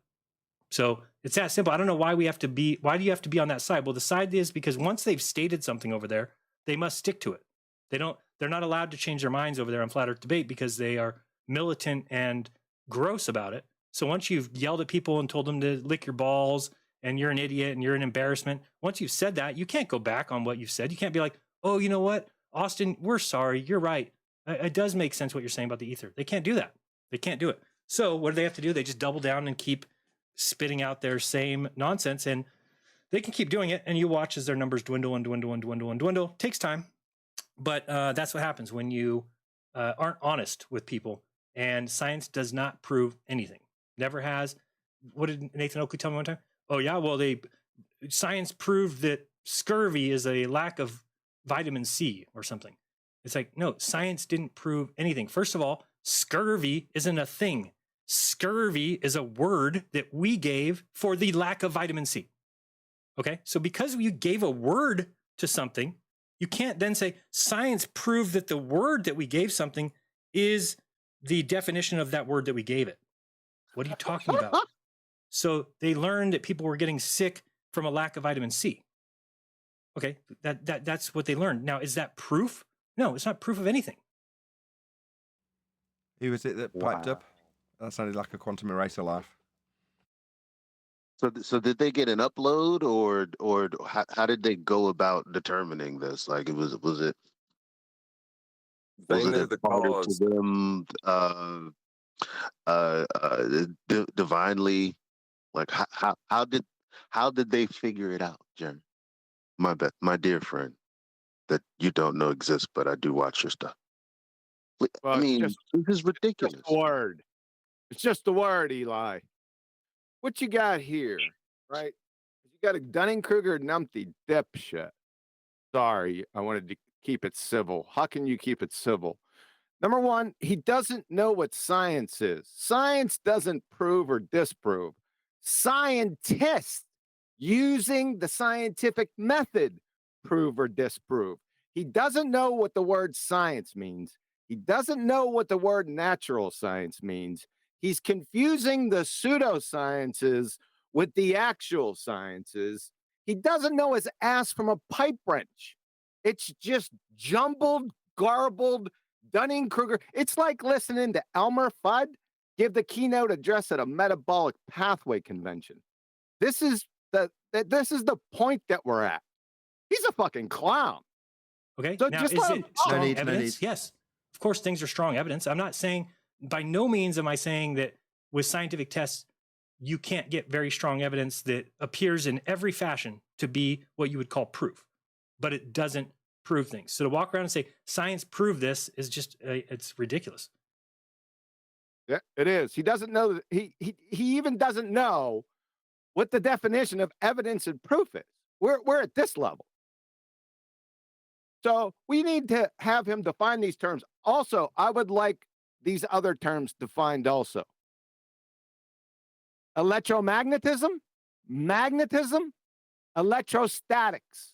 So it's that simple. I don't know why we have to be. Why do you have to be on that side? Well, the side is because once they've stated something over there, they must stick to it. They're not allowed to change their minds over there on Flat Earth Debate because they are militant and gross about it. So once you've yelled at people and told them to lick your balls and you're an idiot and you're an embarrassment, once you've said that, you can't go back on what you've said. You can't be like, oh, you know what, Austin, we're sorry. You're right. It does make sense what you're saying about the ether. They can't do that. They can't do it. So what do they have to do? They just double down and keep spitting out their same nonsense, and they can keep doing it. And you watch as their numbers dwindle and dwindle and dwindle and dwindle. Takes time, but that's what happens when you aren't honest with people. And science does not prove anything. Never has. What did Nathan Oakley tell me one time? Oh yeah, well science proved that scurvy is a lack of vitamin C or something. It's like, no, science didn't prove anything. First of all, scurvy isn't a thing. Scurvy is a word that we gave for the lack of vitamin C. Okay, so because you gave a word to something, you can't then say science proved that the word that we gave something is the definition of that word that we gave it. What are you talking about? So they learned that people were getting sick from a lack of vitamin C. Okay, that's what they learned. Now, is that proof? No, it's not proof of anything. Who was it that piped up? That sounded like a quantum eraser laugh. So did they get an upload, or how did they go about determining this? Like, was it They knew imparted the to cause. them divinely? Like, how did they figure it out, Jen? My dear friend, that you don't know exists, but I do watch your stuff. I Well, mean, just this is ridiculous. a word. It's just a word, Eli. What you got here, right? You got a Dunning-Kruger numpty dipshit. Sorry, I wanted to keep it civil. How can you keep it civil? Number one, he doesn't know what science is. Science doesn't prove or disprove. Scientists using the scientific method prove or disprove. He doesn't know what the word science means. He doesn't know what the word natural science means. He's confusing the pseudosciences with the actual sciences. He doesn't know his ass from a pipe wrench. It's just jumbled, garbled, Dunning-Kruger. It's like listening to Elmer Fudd give the keynote address at a metabolic pathway convention. This is the point that we're at. He's a fucking clown. Okay. So now, just is let it him strong talk. evidence? Yes. Of course, things are strong evidence. I'm not saying, by no means am I saying that with scientific tests, you can't get very strong evidence that appears in every fashion to be what you would call proof, but it doesn't prove things. So to walk around and say science proved this is just, it's ridiculous. Yeah, it is. He doesn't know. He even doesn't know what the definition of evidence and proof is. We're at this level. So we need to have him define these terms. Also, I would like these other terms defined also. Electromagnetism, magnetism, electrostatics,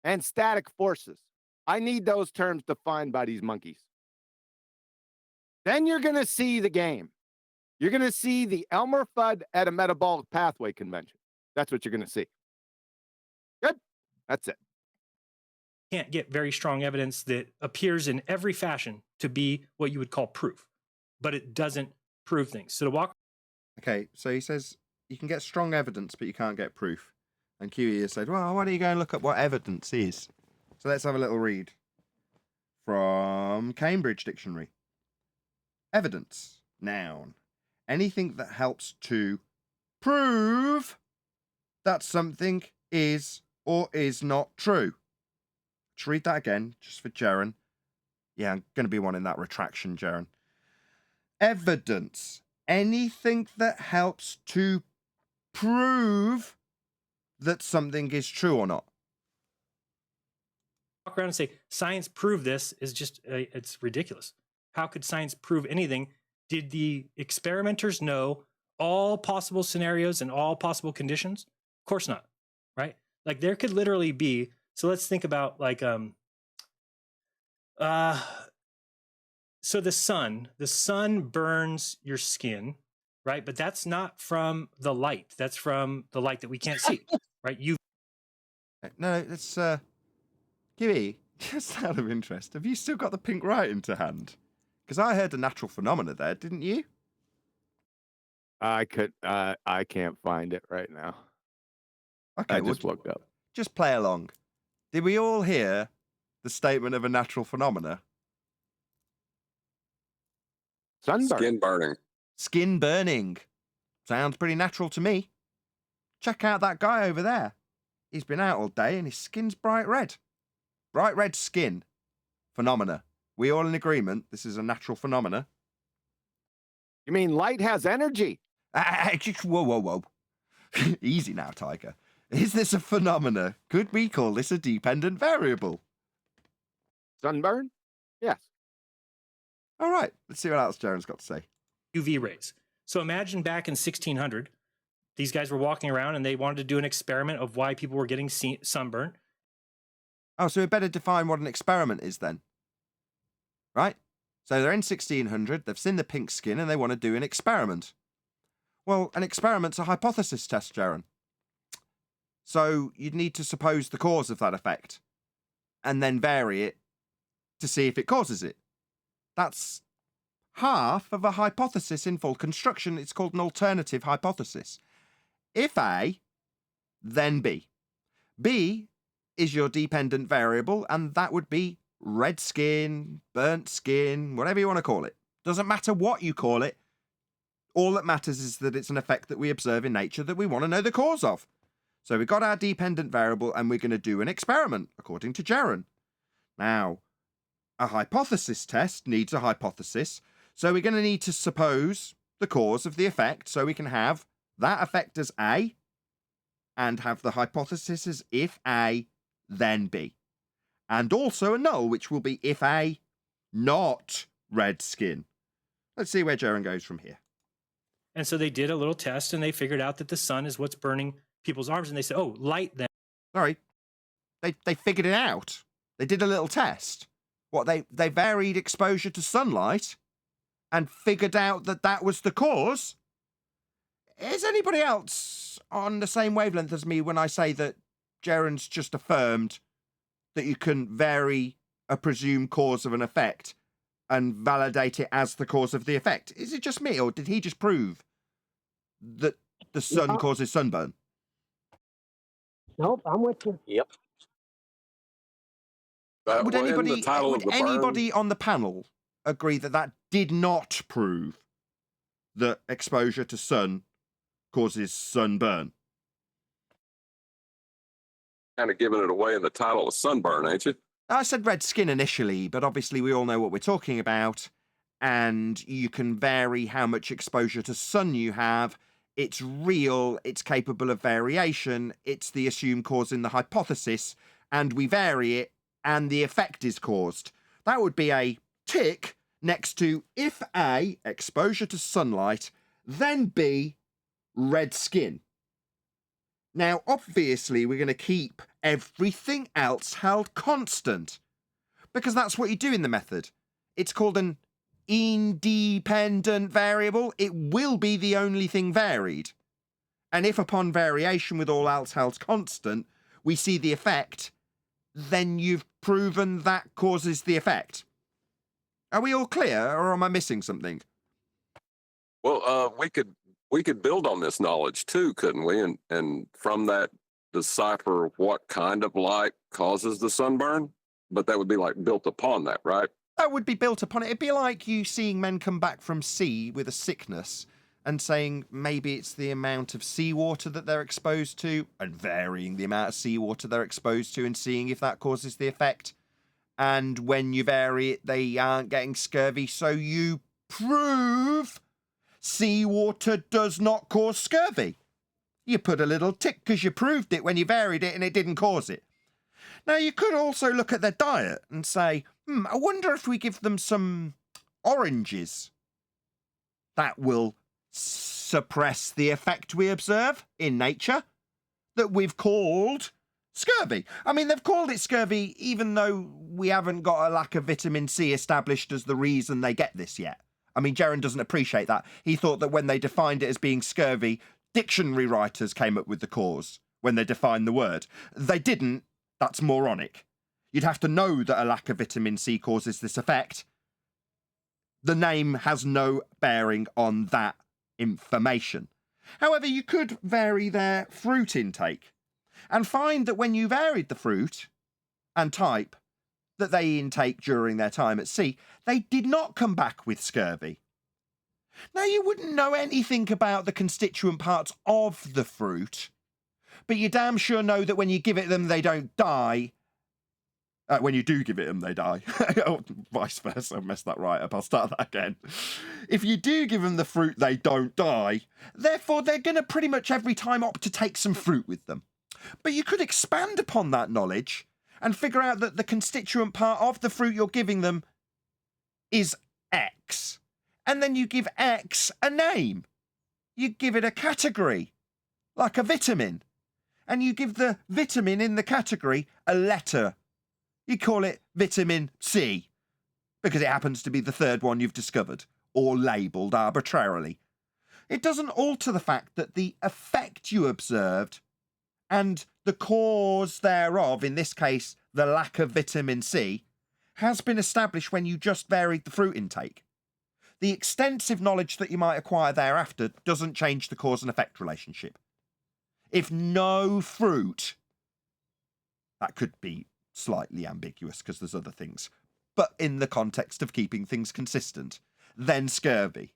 and static forces. I need those terms defined by these monkeys. Then you're going to see the game. You're going to see the Elmer Fudd at a metabolic pathway convention. That's what you're going to see. Good. That's it. Can't get very strong evidence that appears in every fashion to be what you would call proof, but it doesn't prove things. So to walk. Okay, so he says you can get strong evidence, but you can't get proof. And QE has said, well, why don't you go and look up what evidence is? So let's have a little read from Cambridge Dictionary. Evidence, noun. Anything that helps to prove that something is or is not true. Let's read that again, just for Jaren. Yeah, I'm going to be wanting that retraction, Jaren. Evidence. Anything that helps to prove that something is true or not. walk around and say science proved this is just it's ridiculous. How could science prove anything? Did the experimenters know all possible scenarios and all possible conditions? Of course not, right? Like there could literally be, so let's think about like so the sun burns your skin, right? But that's not from the light. That's from the light that we can't see, right? No, it's Kiwi, just out of interest, have you still got the pink writing to hand? Because I heard a natural phenomena there, didn't you? I can't find it right now. Okay, I just looked up. Just play along. Did we all hear the statement of a natural phenomena? Sunburn. Skin burning. Skin burning. Sounds pretty natural to me. Check out that guy over there. He's been out all day and his skin's bright red. Bright red skin. Phenomena. We all in agreement this is a natural phenomena? You mean light has energy? Whoa. Easy now, Tiger. Is this a phenomena? Could we call this a dependent variable? Sunburn? Yes. All right, let's see what else Jaren's got to say. UV rays. So imagine back in 1600, these guys were walking around and they wanted to do an experiment of why people were getting sunburnt. Oh, so we better define what an experiment is then. Right? So they're in 1600, they've seen the pink skin and they want to do an experiment. Well, an experiment's a hypothesis test, Jaren. So you'd need to suppose the cause of that effect and then vary it to see if it causes it. That's half of a hypothesis in full construction. It's called an alternative hypothesis. If A, then B. B is your dependent variable, and that would be red skin, burnt skin, whatever you want to call it. Doesn't matter what you call it. All that matters is that it's an effect that we observe in nature that we want to know the cause of. So we've got our dependent variable, and we're going to do an experiment, according to Jaren. Now, a hypothesis test needs a hypothesis, so we're going to need to suppose the cause of the effect, so we can have that effect as A, and have the hypothesis as if A, then B. And also a null, which will be if A, not red skin. Let's see where Jaren goes from here. And so they did a little test and they figured out that the sun is what's burning people's arms. And they said, oh, light then. Sorry. They figured it out. They did a little test. What, they varied exposure to sunlight and figured out that that was the cause? Is anybody else on the same wavelength as me when I say that Jaren's just affirmed that you can vary a presumed cause of an effect and validate it as the cause of the effect? Is it just me, or did he just prove that the sun causes sunburn? Nope, I'm with you. Yep. Would anybody on the panel agree that that did not prove that exposure to sun causes sunburn? Kind of giving it away in the title of sunburn, ain't you? I said red skin initially, but obviously we all know what we're talking about, and you can vary how much exposure to sun you have. It's real, it's capable of variation, it's the assumed cause in the hypothesis, and we vary it, and the effect is caused. That would be a tick next to if A, exposure to sunlight, then B, red skin. Now, obviously, we're going to keep everything else held constant, because that's what you do in the method. It's called an independent variable. It will be the only thing varied. And if upon variation with all else held constant, we see the effect, then you've proven that causes the effect. Are we all clear, or am I missing something? Well, we could build on this knowledge too, couldn't we? And from that decipher what kind of light causes the sunburn. But that would be like built upon that, right? That would be built upon it. It'd be like you seeing men come back from sea with a sickness and saying maybe it's the amount of seawater that they're exposed to, and varying the amount of seawater they're exposed to and seeing if that causes the effect. And when you vary it, they aren't getting scurvy, so you prove seawater does not cause scurvy. You put a little tick because you proved it when you varied it and it didn't cause it. Now, you could also look at their diet and say, I wonder if we give them some oranges, that will suppress the effect we observe in nature that we've called scurvy. I mean, they've called it scurvy even though we haven't got a lack of vitamin C established as the reason they get this yet. I mean, Jaron doesn't appreciate that. He thought that when they defined it as being scurvy, dictionary writers came up with the cause when they defined the word. They didn't. That's moronic. You'd have to know that a lack of vitamin C causes this effect. The name has no bearing on that information. However, you could vary their fruit intake and find that when you varied the fruit and type that they intake during their time at sea, they did not come back with scurvy. Now, you wouldn't know anything about the constituent parts of the fruit, but you damn sure know that when you give it them, they don't die. When you do give it them, they die. Or vice versa. I messed that right up. I'll start that again. If you do give them the fruit, they don't die. Therefore, they're going to pretty much every time opt to take some fruit with them. But you could expand upon that knowledge and figure out that the constituent part of the fruit you're giving them is X. And then you give X a name. You give it a category, like a vitamin. And you give the vitamin in the category a letter. You call it vitamin C, because it happens to be the third one you've discovered, or labelled arbitrarily. It doesn't alter the fact that the effect you observed and the cause thereof, in this case, the lack of vitamin C, has been established when you just varied the fruit intake. The extensive knowledge that you might acquire thereafter doesn't change the cause and effect relationship. If no fruit, that could be slightly ambiguous because there's other things, but in the context of keeping things consistent, then scurvy.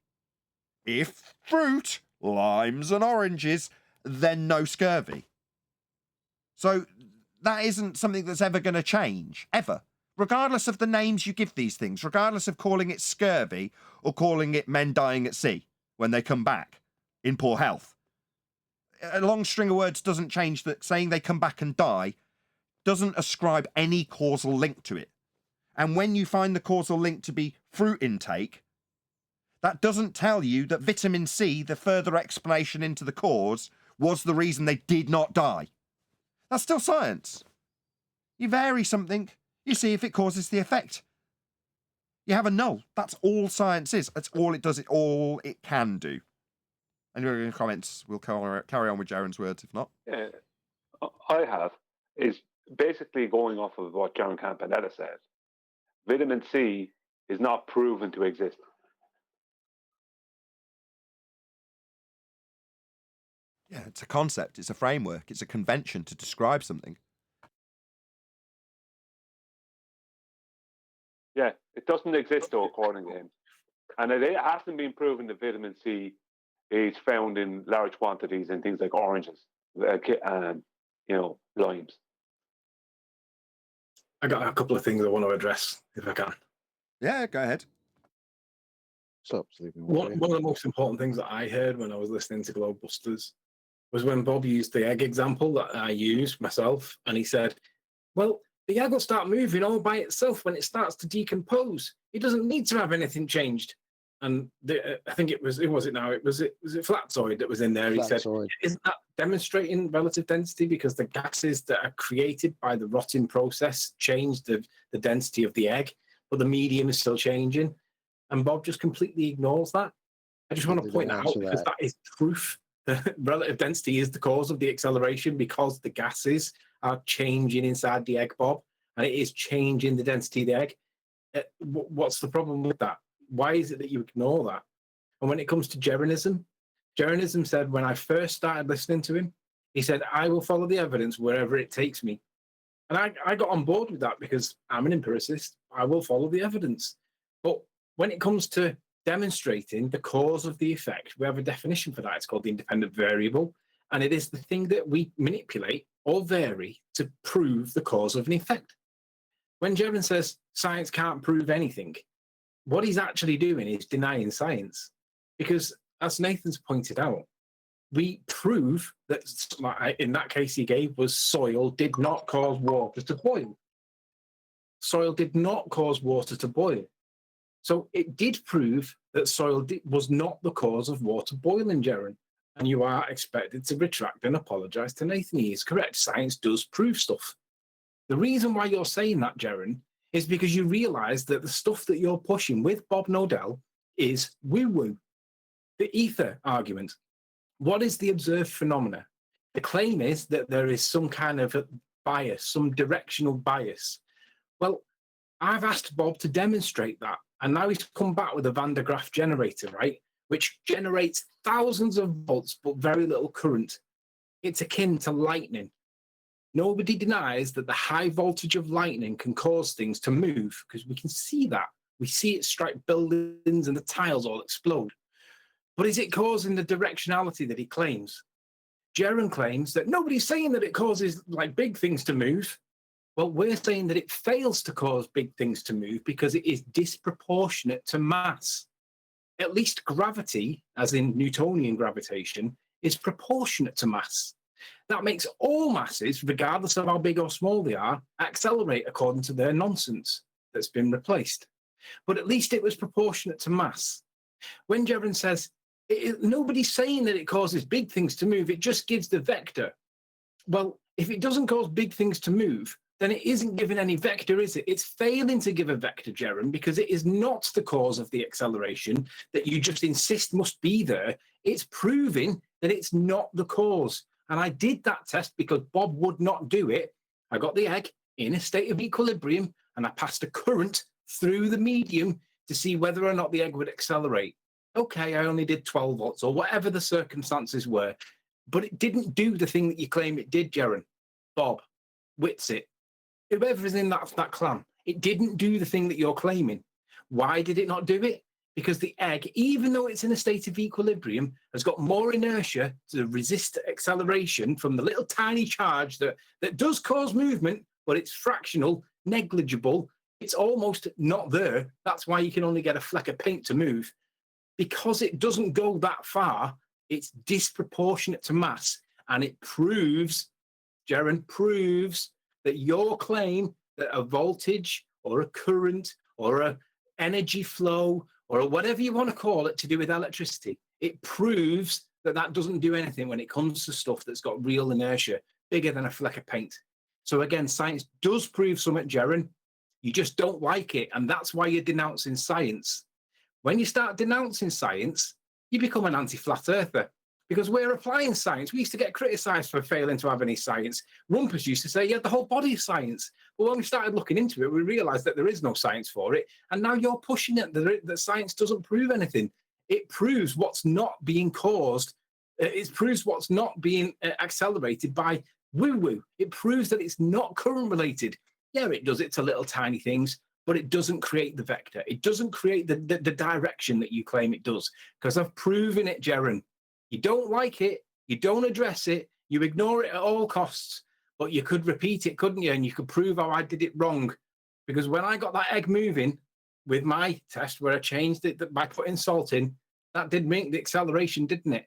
If fruit, limes and oranges, then no scurvy. So that isn't something that's ever going to change, ever. Regardless of the names you give these things, regardless of calling it scurvy or calling it men dying at sea when they come back in poor health. A long string of words doesn't change that. Saying they come back and die doesn't ascribe any causal link to it. And when you find the causal link to be fruit intake, that doesn't tell you that vitamin C, the further explanation into the cause, was the reason they did not die. That's still science. You vary something, you see if it causes the effect. You have a null. That's all science is. That's all it does. It's all it can do. And in the comments, we'll carry on with Jaron's words, if not. Yeah, I have, is basically going off of what John Campanella says. Vitamin C is not proven to exist. Yeah, it's a concept, it's a framework, it's a convention to describe something. Yeah, it doesn't exist though, according to him. And it hasn't been proven that vitamin C is found in large quantities in things like oranges and, limes. I got a couple of things I want to address, if I can. Yeah, go ahead. What's up, Sleeping? One of the most important things that I heard when I was listening to Globebusters was when Bob used the egg example that I used myself, and he said, well, the egg will start moving all by itself when it starts to decompose. It doesn't need to have anything changed. And I think it was it Flatzoid that was in there. He said, isn't that demonstrating relative density? Because the gases that are created by the rotting process change the density of the egg, but the medium is still changing. And Bob just completely ignores that. I just want to point that out because that is proof that relative density is the cause of the acceleration, because the gases are changing inside the egg, Bob, and it is changing the density of the egg. What's the problem with that? Why is it that you ignore that? And when it comes to Jeranism, Jeranism said, when I first started listening to him, he said, I will follow the evidence wherever it takes me. And I got on board with that because I'm an empiricist. I will follow the evidence. But when it comes to demonstrating the cause of the effect, we have a definition for that. It's called the independent variable. And it is the thing that we manipulate or vary to prove the cause of an effect. When Jeran says science can't prove anything, what he's actually doing is denying science. Because as Nathan's pointed out, we prove that, in that case he gave, was soil did not cause water to boil. Soil did not cause water to boil. So it did prove that soil was not the cause of water boiling, Jeren. And you are expected to retract and apologise to Nathan. He is correct. Science does prove stuff. The reason why you're saying that, Jeren, is because you realise that the stuff that you're pushing with Bob Nodell is woo-woo. The ether argument. What is the observed phenomena? The claim is that there is some kind of a bias, some directional bias. Well, I've asked Bob to demonstrate that, and now he's come back with a Van de Graaff generator, right, which generates thousands of volts but very little current. It's akin to lightning. Nobody denies that the high voltage of lightning can cause things to move, because we can see that. We see it strike buildings and the tiles all explode. But is it causing the directionality that he claims? Jeren claims that nobody's saying that it causes like big things to move. Well, we're saying that it fails to cause big things to move because it is disproportionate to mass. At least gravity, as in Newtonian gravitation, is proportionate to mass. That makes all masses, regardless of how big or small they are, accelerate according to their nonsense that's been replaced. But at least it was proportionate to mass. When Jeren says, nobody's saying that it causes big things to move, it just gives the vector. Well, if it doesn't cause big things to move, then it isn't giving any vector, is it? It's failing to give a vector, Jeren, because it is not the cause of the acceleration that you just insist must be there. It's proving that it's not the cause. And I did that test because Bob would not do it. I got the egg in a state of equilibrium, and I passed a current through the medium to see whether or not the egg would accelerate. Okay, I only did 12 volts or whatever the circumstances were, but it didn't do the thing that you claim it did, Jeren. Bob, Whitsit, whoever is in that clan, it didn't do the thing that you're claiming. Why did it not do it? Because the egg, even though it's in a state of equilibrium, has got more inertia to resist acceleration from the little tiny charge that does cause movement, but it's fractional, negligible. It's almost not there. That's why you can only get a fleck of paint to move. Because it doesn't go that far, it's disproportionate to mass, and it proves, Jeren, proves that your claim that a voltage or a current or a energy flow or whatever you want to call it to do with electricity, it proves that that doesn't do anything when it comes to stuff that's got real inertia, bigger than a fleck of paint. So again, science does prove something, Jeren. You just don't like it, and that's why you're denouncing science. When you start denouncing science, you become an anti-flat earther, because we're applying science. We used to get criticised for failing to have any science. Rumpus used to say, yeah, the whole body is science. But when we started looking into it, we realised that there is no science for it. And now you're pushing it, that science doesn't prove anything. It proves what's not being caused. It proves what's not being accelerated by woo-woo. It proves that it's not current related. Yeah, it does it to little tiny things, but it doesn't create the vector. It doesn't create the direction that you claim it does, because I've proven it, Jeren. You don't like it, you don't address it, you ignore it at all costs, but you could repeat it, couldn't you? And you could prove how I did it wrong. Because when I got that egg moving with my test where I changed it by putting salt in, that did make the acceleration, didn't it?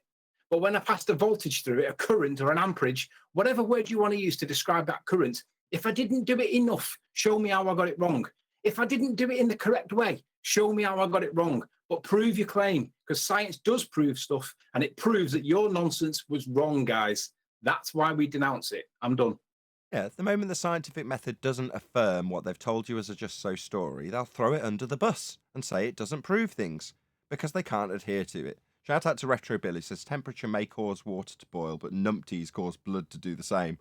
But when I passed a voltage through it, a current or an amperage, whatever word you want to use to describe that current, if I didn't do it enough, show me how I got it wrong. If I didn't do it in the correct way, show me how I got it wrong. But prove your claim, because science does prove stuff, and it proves that your nonsense was wrong, guys. That's why we denounce it. I'm done. Yeah, at the moment the scientific method doesn't affirm what they've told you as a just so story, they'll throw it under the bus and say it doesn't prove things, because they can't adhere to it. Shout out to Retro Bill, who says temperature may cause water to boil, but numpties cause blood to do the same.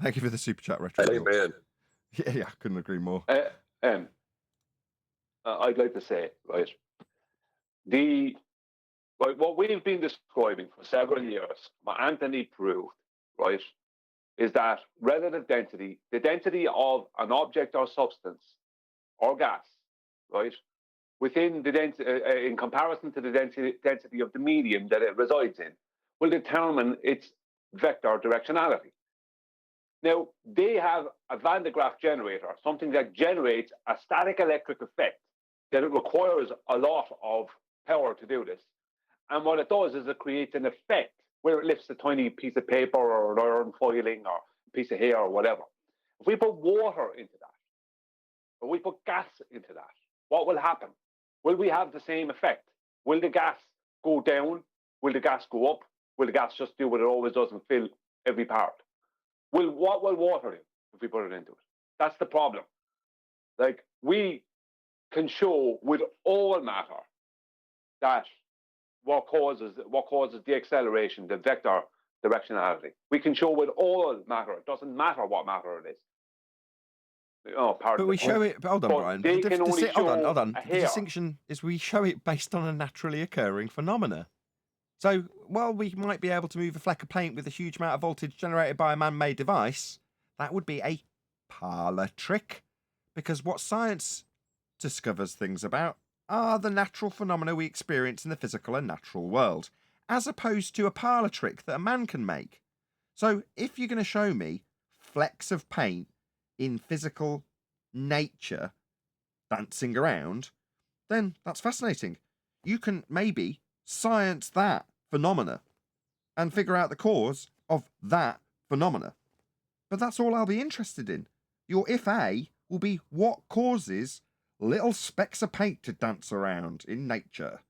Thank you for the super chat, Retro Bill. Amen. Yeah, I couldn't agree more. I'd like to say, right, what we've been describing for several years, what Anthony proved, right, is that relative density, the density of an object or substance or gas, right, within the density, in comparison to the density of the medium that it resides in, will determine its vector directionality. Now, they have a Van de Graaff generator, something that generates a static electric effect, that it requires a lot of power to do this. And what it does is it creates an effect where it lifts a tiny piece of paper or an iron foiling or a piece of hair or whatever. If we put water into that, or we put gas into that, what will happen? Will we have the same effect? Will the gas go down? Will the gas go up? Will the gas just do what it always does and fill every part? What will water do if we put it into it? That's the problem. Like, we can show with all matter that what causes the acceleration, the vector directionality. We can show with all matter. It doesn't matter what matter it is. Oh, pardon. But we show it. Hold on, But Brian. they can only Hold on. show a The hair. distinction is we show it based on a naturally occurring phenomena. So while we might be able to move a fleck of paint with a huge amount of voltage generated by a man-made device, that would be a parlour trick, because what science discovers things about are the natural phenomena we experience in the physical and natural world, as opposed to a parlour trick that a man can make. So if you're going to show me flecks of paint in physical nature dancing around, then that's fascinating. You can maybe science that phenomena and figure out the cause of that phenomena. But that's all I'll be interested in. Your if A will be what causes little specks of paint to dance around in nature.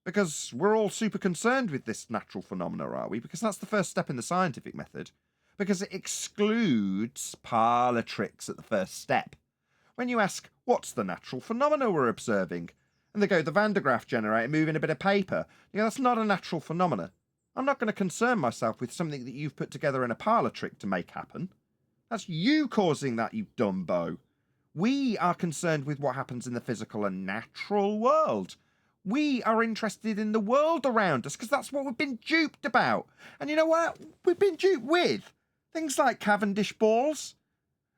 Because we're all super concerned with this natural phenomena, are we? Because that's the first step in the scientific method. Because it excludes parlour tricks at the first step. When you ask, what's the natural phenomena we're observing? And they go, the Van de Graaff generator moving a bit of paper. You go, that's not a natural phenomena. I'm not going to concern myself with something that you've put together in a parlour trick to make happen. That's you causing that, you dumbo. We are concerned with what happens in the physical and natural world. We are interested in the world around us because that's what we've been duped about. And you know what? We've been duped with things like Cavendish balls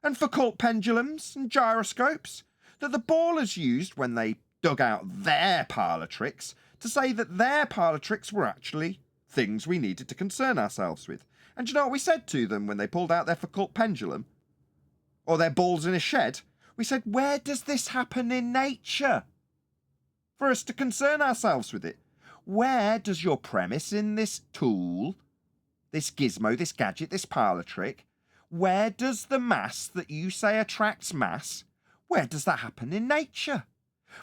and Foucault pendulums and gyroscopes that the ballers used when they dug out their parlour tricks to say that their parlour tricks were actually things we needed to concern ourselves with. And do you know what we said to them when they pulled out their Foucault pendulum? Or their balls in a shed? We said, where does this happen in nature? For us to concern ourselves with it. Where does your premise in this tool, this gizmo, this gadget, this parlour trick, where does the mass that you say attracts mass, where does that happen in nature?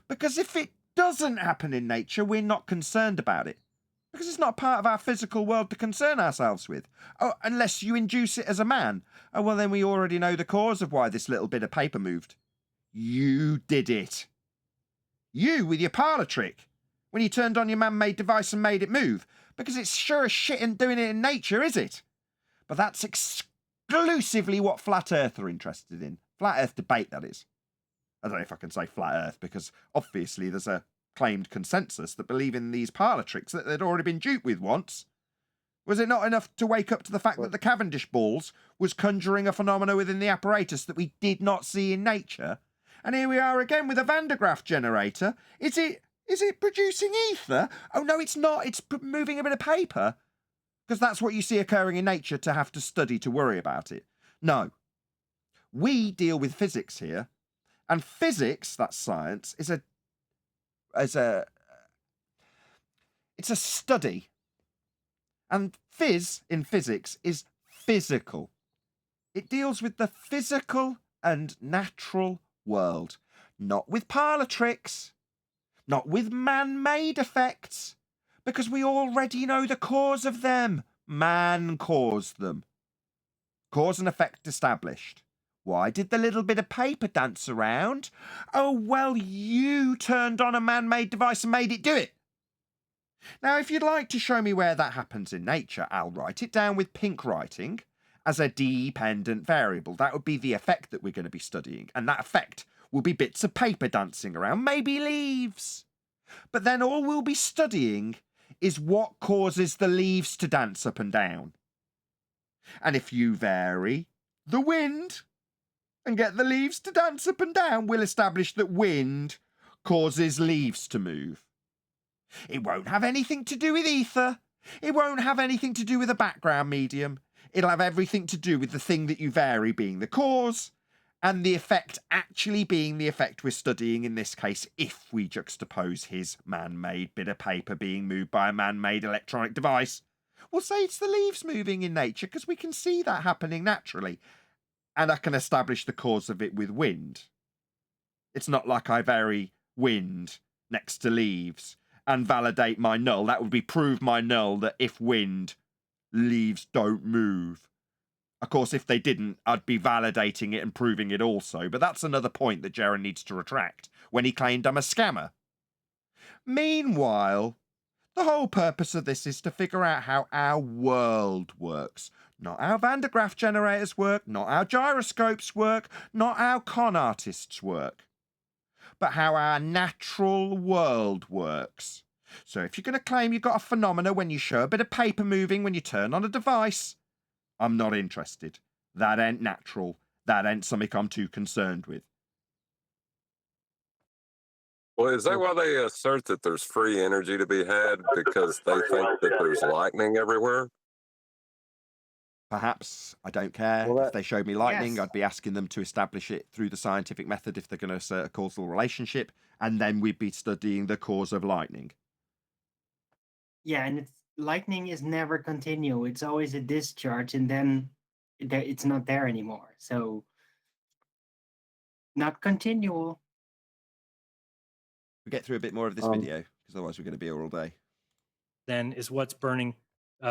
Because if it doesn't happen in nature, we're not concerned about it. Because it's not part of our physical world to concern ourselves with. Oh, unless you induce it as a man. Oh, well, then we already know the cause of why this little bit of paper moved. You did it. You with your parlour trick. When you turned on your man-made device and made it move. Because it's sure as shit ain't doing it in nature, is it? But that's exclusively what Flat Earth are interested in. Flat Earth debate, that is. I don't know if I can say Flat Earth, because obviously there's a claimed consensus that believe in these parlour tricks that they'd already been duped with once. Was it not enough to wake up to the fact that the Cavendish balls was conjuring a phenomena within the apparatus that we did not see in nature? And here we are again with a Van de Graaff generator. Is it producing ether? Oh no, it's not. It's moving a bit of paper. Because that's what you see occurring in nature to have to study to worry about it. No. We deal with physics here. And physics, that's science, it's a study. And phys in physics is physical. It deals with the physical and natural world. Not with parlour tricks. Not with man-made effects. Because we already know the cause of them. Man caused them. Cause and effect established. Why did the little bit of paper dance around? Oh, well, you turned on a man-made device and made it do it. Now, if you'd like to show me where that happens in nature, I'll write it down with pink writing as a dependent variable. That would be the effect that we're going to be studying. And that effect will be bits of paper dancing around, maybe leaves. But then all we'll be studying is what causes the leaves to dance up and down. And if you vary the wind and get the leaves to dance up and down, we'll establish that wind causes leaves to move. It won't have anything to do with ether. It won't have anything to do with a background medium. It'll have everything to do with the thing that you vary being the cause, and the effect actually being the effect we're studying in this case, if we juxtapose his man-made bit of paper being moved by a man-made electronic device We'll say it's the leaves moving in nature because we can see that happening naturally. And I can establish the cause of it with wind. It's not like I vary wind next to leaves and validate my null. That would be prove my null that if wind, leaves don't move. Of course, if they didn't, I'd be validating it and proving it also. But that's another point that Jaron needs to retract when he claimed I'm a scammer. Meanwhile, the whole purpose of this is to figure out how our world works. Not how Van de Graaff generators work, not how gyroscopes work, not how con artists work, but how our natural world works. So if you're going to claim you've got a phenomena when you show a bit of paper moving when you turn on a device, I'm not interested. That ain't natural. That ain't something I'm too concerned with. Well, is that why they assert that there's free energy to be had because they think that there's lightning everywhere? Perhaps. I don't care. Well, if they showed me lightning, Yes. I'd be asking them to establish it through the scientific method if they're going to assert a causal relationship, and then we'd be studying the cause of lightning. Yeah, and lightning is never continual. It's always a discharge, and then it's not there anymore. So, not continual. We'll get through a bit more of this video, because otherwise we're going to be here all day. Then is what's burning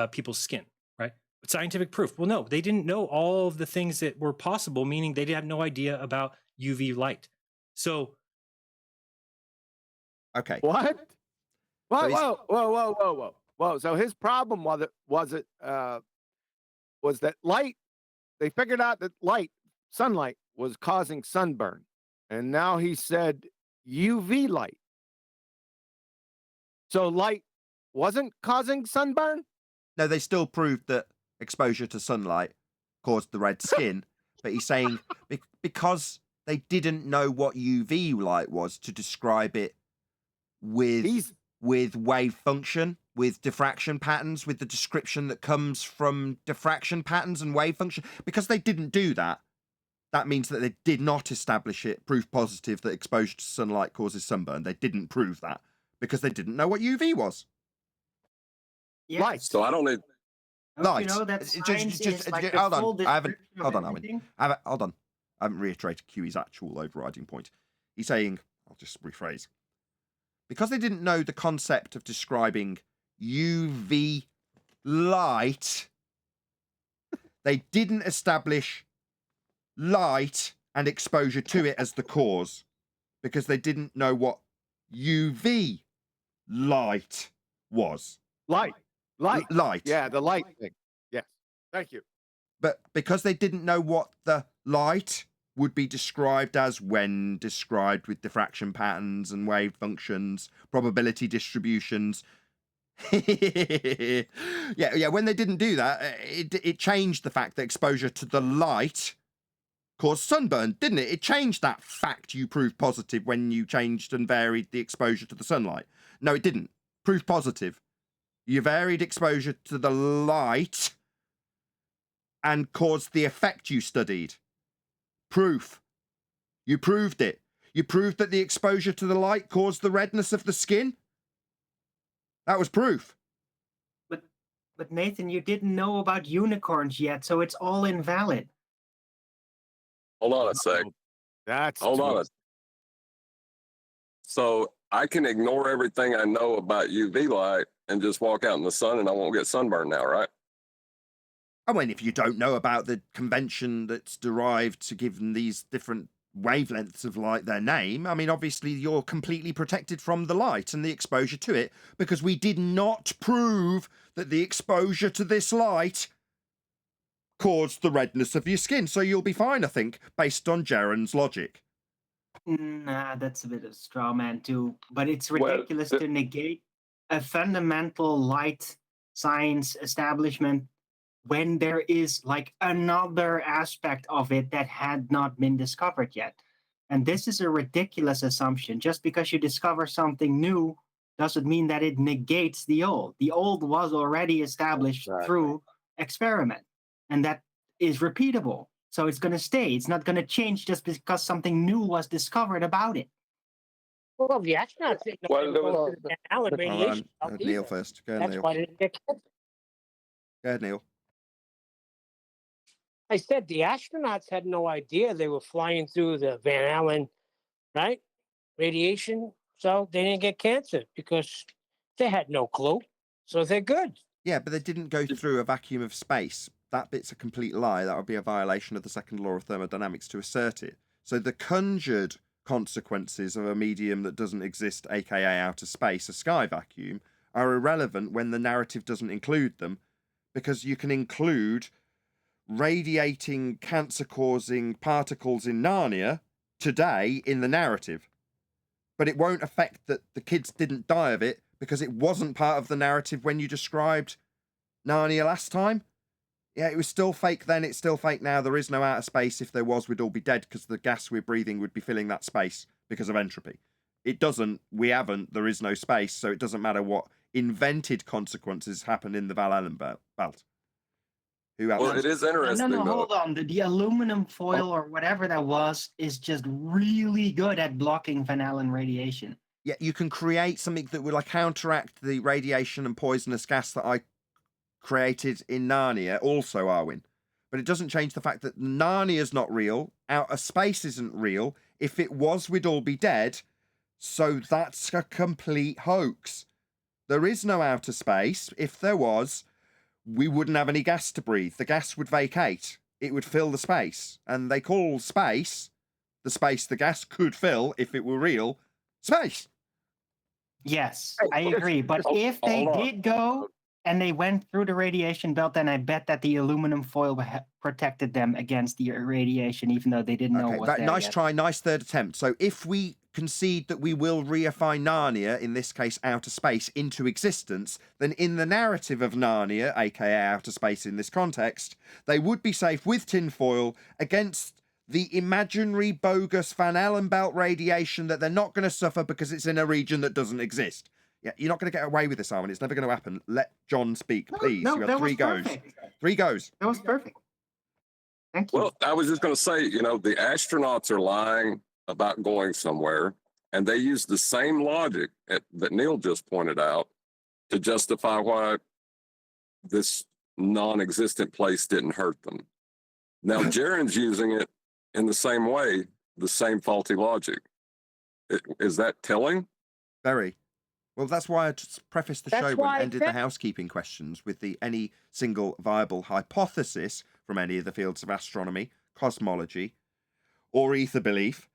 people's skin, right? But scientific proof. Well, no, they didn't know all of the things that were possible, meaning they had no idea about UV light. So, okay. What? So Whoa. So his problem was that light, they figured out that sunlight was causing sunburn. And now he said UV light. So light wasn't causing sunburn? No, they still proved that exposure to sunlight caused the red skin, but he's saying because they didn't know what UV light was to describe it with wave function, with diffraction patterns, with the description that comes from diffraction patterns and wave function, because they didn't do that, that means that they did not establish it, proof positive that exposure to sunlight causes sunburn. They didn't prove that because they didn't know what UV was. Yeah. Light. So I don't need. Don't you know that science is like the hold full on. I haven't. description of Hold on, Owen. everything? Hold on. I haven't reiterated QE's actual overriding point. He's saying, I'll just rephrase. Because they didn't know the concept of describing UV light, they didn't establish light and exposure to it as the cause, because they didn't know what UV light was. Light. Light. Yeah, the light thing. Yes. Thank you. But because they didn't know what the light would be described as when described with diffraction patterns and wave functions, probability distributions. yeah, when they didn't do that, it changed the fact that exposure to the light caused sunburn, didn't it? It changed that fact you proved positive when you changed and varied the exposure to the sunlight. No, it didn't. Proof positive. You varied exposure to the light and caused the effect you studied. Proof. You proved it. You proved that the exposure to the light caused the redness of the skin. That was proof. But Nathan, you didn't know about unicorns yet, so it's all invalid. Hold on a sec. Hold on. So I can ignore everything I know about UV light and just walk out in the sun and I won't get sunburned now, right? I mean, if you don't know about the convention that's derived to give them these different wavelengths of light their name, I mean, obviously you're completely protected from the light and the exposure to it, because we did not prove that the exposure to this light caused the redness of your skin. So you'll be fine, I think, based on Jaron's logic. Nah, that's a bit of straw man too. But it's ridiculous to negate a fundamental light science establishment when there is like another aspect of it that had not been discovered yet. And this is a ridiculous assumption. Just because you discover something new doesn't mean that it negates the old. The old was already established through experiment, and that is repeatable. So it's going to stay. It's not going to change just because something new was discovered about it. Well, the astronauts didn't know Well, they were going through the Allen radiation. Neil first. Go on, That's Neil. why they didn't get cancer. Go ahead, Neil. I said the astronauts had no idea they were flying through the Van Allen, right? Radiation. So they didn't get cancer because they had no clue. So they're good. Yeah, but they didn't go through a vacuum of space. That bit's a complete lie. That would be a violation of the second law of thermodynamics to assert it. So the conjured consequences of a medium that doesn't exist, aka outer space, a sky vacuum, are irrelevant when the narrative doesn't include them, because you can include radiating cancer-causing particles in Narnia today in the narrative. But it won't affect that the kids didn't die of it because it wasn't part of the narrative when you described Narnia last time. Yeah, it was still fake then, it's still fake now. There is no outer space. If there was, we'd all be dead because the gas we're breathing would be filling that space because of entropy. It doesn't, we haven't, there is no space, so it doesn't matter what invented consequences happen in the Van Allen belt. Well, it is interesting. No, hold on. The aluminum foil or whatever that was is just really good at blocking Van Allen radiation. Yeah, you can create something that will counteract the radiation and poisonous gas that I created in Narnia, also, Arwin. But it doesn't change the fact that Narnia's not real, outer space isn't real. If it was, we'd all be dead. So that's a complete hoax. There is no outer space. If there was, we wouldn't have any gas to breathe. The gas would vacate. It would fill the space. And they call space, the space the gas could fill, if it were real, space. Yes, I agree. But if they did go and they went through the radiation belt, then I bet that the aluminum foil protected them against the radiation, even though they didn't know what was there Nice yet. try, nice third attempt. So if we concede that we will reify Narnia, in this case outer space, into existence, then in the narrative of Narnia, aka outer space in this context, they would be safe with tinfoil against the imaginary bogus Van Allen belt radiation that they're not going to suffer because it's in a region that doesn't exist. Yeah, you're not going to get away with this, Armin. It's never going to happen. Let John speak, please. No, you that have was 3 goes. perfect. 3 goes. That was perfect. Thank you. Well, I was just going to say, the astronauts are lying about going somewhere, and they use the same logic that Neil just pointed out to justify why this non-existent place didn't hurt them. Now, Jaren's using it in the same way, the same faulty logic. Is that telling? Very. Well, that's why I just prefaced the That's show why I and ended said- the housekeeping questions with any single viable hypothesis from any of the fields of astronomy, cosmology, or ether belief.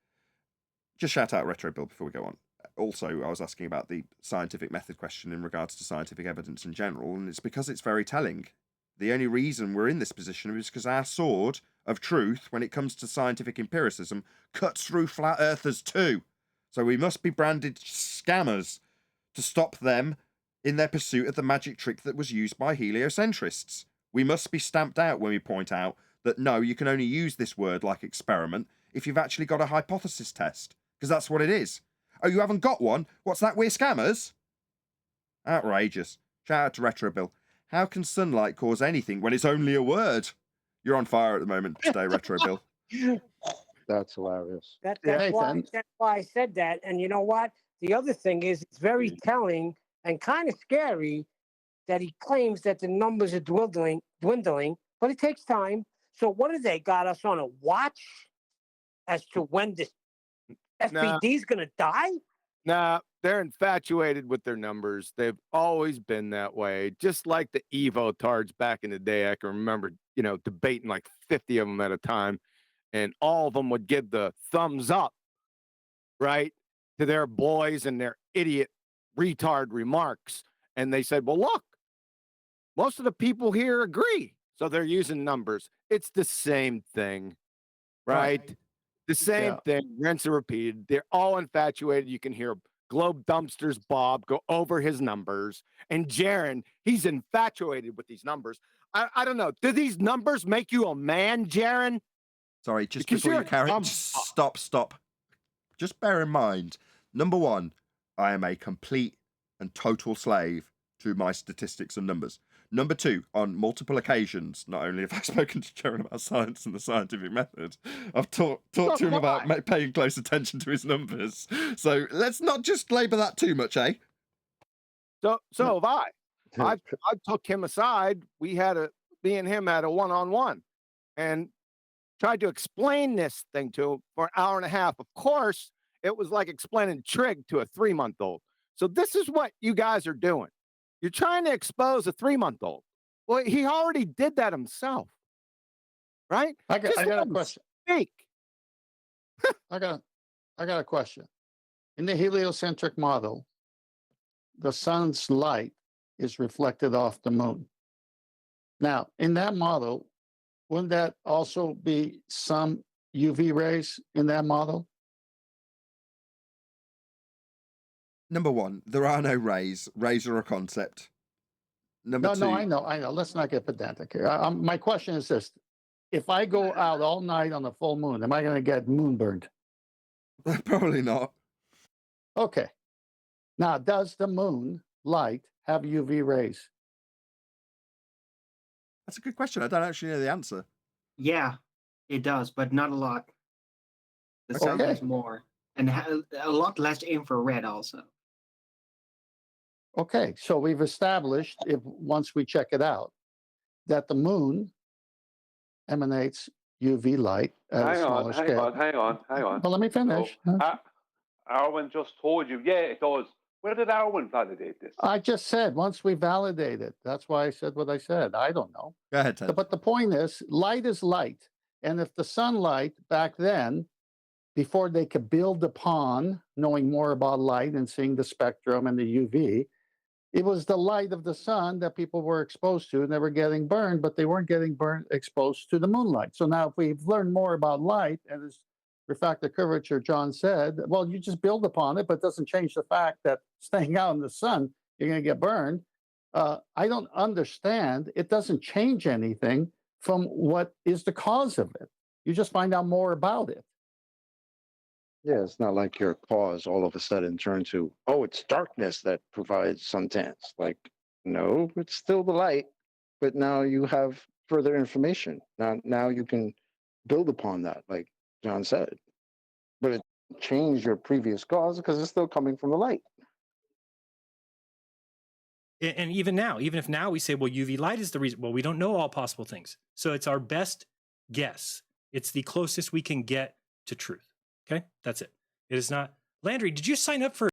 Just shout out Retro Bill before we go on. Also, I was asking about the scientific method question in regards to scientific evidence in general, and it's because it's very telling. The only reason we're in this position is because our sword of truth, when it comes to scientific empiricism, cuts through flat earthers too. So we must be branded scammers to stop them in their pursuit of the magic trick that was used by heliocentrists. We must be stamped out when we point out that no, you can only use this word like experiment if you've actually got a hypothesis test, because that's what it is. Oh, you haven't got one? What's that, we're scammers? Outrageous. Shout out to Retro Bill. How can sunlight cause anything when it's only a word? You're on fire at the moment today, Retro Bill. That's hilarious. That's Nathan. why I said that. And you know what? The other thing is, it's very telling and kind of scary that he claims that the numbers are dwindling, but it takes time. So what have they got us on a watch as to when this FPD is going to die? Nah, they're infatuated with their numbers. They've always been that way. Just like the Evo tards back in the day. I can remember, debating like 50 of them at a time. And all of them would give the thumbs up, right, to their boys and their idiot retard remarks. And they said, well, look, most of the people here agree. So they're using numbers. It's the same thing, right? The same thing, rinse and repeat. They're all infatuated. You can hear Globe Dumpsters Bob go over his numbers. And Jaren, he's infatuated with these numbers. I don't know. Do these numbers make you a man, Jaren? Sorry, just Because before you you're carry dumb. just stop. Just bear in mind, number one, I am a complete and total slave to my statistics and numbers. Number two, on multiple occasions, not only have I spoken to Jaren about science and the scientific method, I've talked to him about paying close attention to his numbers. So let's not just labour that too much, eh? So have I. I took him aside. Me and him had a one-on-one, and tried to explain this thing to him for an hour and a half. Of course, it was like explaining trig to a 3-month-old. So this is what you guys are doing. You're trying to expose a 3-month-old. Well, he already did that himself, right? I got a question. Speak. I got a question. In the heliocentric model, the sun's light is reflected off the moon. Now, in that model, wouldn't that also be some UV rays in that model? Number one, there are no rays. Rays are a concept. Number two, No, I know. Let's not get pedantic here. My question is this: if I go out all night on the full moon, am I going to get moonburned? Probably not. Okay. Now, does the moon light have UV rays? That's a good question. I don't actually know the answer. Yeah, it does, but not a lot. The sun Okay. has more, and a lot less infrared also. Okay, so we've established, if once we check it out, that the moon emanates UV light at a smaller scale. Hang on. Well, let me finish. Arwen just told you, yeah, it does. Where did Arwen validate this? I just said once we validate it. That's why I said what I said. I don't know. Go ahead, Ted. But the point is, light is light. And if the sunlight back then, before they could build upon knowing more about light and seeing the spectrum and the UV, it was the light of the sun that people were exposed to, and they were getting burned, but they weren't getting exposed to the moonlight. So now if we've learned more about light, and as refractive curvature, John said, well, you just build upon it, but it doesn't change the fact that staying out in the sun, you're going to get burned. I don't understand. It doesn't change anything from what is the cause of it. You just find out more about it. Yeah, it's not like your cause all of a sudden turned to, oh, it's darkness that provides suntans. Like, no, it's still the light, but now you have further information. Now you can build upon that, like John said. But it changed your previous cause because it's still coming from the light. And even now, even if now we say, well, UV light is the reason, well, we don't know all possible things. So it's our best guess. It's the closest we can get to truth. Okay, that's it. It is not. Landry, did you sign up for?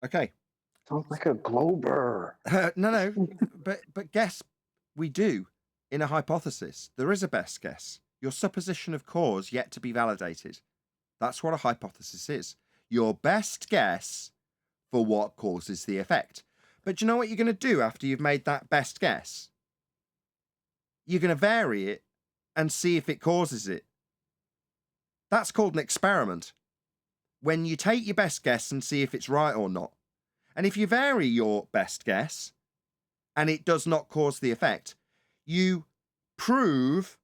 Okay. Sounds like a glober. No, but guess we do. In a hypothesis, there is a best guess. Your supposition of cause yet to be validated. That's what a hypothesis is. Your best guess for what causes the effect. But do you know what you're going to do after you've made that best guess? You're going to vary it and see if it causes it. That's called an experiment. When you take your best guess and see if it's right or not. And if you vary your best guess and it does not cause the effect, you prove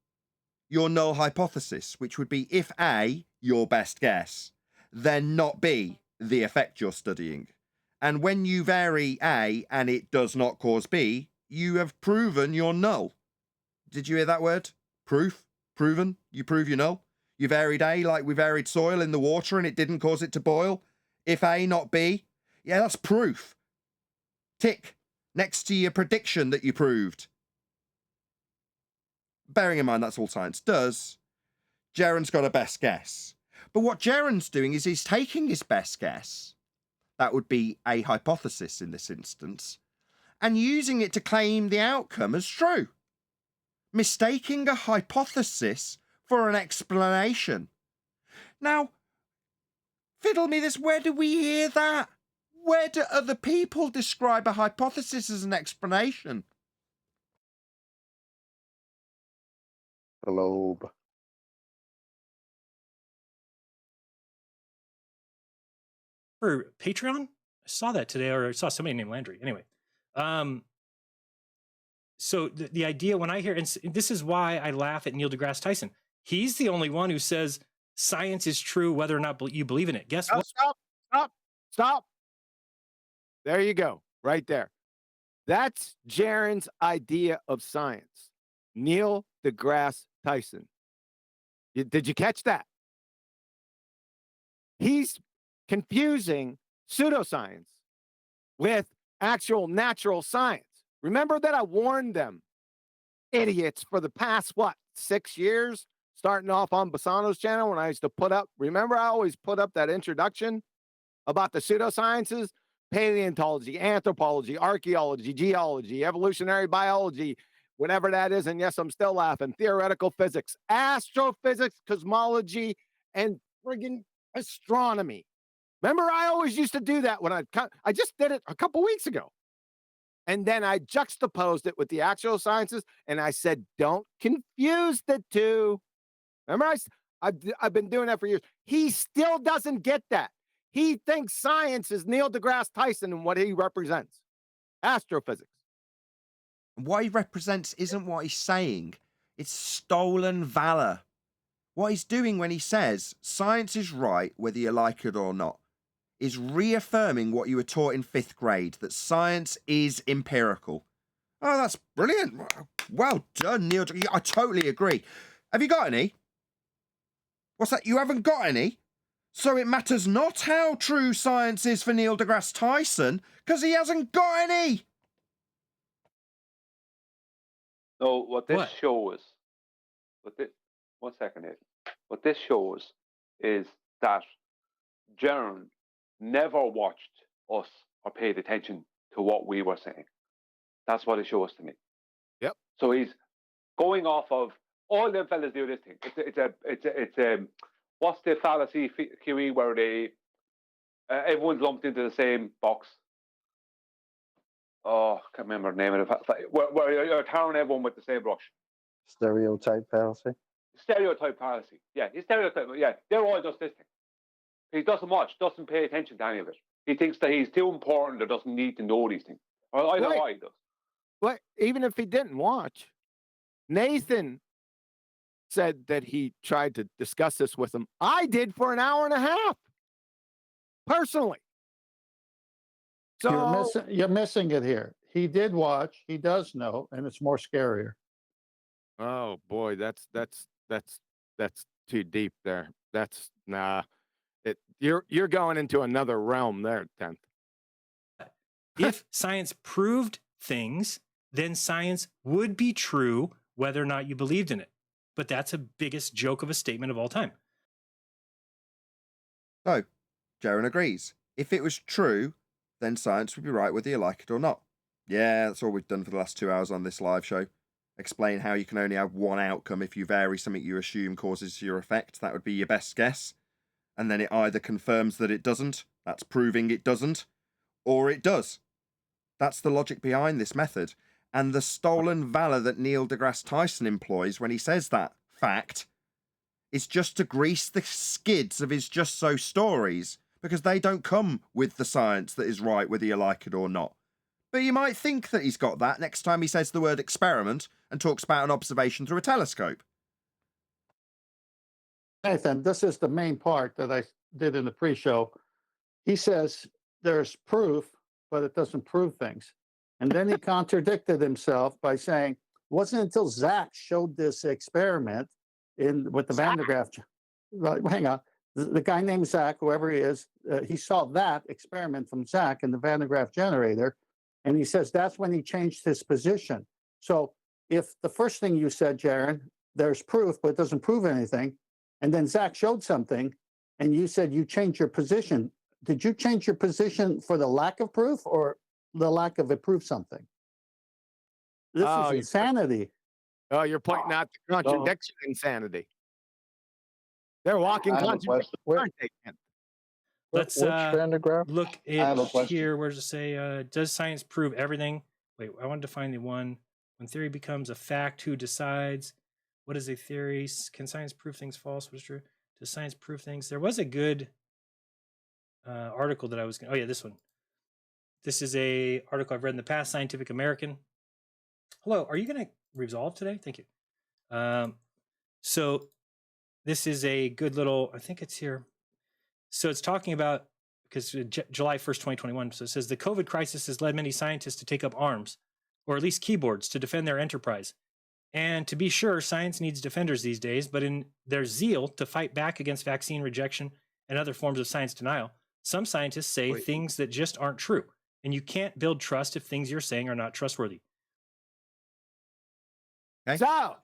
your null hypothesis, which would be if A, your best guess, then not B, the effect you're studying. And when you vary A and it does not cause B, you have proven your null. Did you hear that word? Proof? Proven? You prove your null? You varied A like we varied soil in the water and it didn't cause it to boil. If A, not B. Yeah, that's proof. Tick. Next to your prediction that you proved. Bearing in mind that's all science does, Jeran's got a best guess. But what Jeran's doing is he's taking his best guess, that would be a hypothesis in this instance, and using it to claim the outcome as true. Mistaking a hypothesis for an explanation. Now, fiddle me this, where do we hear that? Where do other people describe a hypothesis as an explanation? Globe. For Patreon? I saw that today, or I saw somebody named Landry. Anyway, so the idea when I hear, and this is why I laugh at Neil deGrasse Tyson. He's the only one who says science is true whether or not you believe in it. Guess what? Stop. There you go, right there. That's Jeran's idea of science. Neil deGrasse Tyson. Did you catch that? He's confusing pseudoscience with actual natural science. Remember that I warned them, idiots, for the past, 6 years, starting off on Bassano's channel when I used to put up, remember I always put up that introduction about the pseudosciences, paleontology, anthropology, archaeology, geology, evolutionary biology, whatever that is. And yes, I'm still laughing. Theoretical physics, astrophysics, cosmology, and friggin' astronomy. Remember, I always used to do that when I just did it a couple weeks ago. And then I juxtaposed it with the actual sciences, and I said, don't confuse the two. Remember, I've been doing that for years. He still doesn't get that. He thinks science is Neil deGrasse Tyson and what he represents. Astrophysics. What he represents isn't what he's saying. It's stolen valor. What he's doing when he says science is right, whether you like it or not, is reaffirming what you were taught in 5th grade, that science is empirical. Oh, that's brilliant. Well done, Neil. I totally agree. Have you got any? What's that? You haven't got any? So it matters not how true science is for Neil deGrasse Tyson, because he hasn't got any. No, what this shows, one second here. What this shows is that Jaron never watched us or paid attention to what we were saying. That's what it shows to me. Yep. So he's going off of all them fellas do this thing. It's what's the fallacy QE where they everyone's lumped into the same box. Oh, I can't remember the name of it. Where you're tarring everyone with the same brush. Stereotype fallacy. Stereotype fallacy. Yeah, he's stereotype. Yeah, they're all just this thing. He doesn't watch, doesn't pay attention to any of it. He thinks that he's too important or doesn't need to know these things. Or I know why he does. But even if he didn't watch, Nathan said that he tried to discuss this with him. I did for an hour and a half, personally. So you're missing it here. He did watch. He does know, and it's more scarier. Oh boy, that's too deep there. That's nah. You're going into another realm there, 10th. If science proved things, then science would be true whether or not you believed in it. But that's the biggest joke of a statement of all time. So, Jaron agrees. If it was true, then science would be right whether you like it or not. Yeah, that's all we've done for the last 2 hours on this live show. Explain how you can only have one outcome if you vary something you assume causes your effect. That would be your best guess. And then it either confirms that it doesn't, that's proving it doesn't, or it does. That's the logic behind this method. And the stolen valor that Neil deGrasse Tyson employs when he says that fact is just to grease the skids of his just so stories, because they don't come with the science that is right whether you like it or not. But you might think that he's got that next time he says the word experiment and talks about an observation through a telescope. Nathan, this is the main part that I did in the pre-show. He says there's proof, but it doesn't prove things. And then he contradicted himself by saying, it wasn't until Zach showed this experiment with the Van de Graaff. Right, hang on. The guy named Zach, whoever he is, he saw that experiment from Zach in the Van de Graaff generator. And he says that's when he changed his position. So if the first thing you said, Jaron, there's proof, but it doesn't prove anything, and then Zach showed something, and you said you changed your position, did you change your position for the lack of proof or the lack of it proved something? This is insanity. Oh, you're pointing out the contradiction insanity. They're walking contradictions, aren't they? Let's look at here. Where does it say? Does science prove everything? Wait, I wanted to find the one. When theory becomes a fact, who decides? What is a theory? Can science prove things false? What is true? Does science prove things? There was a good article that I was going to... Oh, yeah, this one. This is a article I've read in the past, Scientific American. Hello, are you going to resolve today? Thank you. So this is a good little... I think it's here. So it's talking about... Because July 1st, 2021. So it says, the COVID crisis has led many scientists to take up arms, or at least keyboards, to defend their enterprise. And to be sure, science needs defenders these days, but in their zeal to fight back against vaccine rejection and other forms of science denial, some scientists say things that just aren't true. And you can't build trust if things you're saying are not trustworthy. Okay. So,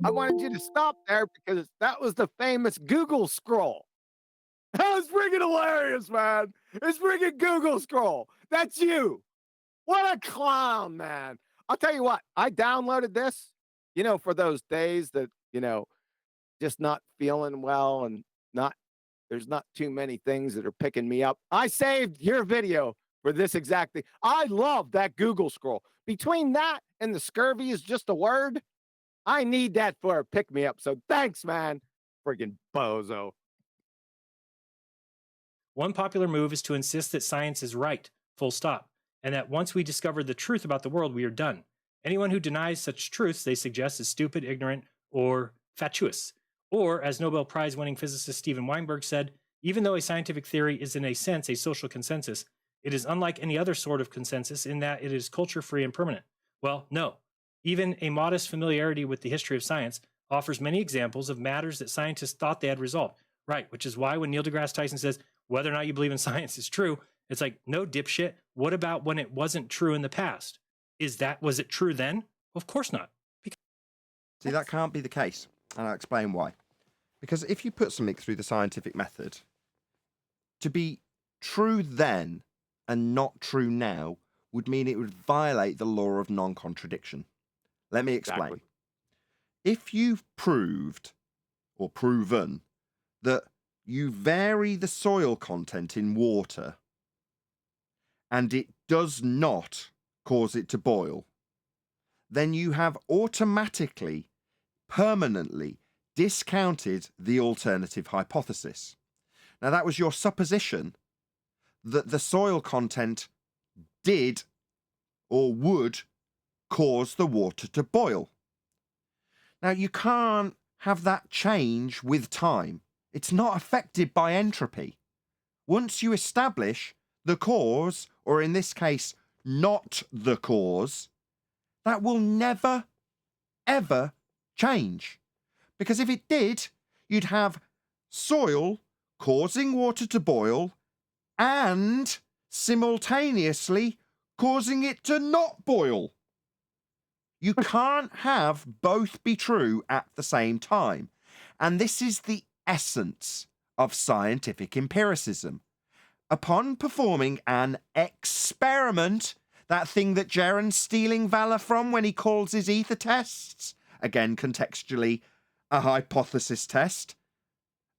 I wanted you to stop there because that was the famous Google scroll. That was freaking hilarious, man. It's freaking Google scroll. That's you. What a clown, man. I'll tell you what, I downloaded this, for those days that, just not feeling well and there's not too many things that are picking me up. I saved your video for this exact thing. I love that Google scroll. Between that and the scurvy is just a word, I need that for a pick me up. So thanks, man. Friggin' bozo. One popular move is to insist that science is right, full stop, and that once we discover the truth about the world, we are done. Anyone who denies such truths they suggest is stupid, ignorant, or fatuous. Or, as Nobel Prize-winning physicist Steven Weinberg said, even though a scientific theory is in a sense a social consensus, it is unlike any other sort of consensus in that it is culture-free and permanent. Well, no. Even a modest familiarity with the history of science offers many examples of matters that scientists thought they had resolved. Right, which is why when Neil deGrasse Tyson says, whether or not you believe in science is true, it's like, no, dipshit. What about when it wasn't true in the past? Was it true then? Of course not. See, that can't be the case. And I'll explain why. Because if you put something through the scientific method, to be true then and not true now would mean it would violate the law of non-contradiction. Let me explain. Exactly. If you've proved or proven that you vary the soil content in water and it does not cause it to boil, then you have automatically, permanently discounted the alternative hypothesis. Now, that was your supposition that the soil content did or would cause the water to boil. Now, you can't have that change with time. It's not affected by entropy. Once you establish the cause, or in this case, not the cause, that will never, ever change. Because if it did, you'd have soil causing water to boil and simultaneously causing it to not boil. You can't have both be true at the same time. And this is the essence of scientific empiricism. Upon performing an experiment, that thing that Jaren's stealing valor from when he calls his ether tests, again contextually a hypothesis test,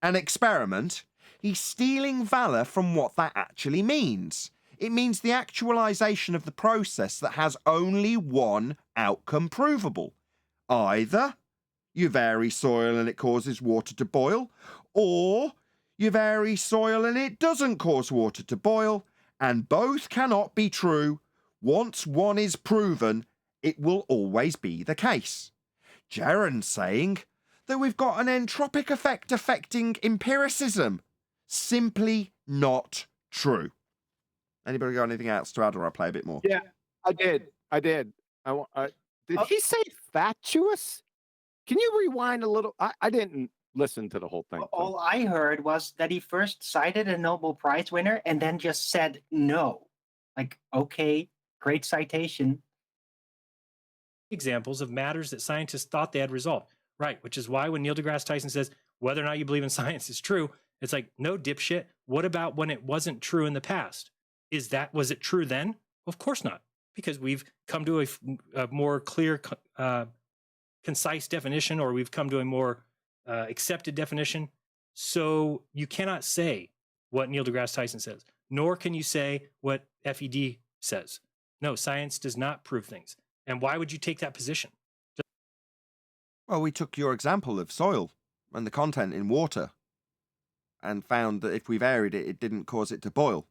an experiment, he's stealing valor from what that actually means. It means the actualization of the process that has only one outcome provable. Either you vary soil and it causes water to boil, or you vary soil and it doesn't cause water to boil, and both cannot be true. Once one is proven, it will always be the case. Jaren's saying that we've got an entropic effect affecting empiricism. Simply not true. Anybody got anything else to add, or I'll play a bit more? Yeah, I did. Did he say fatuous? Can you rewind a little? I didn't listen to the whole thing. All I heard was that he first cited a Nobel Prize winner and then just said no. Like, okay, great citation. Examples of matters that scientists thought they had resolved. Right, which is why when Neil deGrasse Tyson says, whether or not you believe in science is true, it's like, no, dipshit. What about when it wasn't true in the past? Was it true then? Of course not, because we've come to a more clear, concise definition, or we've come to a more accepted definition. So you cannot say what Neil deGrasse Tyson says, nor can you say what FED says. No, science does not prove things. And why would you take that position? Well, we took your example of soil and the content in water and found that if we varied it, it didn't cause it to boil.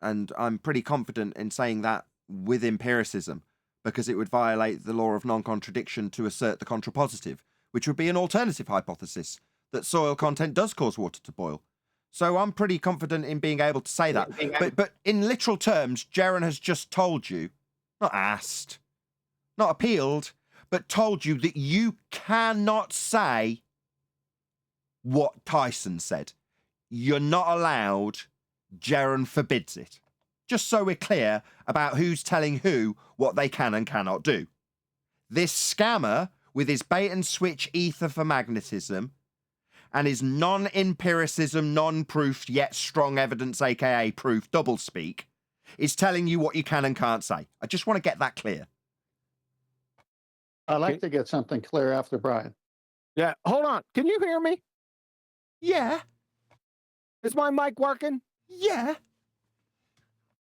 And I'm pretty confident in saying that with empiricism, because it would violate the law of non-contradiction to assert the contrapositive, which would be an alternative hypothesis, that soil content does cause water to boil. So I'm pretty confident in being able to say that. But in literal terms, Jeren has just told you, not asked, not appealed, but told you that you cannot say what Tyson said. You're not allowed. Jeren forbids it. just so we're clear about who's telling who what they can and cannot do. This scammer, with his bait and switch ether for magnetism, and his non-empiricism, non-proof yet strong evidence, aka proof doublespeak, is telling you what you can and can't say. I just want to get that clear. I'd like to get something clear after Brian. Yeah, hold on. Can you hear me? Yeah. Is my mic working? Yeah.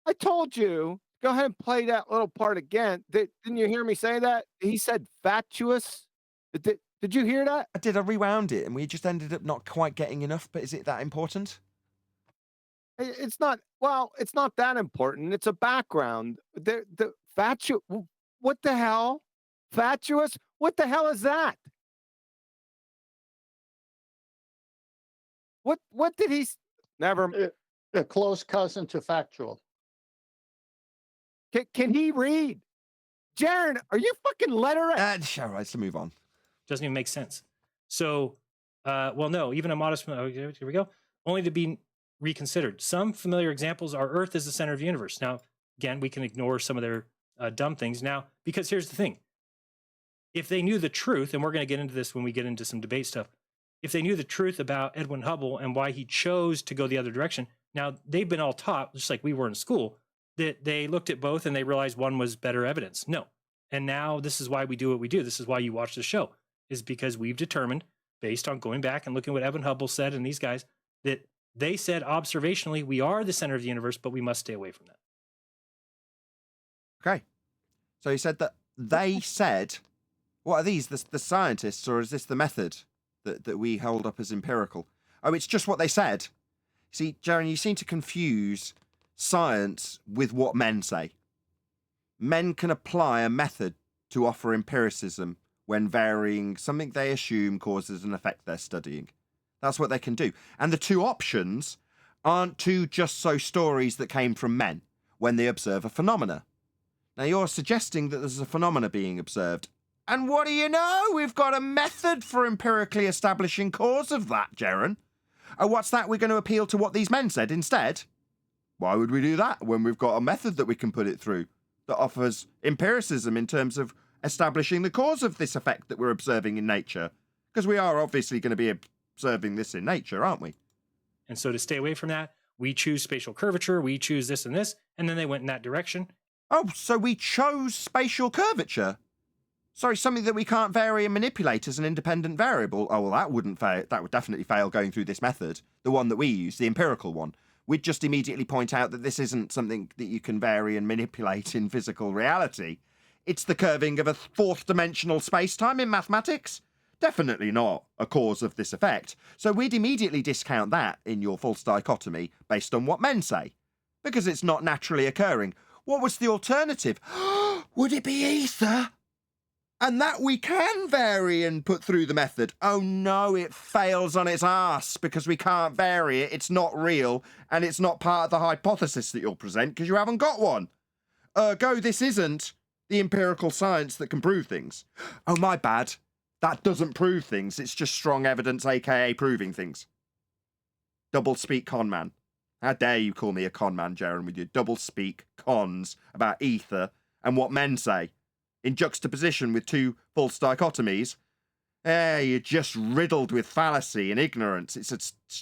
I told you. Go ahead and play that little part again. Didn't you hear me say that? He said fatuous. Did you hear that? I did. I rewound it, and we just ended up not quite getting enough. But is it that important? It's not. Well, it's not that important. It's a background. The fatuous. What the hell? Fatuous? What the hell is that? What did he? Never. A close cousin to factual. Can he read? Jaron, are you fucking literate? All right, let's move on. Doesn't even make sense. So, well, no, even a modest, here we go, only to be reconsidered. Some familiar examples are Earth is the center of the universe. Now, again, we can ignore some of their dumb things now, because here's the thing. If they knew the truth, and we're going to get into this when we get into some debate stuff, if they knew the truth about Edwin Hubble and why he chose to go the other direction, now they've been all taught, just like we were in school, that they looked at both and they realized one was better evidence. No. And now this is why we do what we do. This is why you watch the show, is because we've determined, based on going back and looking at what Edwin Hubble said and these guys, that they said observationally, we are the center of the universe, but we must stay away from that. Okay. So he said that they said, what are these, the scientists, or is this the method that we hold up as empirical? Oh, it's just what they said. See, Jaron, you seem to confuse science with what men say. Men can apply a method to offer empiricism when varying something they assume causes an effect they're studying. That's what they can do. And the two options aren't two just so stories that came from men when they observe a phenomena. Now you're suggesting that there's a phenomena being observed. And what do you know? We've got a method for empirically establishing cause of that, Jaron. Oh, what's that? We're going to appeal to what these men said instead? Why would we do that when we've got a method that we can put it through that offers empiricism in terms of establishing the cause of this effect that we're observing in nature? Because we are obviously going to be observing this in nature, aren't we? And so to stay away from that, we choose spatial curvature, we choose this and this, and then they went in that direction. Oh, so we chose spatial curvature? Sorry, something that we can't vary and manipulate as an independent variable. Oh, well, that wouldn't fail. That would definitely fail going through this method. The one that we use, the empirical one. We'd just immediately point out that this isn't something that you can vary and manipulate in physical reality. It's the curving of a fourth-dimensional space-time in mathematics. Definitely not a cause of this effect. So we'd immediately discount that in your false dichotomy based on what men say, because it's not naturally occurring. What was the alternative? Would it be ether? And that we can vary and put through the method. Oh no, it fails on its arse because we can't vary it. It's not real, and it's not part of the hypothesis that you'll present because you haven't got one. Ergo, this isn't the empirical science that can prove things. Oh, my bad. That doesn't prove things. It's just strong evidence, aka proving things. Double speak con man. How dare you call me a con man, Jaron, with your double speak cons about ether and what men say, in juxtaposition with two false dichotomies. You're just riddled with fallacy and ignorance. It's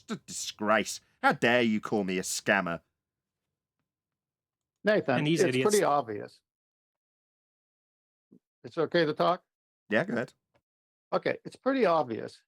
a disgrace. How dare you call me a scammer? Nathan, it's pretty obvious. It's okay to talk? Yeah, go ahead. Okay, it's pretty obvious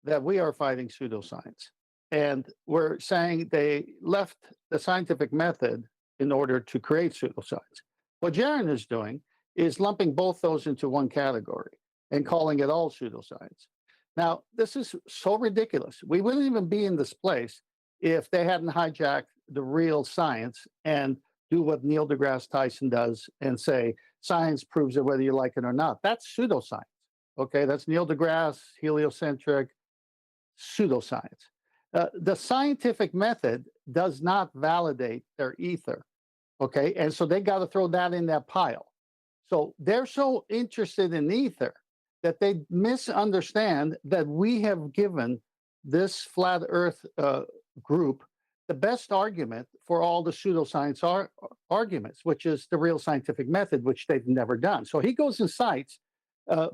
that we are fighting pseudoscience. And we're saying they left the scientific method in order to create pseudoscience. What Jaron is doing is lumping both those into one category and calling it all pseudoscience. Now, this is so ridiculous. We wouldn't even be in this place if they hadn't hijacked the real science and do what Neil deGrasse Tyson does and say, science proves it whether you like it or not. That's pseudoscience, okay? That's Neil deGrasse, heliocentric, pseudoscience. The scientific method does not validate their ether, okay? And so they got to throw that in that pile. So they're so interested in ether that they misunderstand that we have given this flat earth group the best argument for all the pseudoscience arguments, which is the real scientific method, which they've never done. So he goes and cites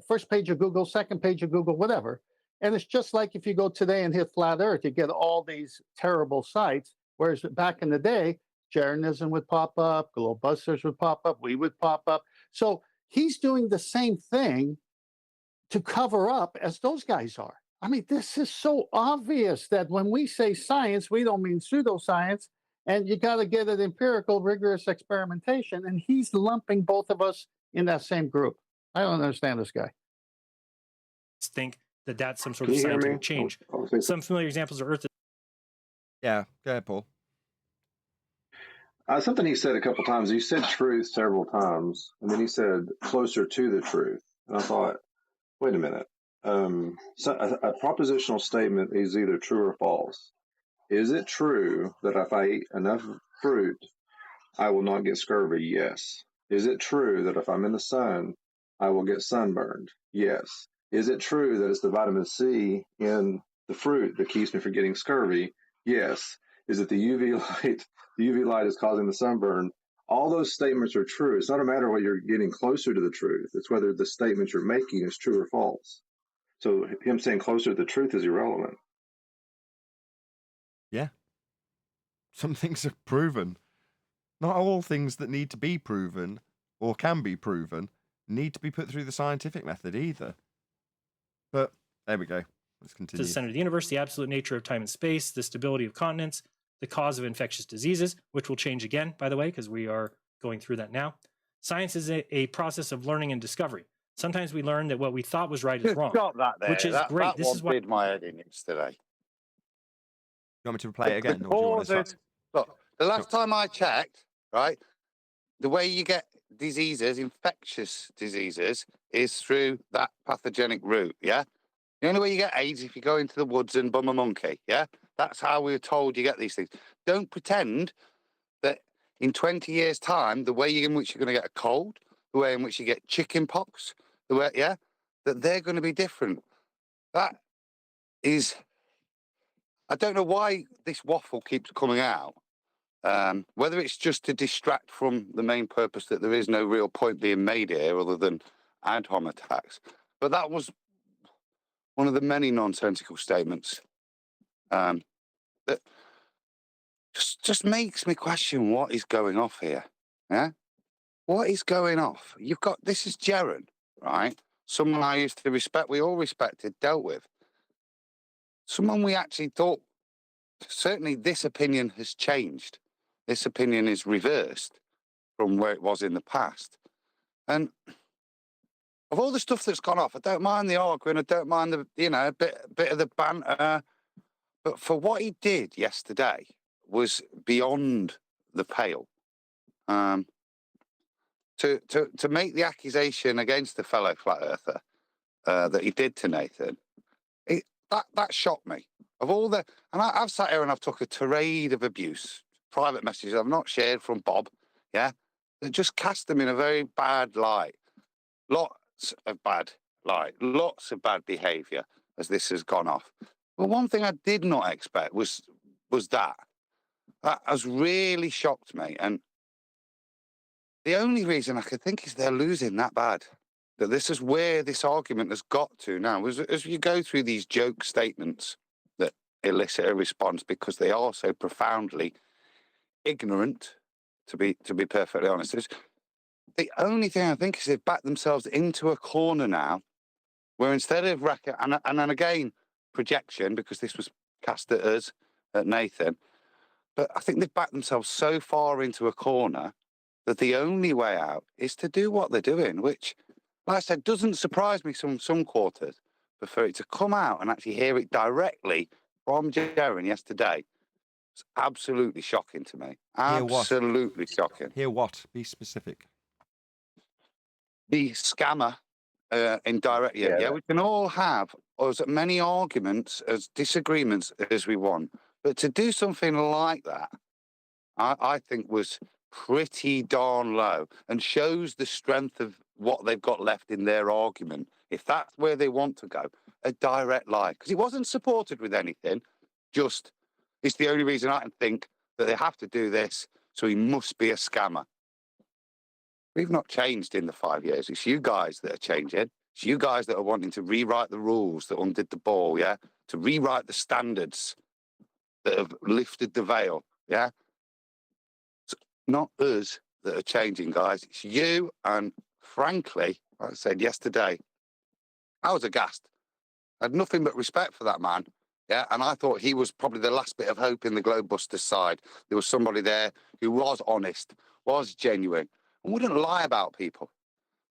first page of Google, second page of Google, whatever. And it's just like if you go today and hit flat earth, you get all these terrible sites. Whereas back in the day, Jeranism would pop up, Globusters would pop up, we would pop up. So he's doing the same thing to cover up as those guys are. I mean, this is so obvious that when we say science, we don't mean pseudoscience, and you got to get an empirical, rigorous experimentation. And he's lumping both of us in that same group. I don't understand this guy. Think that that's some sort Can of you hear me? scientific change. Some familiar examples are Earth. Yeah, go ahead, Paul. Something he said a couple times. He said truth several times, and then he said closer to the truth. And I thought, wait a minute. So a propositional statement is either true or false. Is it true that if I eat enough fruit, I will not get scurvy? Yes. Is it true that if I'm in the sun, I will get sunburned? Yes. Is it true that it's the vitamin C in the fruit that keeps me from getting scurvy? Yes. Is it the UV light? The UV light is causing the sunburn. All those statements are true. It's not a matter of whether you're getting closer to the truth. It's whether the statement you're making is true or false. So him saying closer to the truth is irrelevant. Yeah. Some things are proven. Not all things that need to be proven or can be proven need to be put through the scientific method either. But there we go. Let's continue. To the center of the universe, the absolute nature of time and space, the stability of continents, the cause of infectious diseases, which will change again, by the way, because we are going through that now. Science is a process of learning and discovery. Sometimes we learn that what we thought was right is wrong, Stop that there. which is great. That This one is why did my head in yesterday. You want me to play it again? Or do you want to start? Look, the last time I checked, right, the way you get diseases, infectious diseases, is through that pathogenic route, yeah? The only way you get AIDS is if you go into the woods and bum a monkey, yeah? That's how we were told you get these things. Don't pretend that in 20 years' time, the way in which you're going to get a cold, the way in which you get chicken pox, the way, yeah, that they're going to be different. That is, I don't know why this waffle keeps coming out. Whether it's just to distract from the main purpose that there is no real point being made here other than ad hom attacks. But that was one of the many nonsensical statements that just makes me question what is going off here. Yeah? What is going off? You've got, this is Jeran, right? Someone I used to respect, we all respected, dealt with. Someone we actually thought, certainly this opinion has changed. This opinion is reversed from where it was in the past. And of all the stuff that's gone off, I don't mind the arguing, I don't mind the, you know, a bit of the banter. But for what he did yesterday was beyond the pale. To make the accusation against the fellow flat earther that he did to Nathan, that shocked me. Of all the, and I've sat here and I've took a tirade of abuse, private messages I've not shared from Bob, yeah, that just cast them in a very bad light. Lots of bad light, lots of bad behaviour as this has gone off. But one thing I did not expect was that. That has really shocked me. And the only reason I could think is they're losing that bad. That this is where this argument has got to now. As you go through these joke statements that elicit a response because they are so profoundly ignorant, to be perfectly honest, the only thing I think is they've backed themselves into a corner now where instead of and then again, projection, because this was cast at us, at Nathan, but I think they've backed themselves so far into a corner that the only way out is to do what they're doing, which, like I said, doesn't surprise me some quarters, but for it to come out and actually hear it directly from Jeran yesterday, it's absolutely shocking to me. Absolutely shocking. Hear what? Be specific. The scammer indirect, yeah, we can all have as many arguments as disagreements as we want, but to do something like that, I think was pretty darn low and shows the strength of what they've got left in their argument. If that's where they want to go, a direct lie, because it wasn't supported with anything, just It's the only reason I can think that they have to do this, so he must be a scammer. We've not changed in the 5 years. It's you guys that are changing. It's you guys that are wanting to rewrite the rules that undid the ball, yeah? To rewrite the standards that have lifted the veil, yeah? It's not us that are changing, guys. It's you, and frankly, like I said yesterday, I was aghast. I had nothing but respect for that man, yeah? And I thought he was probably the last bit of hope in the Globebusters side. There was somebody there who was honest, was genuine, and wouldn't lie about people.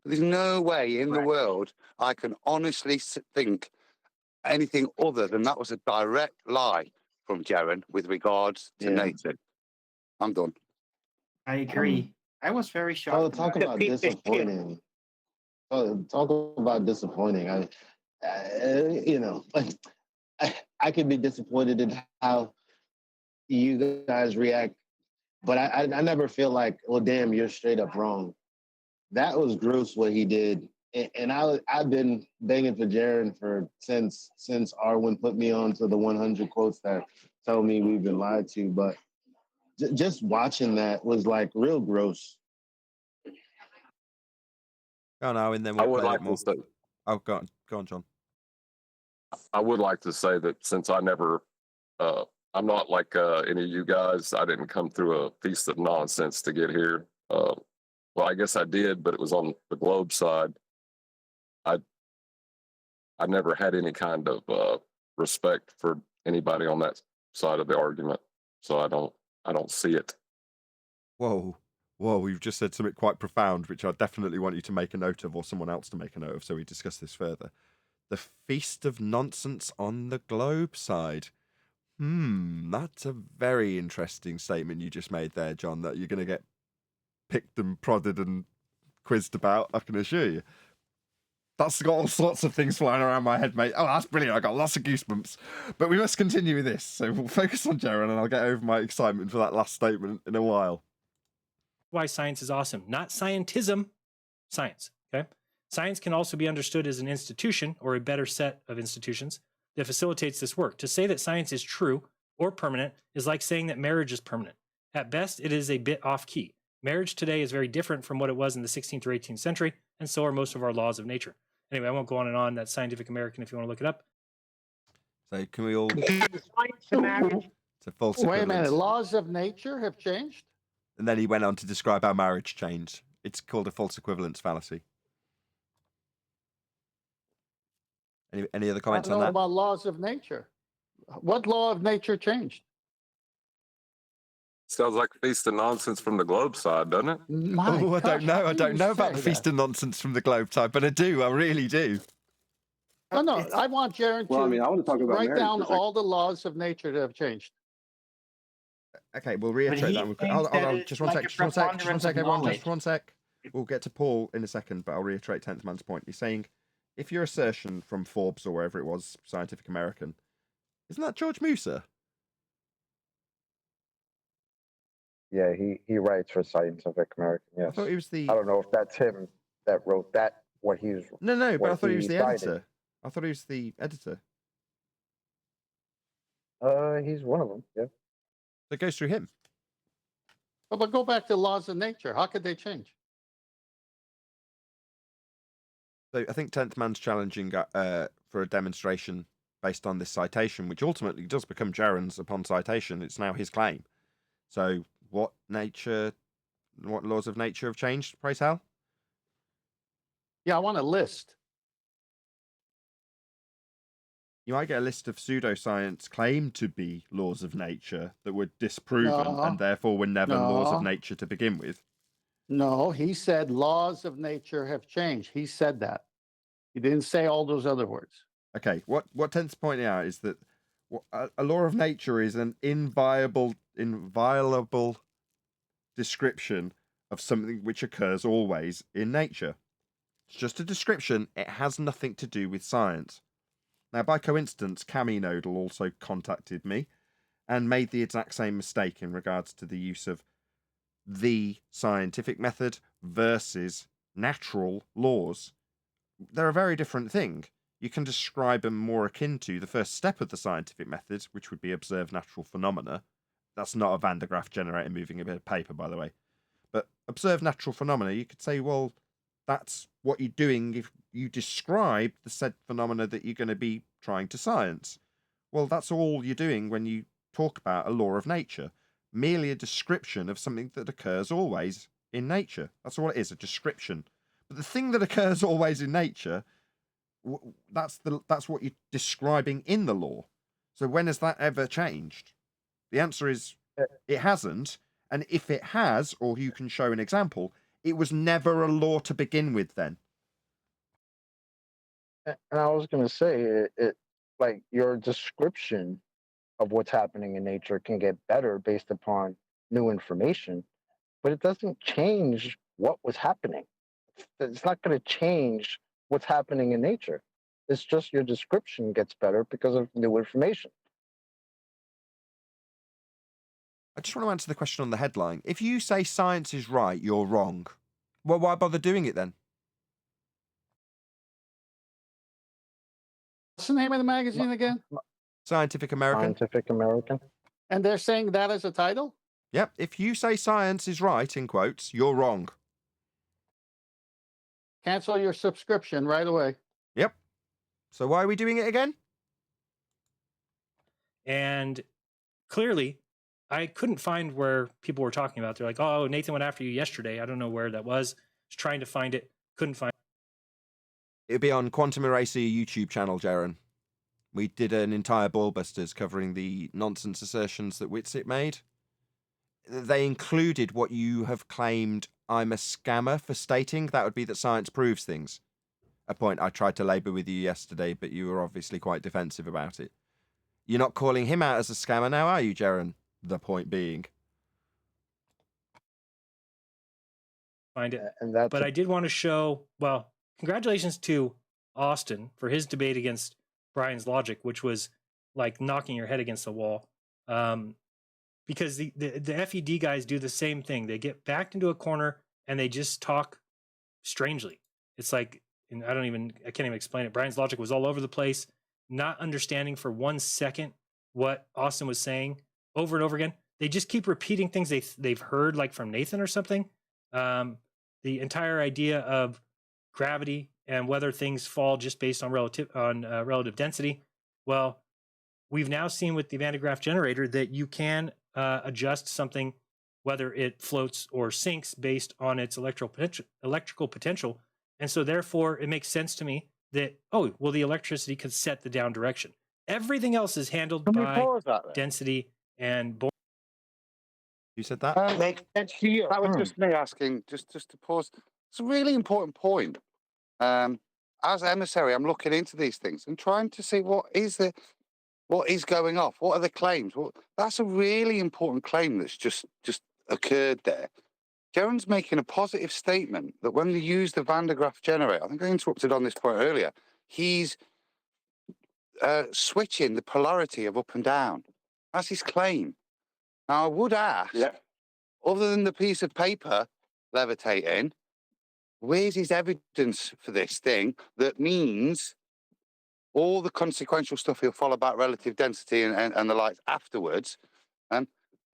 There's no way in the world I can honestly think anything other than that was a direct lie from Jaren with regards to Nathan. I'm done. I agree. I was very shocked. Oh, talk about disappointing. Oh, talk about disappointing. You know, I could be disappointed in how you guys react, but I never feel like, well, damn, you're straight up wrong. That was gross what he did, and I've been banging for Jaren since Arwen put me on to the 100 quotes that tell me we've been lied to. But just watching that was like real gross. Oh no, and then I we'll would play like it more. to say, Oh, go on, John. I would like to say that since I never, I'm not like any of you guys. I didn't come through a feast of nonsense to get here. Well, I guess I did, but it was on the Globe side. I never had any kind of respect for anybody on that side of the argument, so I don't see it. Whoa, you've just said something quite profound, which I definitely want you to make a note of, or someone else to make a note of, so we discuss this further. The feast of nonsense on the Globe side. That's a very interesting statement you just made there, John, that you're going to get picked and prodded and quizzed about, I can assure you. That's got all sorts of things flying around my head, mate. Oh, that's brilliant. I got lots of goosebumps. But we must continue with this. So we'll focus on Jaren, and I'll get over my excitement for that last statement in a while. Why science is awesome. Not scientism, science, okay? Science can also be understood as an institution or a better set of institutions that facilitates this work. To say that science is true or permanent is like saying that marriage is permanent. At best, it is a bit off-key. Marriage today is very different from what it was in the 16th or 18th century, and so are most of our laws of nature. Anyway, I won't go on and on. That's Scientific American if you want to look it up. So can we all... It's a false Wait a minute. equivalence. Laws of nature have changed? And then he went on to describe how marriage changed. It's called a false equivalence fallacy. Any other comments I don't on know that? about laws of nature. What law of nature changed? Sounds like a feast of nonsense from the Globe side, doesn't it? I don't know. I don't know about the feast of nonsense from the Globe side, but I do. I really do. Oh, no, I want Jaren to I want to talk about write marriage down for a second. all the laws of nature that have changed. Okay, we'll reiterate that. Hold on, just one sec, everyone, just one sec. We'll get to Paul in a second, but I'll reiterate 10th man's point. He's saying, if your assertion from Forbes or wherever it was, Scientific American, isn't that George Musa? Yeah, he writes for Scientific American. Yes. I thought he was the... I don't know if that's him that wrote that. What he's... No, but I thought he was the cited. editor. I thought he was the editor. He's one of them. Yeah. So it goes through him. But go back to laws of nature. How could they change? So I think 10th man's challenging for a demonstration based on this citation, which ultimately does become Jaren's upon citation. It's now his claim. So what laws of nature have changed, pray tell? Yeah, I want a list. You might get a list of pseudoscience claimed to be laws of nature that were disproven and therefore were never laws of nature to begin with. No, he said laws of nature have changed. He said that. He didn't say all those other words. Okay, what 10th's pointing out is that a law of nature is an inviolable description of something which occurs always in nature. It's just a description. It has nothing to do with science. Now, by coincidence, Cami Nodal also contacted me and made the exact same mistake in regards to the use of the scientific method versus natural laws. They're a very different thing. you can describe them more akin to the first step of the scientific method, which would be observe natural phenomena. That's not a Van de Graaff generator moving a bit of paper, by the way. But observe natural phenomena, you could say, well, that's what you're doing if you describe the said phenomena that you're going to be trying to science. Well, that's all you're doing when you talk about a law of nature. Merely a description of something that occurs always in nature. That's all it is, a description. But the thing that occurs always in nature, that's what you're describing in the law. So when has that ever changed? The answer is it hasn't. And if it has, or you can show an example, it was never a law to begin with then. And I was going to say, it like your description of what's happening in nature can get better based upon new information, but it doesn't change what was happening. It's not going to change what's happening in nature. It's just your description gets better because of new information. I just want to answer the question on the headline. If you say science is right, you're wrong. Well, why bother doing it then? What's the name of the magazine again? Scientific American. Scientific American. And they're saying that as a title? Yep. If you say science is right, in quotes, you're wrong. Cancel your subscription right away. Yep. So why are we doing it again? And clearly, I couldn't find where people were talking about. They're like, oh, Nathan went after you yesterday. I don't know where that was. Was trying to find it. Couldn't find it. It'll be on Quantum Eraser YouTube channel, Jaron. We did an entire Ballbusters covering the nonsense assertions that Witsit made. They included what you have claimed I'm a scammer for stating. That would be that science proves things. A point I tried to labour with you yesterday, but you were obviously quite defensive about it. You're not calling him out as a scammer now, are you, Jaron? The point being. Find it. And that's but I did want to show, well, congratulations to Austin for his debate against Brian's logic, which was like knocking your head against the wall. Because the FED guys do the same thing. They get backed into a corner and they just talk strangely. It's like, and I can't even explain it. Brian's logic was all over the place, not understanding for 1 second what Austin was saying over and over again. They just keep repeating things they've heard, like from Nathan or something. The entire idea of gravity and whether things fall just based on relative density. Well, we've now seen with the Van de Graaff generator that you can adjust something, whether it floats or sinks, based on its electrical potential. And so therefore, it makes sense to me that, the electricity could set the down direction. Everything else is handled by density and... You said that? That was just me asking, just to pause. It's a really important point. As emissary, I'm looking into these things and trying to see what is going off. What are the claims? Well, that's a really important claim that's just occurred there. Jaron's making a positive statement that when they use the Van de Graaff generator, I think I interrupted on this point earlier, he's switching the polarity of up and down. That's his claim. Now, I would ask, other than the piece of paper levitating, where's his evidence for this thing that means all the consequential stuff he'll follow about relative density and the likes afterwards?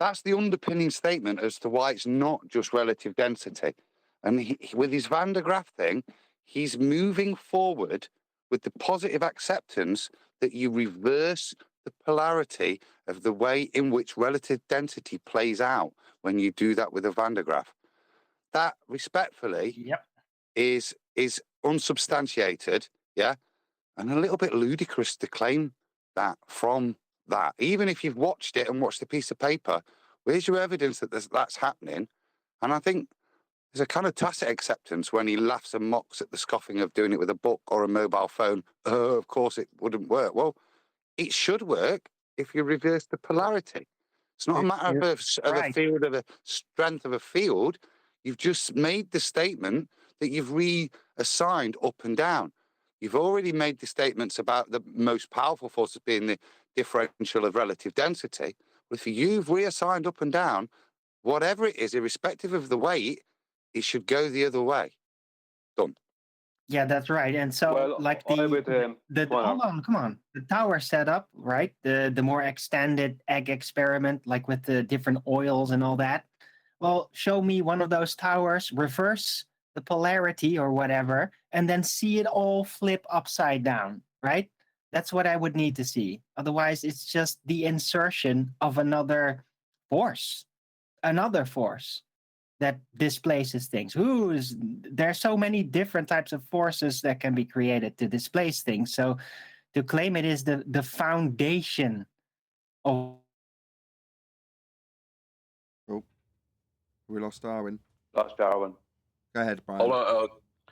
That's the underpinning statement as to why it's not just relative density. And with his Van de Graaff thing, he's moving forward with the positive acceptance that you reverse the polarity of the way in which relative density plays out when you do that with a Van de Graaff. That, respectfully, is unsubstantiated, and a little bit ludicrous to claim that from that. Even if you've watched it and watched the piece of paper, where's your evidence that that's happening? And I think there's a kind of tacit acceptance when he laughs and mocks at the scoffing of doing it with a book or a mobile phone. Oh, of course it wouldn't work. Well, it should work if you reverse the polarity. It's not a matter of a field, of a strength of a field. You've just made the statement that you've reassigned up and down. You've already made the statements about the most powerful forces being the differential of relative density. But if you've reassigned up and down, whatever it is, irrespective of the weight, it should go the other way. Done. Yeah, that's right. And so, Well, like I would. hold on, come on, the tower setup, right? The more extended egg experiment, like with the different oils and all that. Well, show me one of those towers, reverse the polarity or whatever, and then see it all flip upside down, right? That's what I would need to see. Otherwise, it's just the insertion of another force that displaces things. There's so many different types of forces that can be created to displace things. So to claim it is the foundation of. Oh, we lost Darwin. Lost Darwin. Go ahead, Brian. Hold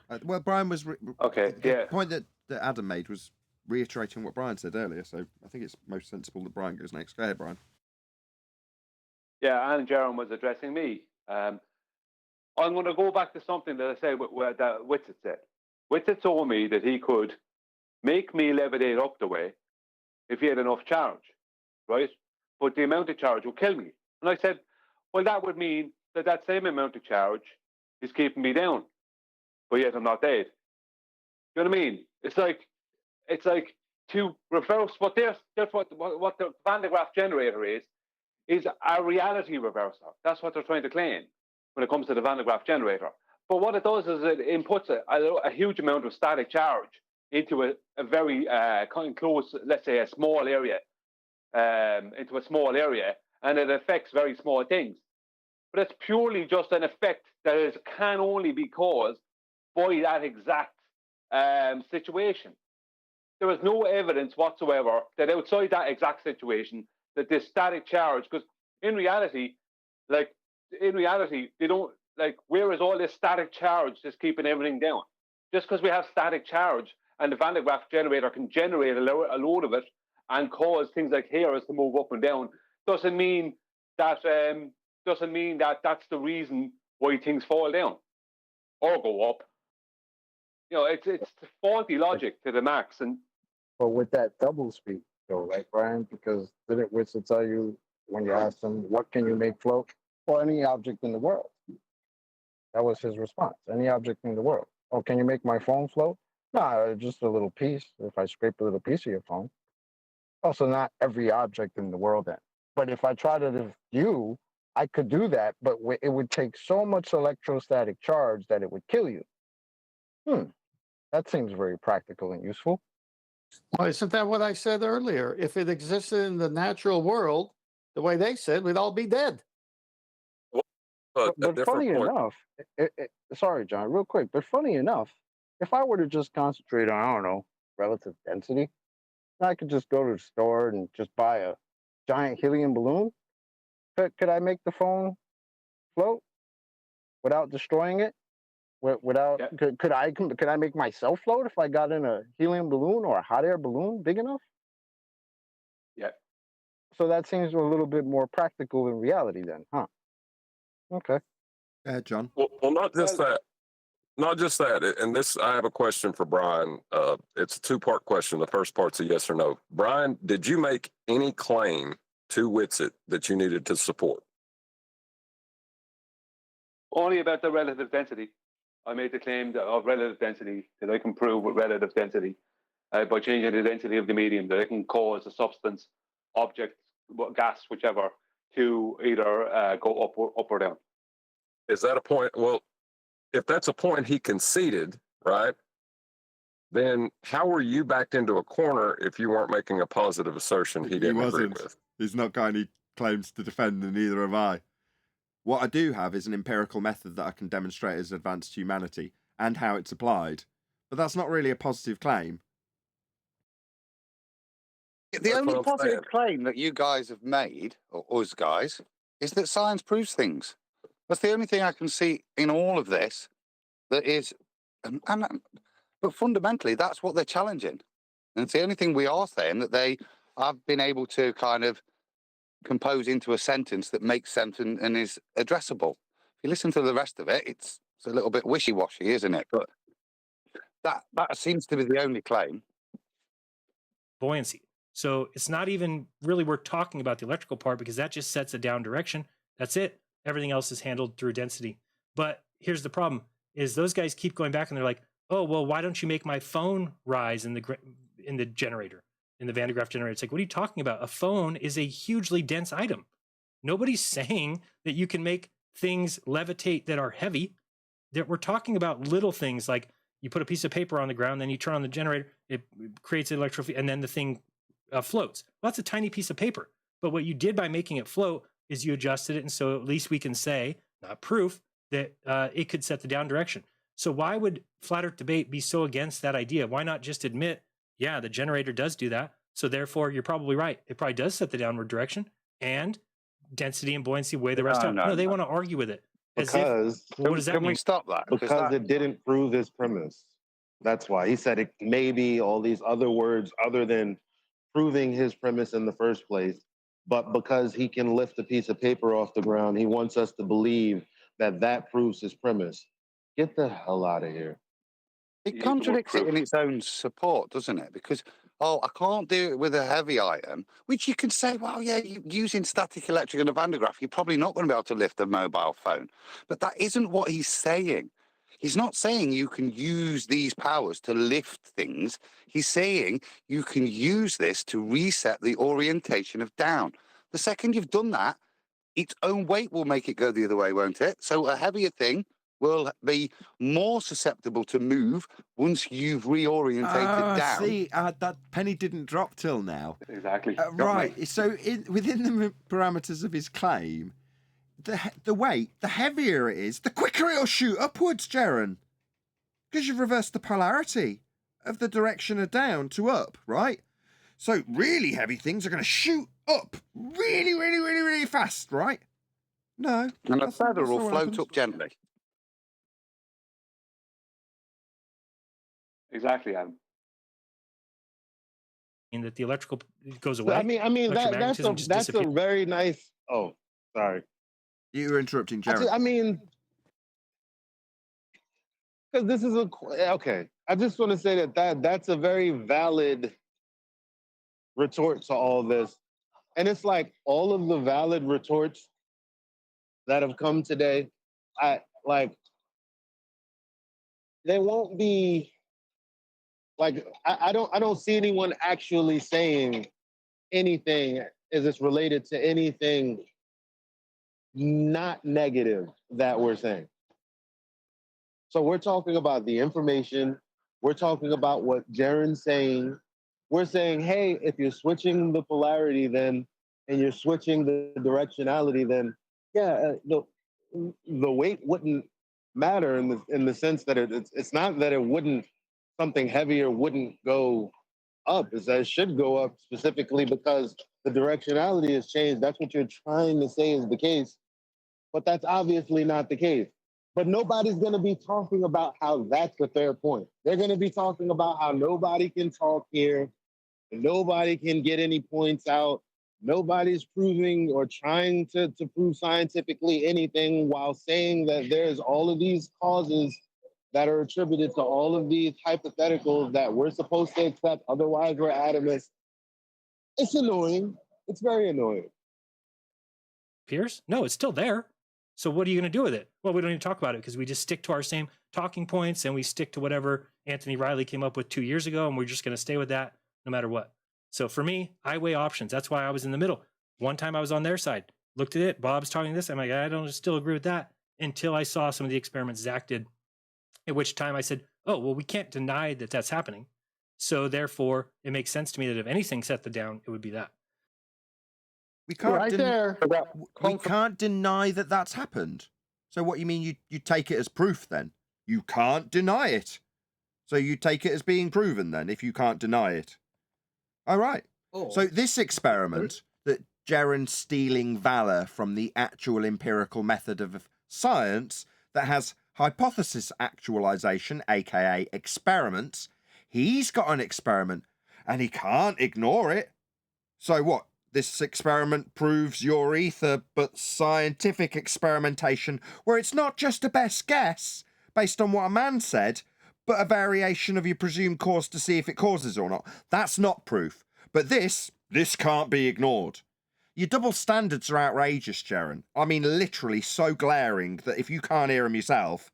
on. Well, Brian was Okay. The point that Adam made was reiterating what Brian said earlier. So I think it's most sensible that Brian goes next. Go ahead, Brian. Yeah, and Jaron was addressing me. I'm going to go back to something that I said that Whitsitt said. Whitsitt told me that he could make me levitate up the way if he had enough charge, right? But the amount of charge would kill me. And I said, well, that would mean that same amount of charge is keeping me down, but yet I'm not dead. You know what I mean? It's like to reverse what the Van de Graaff generator is a reality reversal. That's what they're trying to claim when it comes to the Van de Graaff generator. But what it does is it inputs a huge amount of static charge into a very close, let's say a small area, into a small area, and it affects very small things. But it's purely just an effect that can only be caused by that exact situation. There is no evidence whatsoever that outside that exact situation that this static charge, because in reality, they don't, like, where is all this static charge just keeping everything down? Just because we have static charge and the Van de Graaff generator can generate a load of it and cause things like hairs to move up and down, doesn't mean that that's the reason why things fall down or go up. You know, it's faulty logic to the max. And but with that double speak, though, right, Brian? Because didn't Whitsitt tell you when you asked him, what can you make float? Well, any object in the world. That was his response. Any object in the world. Oh, can you make my phone float? No, just a little piece. If I scrape a little piece of your phone. Also, not every object in the world then. But if I tried it with you, I could do that, but it would take so much electrostatic charge that it would kill you. That seems very practical and useful. Well, isn't that what I said earlier? If it existed in the natural world, the way they said, we'd all be dead. But funny enough, sorry, John, real quick, but funny enough, if I were to just concentrate on, I don't know, relative density, I could just go to the store and just buy a giant helium balloon. Could I make the phone float without destroying it? Without could I make myself float if I got in a helium balloon or a hot air balloon big enough? Yeah. So that seems a little bit more practical in reality then, huh? Okay. Go ahead, John. Well, not just that. Not just that. And this, I have a question for Brian. It's a two-part question. The first part's a yes or no. Brian, did you make any claim to Whitsitt that you needed to support? Only about the relative density. I made the claim of relative density that I can prove with relative density by changing the density of the medium, that I can cause a substance, object, gas, whichever, to either go up or down. Is that a point? Well, if that's a point he conceded, right, then how were you backed into a corner if you weren't making a positive assertion he didn't agree with? He's not got any claims to defend, and neither have I. What I do have is an empirical method that I can demonstrate as advanced humanity and how it's applied. But that's not really a positive claim. The only positive claim that you guys have made, or us guys, is that science proves things. That's the only thing I can see in all of this that is, but fundamentally, that's what they're challenging. And it's the only thing we are saying, that they have been able to kind of compose into a sentence that makes sense and is addressable. If you listen to the rest of it, it's a little bit wishy-washy, isn't it? But that seems to be the only claim. Buoyancy. So it's not even really worth talking about the electrical part, because that just sets a down direction. That's it. Everything else is handled through density. But here's the problem, is those guys keep going back and they're like, oh, well, why don't you make my phone rise in the generator, in the Van de Graaff generator? It's like, what are you talking about? A phone is a hugely dense item. Nobody's saying that you can make things levitate that are heavy. That we're talking about little things like you put a piece of paper on the ground, then you turn on the generator, it creates an electrical field, and then the thing floats. Well, that's a tiny piece of paper. But what you did by making it float is you adjusted it, and so at least we can say, not proof, that it could set the down direction. So why would flat earth debate be so against that idea? Why not just admit, yeah, the generator does do that, so therefore you're probably right. It probably does set the downward direction, and density and buoyancy weigh the rest out. No, they want to argue with it. Because what does that mean? We stop that? Because it didn't prove his premise. That's why he said it maybe all these other words other than proving his premise in the first place. But because he can lift a piece of paper off the ground, he wants us to believe that that proves his premise. Get the hell out of here. It contradicts it in its own support, doesn't it? Because, oh, I can't do it with a heavy item, which you can say, well, yeah, using static electric and a Van de Graaff, you're probably not going to be able to lift a mobile phone. But that isn't what he's saying. He's not saying you can use these powers to lift things. He's saying you can use this to reset the orientation of down. The second you've done that, its own weight will make it go the other way, won't it? So a heavier thing will be more susceptible to move once you've reorientated down. See, that penny didn't drop till now. Exactly. Right. So within the parameters of his claim, the weight, the heavier it is, the quicker it'll shoot upwards, Jaron. Because you've reversed the polarity of the direction of down to up, right? So really heavy things are going to shoot up really, really, really, really fast, right? No. And a feather will float up gently. Exactly, Adam. And that the electrical goes away. I mean that's a very nice. Oh, sorry. You were interrupting, Jared. I mean, because this is okay. I just want to say that's a very valid retort to all this, and it's like all of the valid retorts that have come today. They won't be. Like I don't see anyone actually saying anything as it's related to anything not negative that we're saying. So we're talking about the information. We're talking about what Jaron's saying. We're saying, hey, if you're switching the polarity then, and you're switching the directionality, then yeah, the weight wouldn't matter in the sense that it's not that it wouldn't. Something heavier wouldn't go up. Is that it should go up specifically because the directionality has changed. That's what you're trying to say is the case, but that's obviously not the case. But nobody's going to be talking about how that's a fair point. They're going to be talking about how nobody can talk here, and nobody can get any points out. Nobody's proving or trying to prove scientifically anything while saying that there's all of these causes that are attributed to all of these hypotheticals that we're supposed to accept, otherwise we're atomists. It's annoying. It's very annoying. Pierce? No, it's still there. So what are you going to do with it? Well, we don't even talk about it because we just stick to our same talking points and we stick to whatever Anthony Riley came up with 2 years ago, and we're just going to stay with that no matter what. So for me, I weigh options. That's why I was in the middle. One time I was on their side, looked at it, Bob's talking this, I'm like, I don't still agree with that until I saw some of the experiments Zach did. At which time I said, oh, well, we can't deny that that's happening. So therefore, it makes sense to me that if anything set the down, it would be that. We can't we can't deny that that's happened. So what you mean you take it as proof then? You can't deny it. So you take it as being proven then if you can't deny it. All right. Oh. So this experiment that Jaron's stealing valor from the actual empirical method of science that has hypothesis actualization, aka experiments. He's got an experiment and he can't ignore it. So what? This experiment proves your ether, but scientific experimentation, where it's not just a best guess based on what a man said, but a variation of your presumed cause to see if it causes or not. That's not proof. But this can't be ignored. Your double standards are outrageous, Jaron. I mean, literally so glaring that if you can't hear them yourself,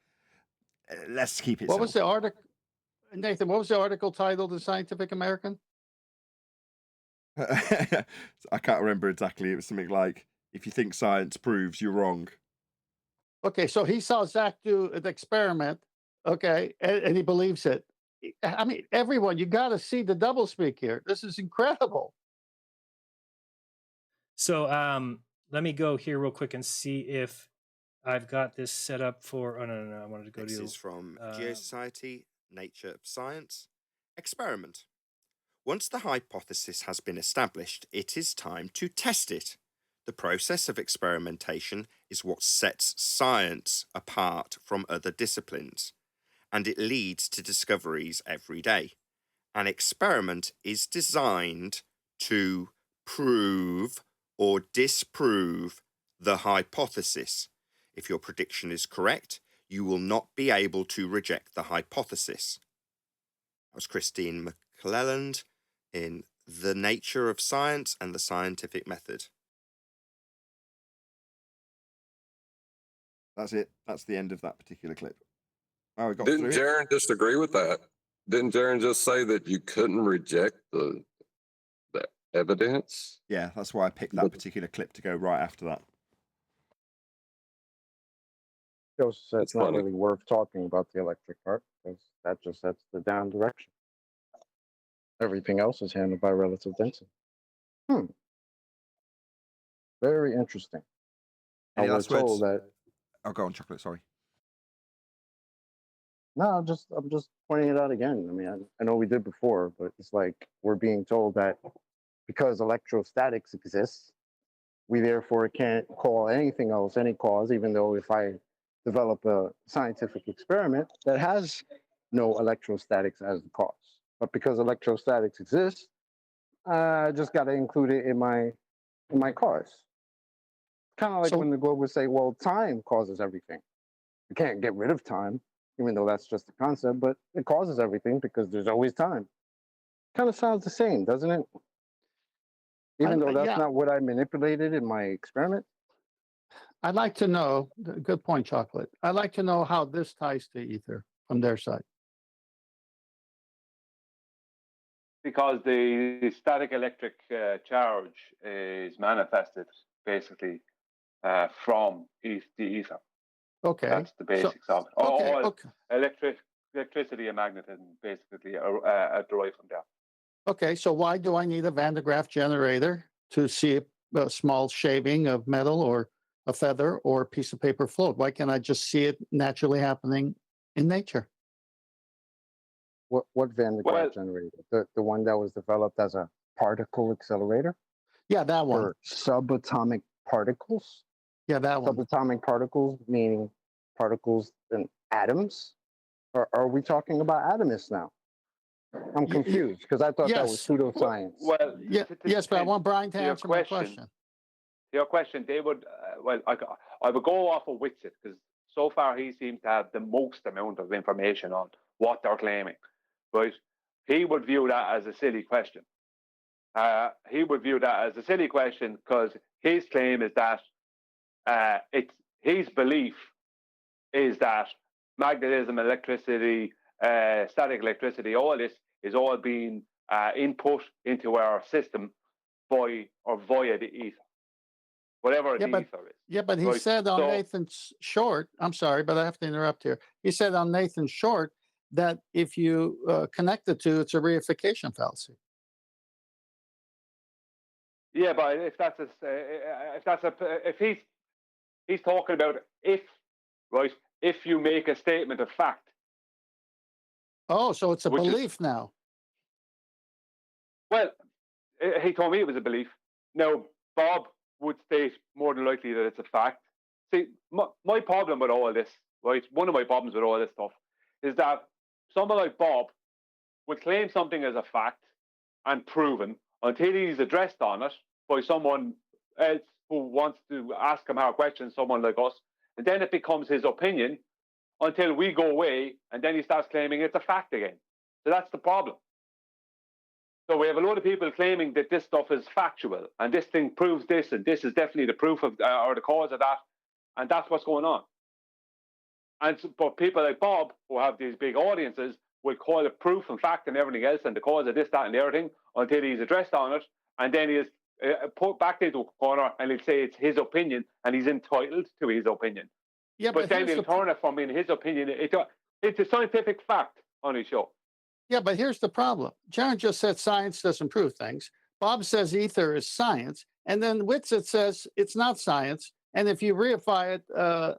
let's keep it simple. What was the article? Nathan, what was the article titled in Scientific American? I can't remember exactly. It was something like, if you think science proves, you're wrong. Okay, so he saw Zach do an experiment, okay, and he believes it. I mean, everyone, you got to see the doublespeak here. This is incredible. So let me go here real quick and see if I've got this set up for. Oh no! I wanted to go This to. is from Geosociety, Nature of Science. Experiment. Once the hypothesis has been established, it is time to test it. The process of experimentation is what sets science apart from other disciplines, and it leads to discoveries every day. An experiment is designed to prove or disprove the hypothesis. If your prediction is correct, you will not be able to reject the hypothesis. That was Christine McClelland in The Nature of Science and the Scientific Method. That's it. That's the end of that particular clip. Oh, we got Didn't through it. Jaron just agree with that? Didn't Jaron just say that you couldn't reject the evidence? Yeah, that's why I picked that particular clip to go right after that. Joseph said it's not funny. really worth talking about the electric part because that just sets the down direction. Everything else is handled by relative density. Very interesting. Any I was last words? told that. Oh, go on, Chocolate. Sorry. No, I'm just pointing it out again. I mean, I know we did before, but it's like we're being told that because electrostatics exists, we therefore can't call anything else any cause, even though if I develop a scientific experiment that has no electrostatics as the cause. But because electrostatics exists, I just got to include it in my cause. Kind of like when the globe would say, well, time causes everything. You can't get rid of time, even though that's just a concept, but it causes everything because there's always time. Kind of sounds the same, doesn't it? Even though that's not what I manipulated in my experiment. I'd like to know, good point, Chocolate. I'd like to know how this ties to ether from their side. Because the static electric charge is manifested basically from the ether. Okay. That's the basics of it. Okay, All okay. electricity and magnetism basically are derived from that. Okay, so why do I need a Van de Graaff generator to see a small shaving of metal or a feather or a piece of paper float? Why can't I just see it naturally happening in nature? What Van de Graaff generator? The one that was developed as a particle accelerator? Yeah, that one. For subatomic particles? Yeah, that one. Subatomic particles meaning particles in atoms? Or are we talking about atomists now? I'm confused because I thought that was pseudoscience. Well, yes, but I want Brian to answer my question. Your question, they would, I would go off of Wixit because so far he seems to have the most amount of information on what they're claiming, right? He would view that as a silly question. He would view that as a silly question because his claim is that his belief is that magnetism, electricity, static electricity, all this is all being input into our system via the ether, whatever the ether is. Yeah, but he said on Nathan's short, I'm sorry, but I have to interrupt here. He said on Nathan's short that if you connect the two, it's a reification fallacy. Yeah, but if he's talking about if you make a statement of fact. Oh, so it's a belief now. Well, he told me it was a belief. Now, Bob would state more than likely that it's a fact. See, my problem with all this, right? One of my problems with all this stuff is that someone like Bob would claim something as a fact and proven until he's addressed on it by someone else who wants to ask him hard questions, someone like us, and then it becomes his opinion until we go away, and then he starts claiming it's a fact again. So that's the problem. So we have a lot of people claiming that this stuff is factual, and this thing proves this, and this is definitely the proof of or the cause of that, and that's what's going on. And but people like Bob, who have these big audiences, will call it proof and fact and everything else and the cause of this, that, and the other thing until he's addressed on it, and then he's put back into a corner and he'll say it's his opinion and he's entitled to his opinion. Yeah, but then he'll turn it from in his opinion. It's a scientific fact on his show. Yeah, but here's the problem. Jaron just said science doesn't prove things. Bob says ether is science. And then Whitsitt says it's not science. And if you reify it,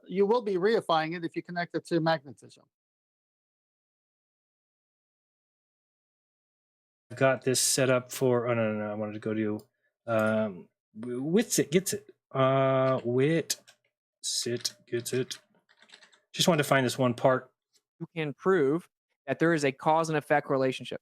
you will be reifying it if you connect it to magnetism. I've got this set up for, oh, no. I wanted to go to Whitsitt gets it. Whitsitt gets it. Just wanted to find this one part. You can prove that there is a cause and effect relationship.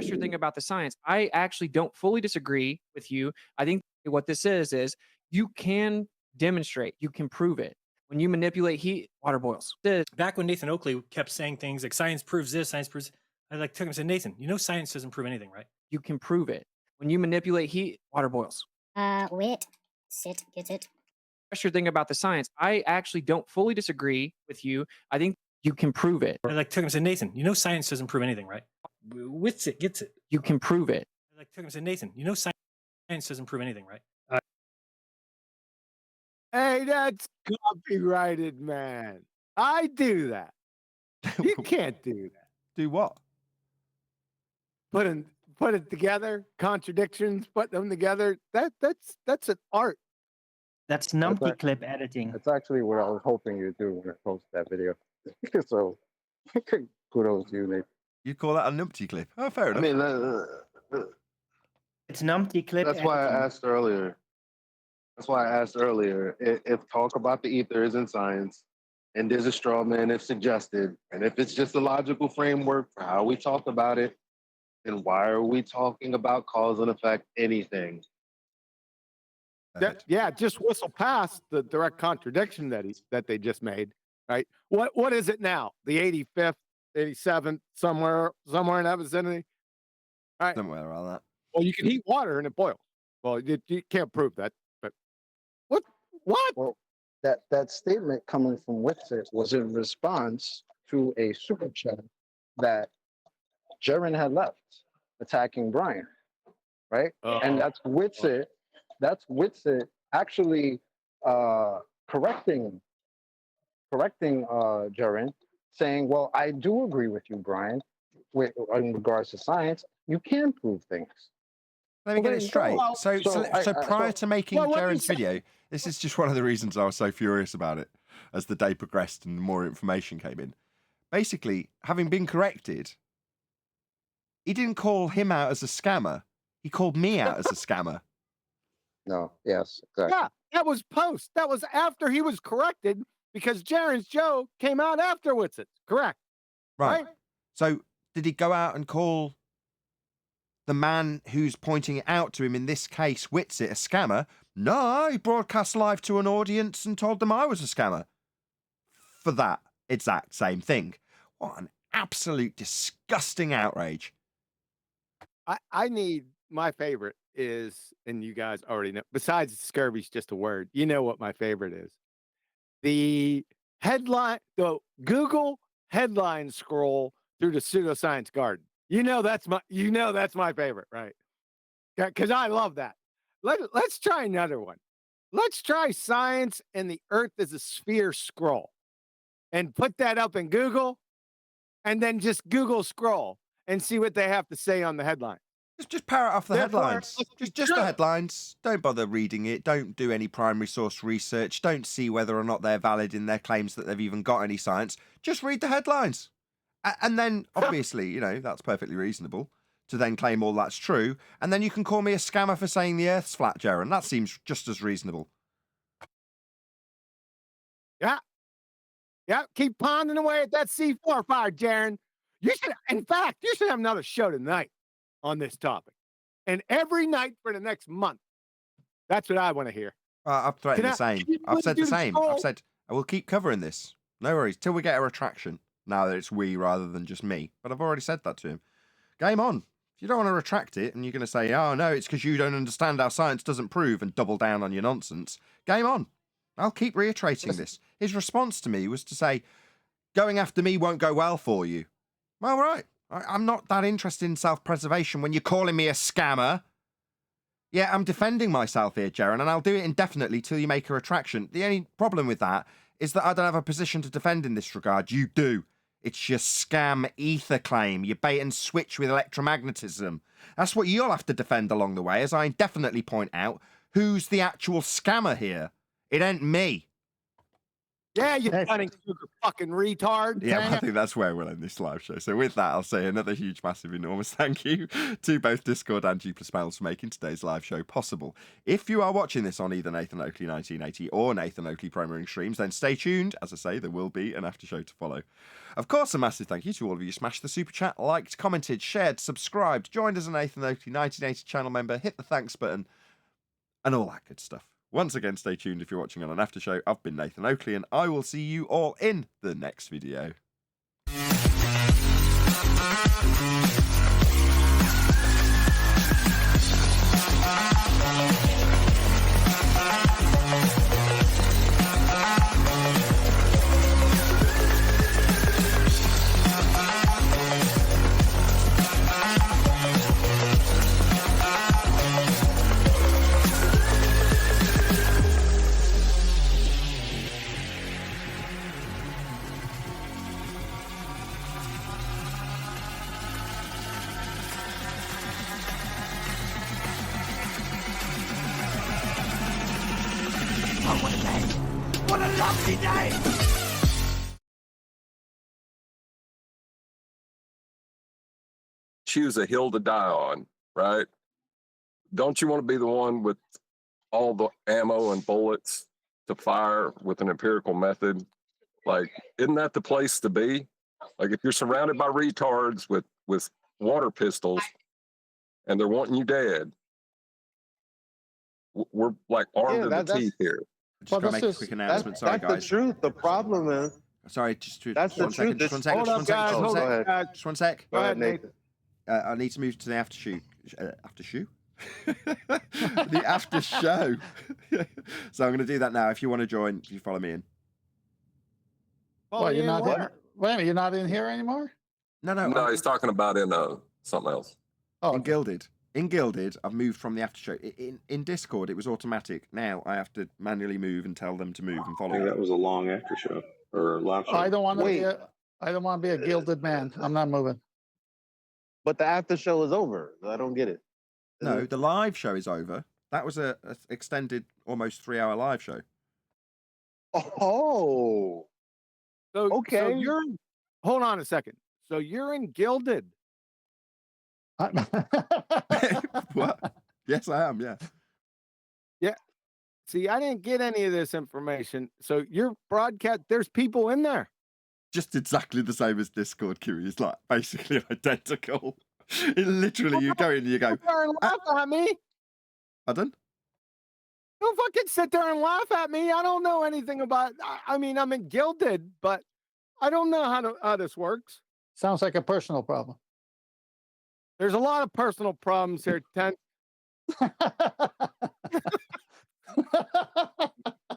Your thing about the science, I actually don't fully disagree with you. I think what this is you can demonstrate, you can prove it. When you manipulate heat, water boils. Back when Nathan Oakley kept saying things like science proves this, science proves, I took him and said, Nathan, you know science doesn't prove anything, right? You can prove it. When you manipulate heat, water boils. Whitsitt gets it. That's your thing about the science. I actually don't fully disagree with you. I think you can prove it. I took him and said, Nathan, you know science doesn't prove anything, right? Whitsitt gets it. You can prove it. I took him and said, Nathan, you know science doesn't prove anything, right? Hey, that's copyrighted, man. I do that. You can't do that. Do what? Put it together, contradictions, put them together. That's an art. That's numpty clip editing. That's actually what I was hoping you'd do when I post that video. So kudos to you, Nate. You call that a numpty clip? Oh, fair enough. I mean, it's numpty clip. That's why I asked earlier. If talk about the ether isn't science, and there's a straw man if suggested, and if it's just a logical framework for how we talk about it, then why are we talking about cause and effect anything? Just whistle past the direct contradiction that they just made, right? What is it now? The 85th, 87th, somewhere in that vicinity, right? Somewhere around that. Well, you can heat water and it boils. Well, you can't prove that, but what? Well, that statement coming from Whitsitt was in response to a super chat that Jaron had left attacking Brian, right? And that's Whitsitt actually correcting Jaron, saying, well, I do agree with you, Brian, in regards to science. You can prove things. Let me get it straight. So prior to making Jaron's video, this is just one of the reasons I was so furious about it as the day progressed and more information came in. Basically, having been corrected, he didn't call him out as a scammer. He called me out as a scammer. No, yes, exactly. Yeah, that was post. That was after he was corrected because Jaron's Joe came out afterwards. Correct. Right. So did he go out and call the man who's pointing it out to him, in this case, Whitsitt, a scammer? No, he broadcast live to an audience and told them I was a scammer. For that exact same thing. What an absolute disgusting outrage. I need, my favorite is, and you guys already know, besides scurvy's just a word, you know what my favorite is. The Google headline scroll through the pseudoscience garden. That's my favorite, right? Because I love that. Let's try another one. Let's try science and the earth is a sphere scroll and put that up in Google and then just Google scroll and see what they have to say on the headline. Just parrot off the headlines. Just the headlines. Don't bother reading it. Don't do any primary source research. Don't see whether or not they're valid in their claims that they've even got any science. Just read the headlines. And then, obviously, that's perfectly reasonable to then claim all that's true. And then you can call me a scammer for saying the Earth's flat, Jaron. That seems just as reasonable. Yeah. Yeah. Keep ponding away at that C4 fire, Jaron. You should have another show tonight on this topic. And every night for the next month. That's what I want to hear. I've threatened the same. I've said the same. I've said I will keep covering this. No worries. Till we get a retraction. Now that it's we rather than just me. But I've already said that to him. Game on. If you don't want to retract it and you're going to say, oh, no, it's because you don't understand how science doesn't prove and double down on your nonsense, game on. I'll keep reiterating this. His response to me was to say, going after me won't go well for you. Well, right. I'm not that interested in self-preservation when you're calling me a scammer. Yeah, I'm defending myself here, Jaron, and I'll do it indefinitely till you make a retraction. The only problem with that is that I don't have a position to defend in this regard. You do. It's your scam ether claim, your bait and switch with electromagnetism. That's what you'll have to defend along the way, as I indefinitely point out who's the actual scammer here. It ain't me. Yeah, you funny fucking retard. Yeah, I think that's where we'll end this live show. So with that, I'll say another huge, massive, enormous thank you to both Discord and G Spells for making today's live show possible. If you are watching this on either Nathan Oakley 1980 or Nathan Oakley Promoing Streams, then stay tuned. As I say, there will be an after show to follow. Of course, a massive thank you to all of you who smashed the super chat, liked, commented, shared, subscribed, joined as a Nathan Oakley 1980 channel member, hit the thanks button, and all that good stuff. Once again, stay tuned if you're watching on an after show. I've been Nathan Oakley, and I will see you all in the next video. What a lovely day! Choose a hill to die on, right? Don't you want to be the one with all the ammo and bullets to fire with an empirical method? Like, isn't that the place to be? Like, if you're surrounded by retards with water pistols and they're wanting you dead, we're like armed to the teeth here. Just gotta make a quick announcement. Sorry, guys. That's the truth. The problem is. Sorry, just That's the one second. truth. Just one second. Hold up, guys. Hold up. Just one sec. Go ahead, Nathan. I need to move to the after shoot. After shoot? The after show. So I'm going to do that now. If you want to join, you follow me in. Well, you're not in, wait a minute, you're not in here anymore? No, he's talking about in something else. Oh, in Gilded. In Gilded, I've moved from the after show. In Discord, it was automatic. Now I have to manually move and tell them to move and follow. Yeah, that was a long after show or live show. I don't want to be I don't want to be a gilded man. I'm not moving. But the after show is over. I don't get it. No, the live show is over. That was a extended, almost 3-hour live show. Oh. So, okay. So you're. Hold on a second. So you're in Gilded. What? Yes, I am. Yeah. Yeah. See, I didn't get any of this information. So your broadcast, there's people in there. Just exactly the same as Discord, Curious, like basically identical. It literally, you go in and you go, sit there and laugh at me. Pardon? Don't fucking sit there and laugh at me. I don't know anything about. I mean, I'm in Gilded, but I don't know how this works. Sounds like a personal problem. There's a lot of personal problems here, Tent.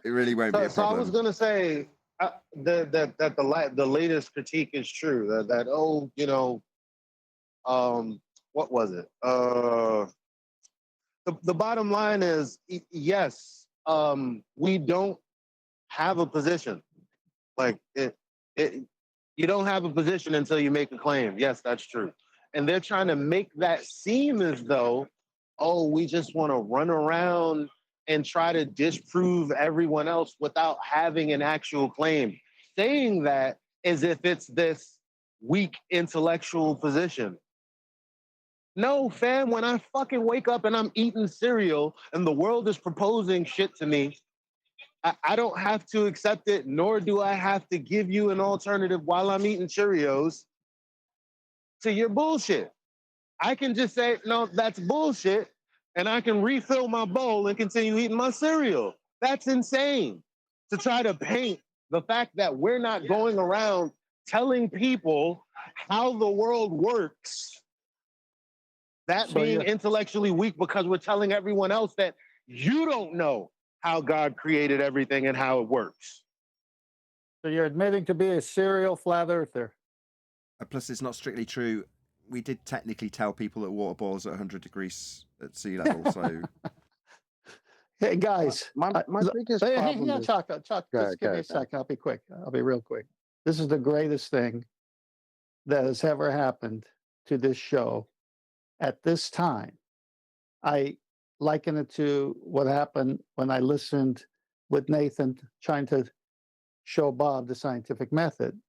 It really won't be a problem. So I was gonna say that the latest critique is true. What was it? The bottom line is yes. We don't have a position. Like you don't have a position until you make a claim. Yes, that's true. And they're trying to make that seem as though, oh, we just want to run around and try to disprove everyone else without having an actual claim. Saying that as if it's this weak intellectual position. No, fam, when I fucking wake up and I'm eating cereal and the world is proposing shit to me, I don't have to accept it, nor do I have to give you an alternative while I'm eating Cheerios to your bullshit. I can just say, no, that's bullshit, and I can refill my bowl and continue eating my cereal. That's insane to try to paint the fact that we're not going around telling people how the world works. That being intellectually weak because we're telling everyone else that you don't know how God created everything and how it works. So you're admitting to be a serial flat earther. Plus, it's not strictly true. We did technically tell people that water boils at 100 degrees at sea level. So, hey guys, my biggest problem yeah, is Chuck, go just ahead, give go me a ahead, second. I'll be quick. I'll be real quick. This is the greatest thing that has ever happened to this show at this time. I liken it to what happened when I listened with Nathan trying to show Bob the scientific method.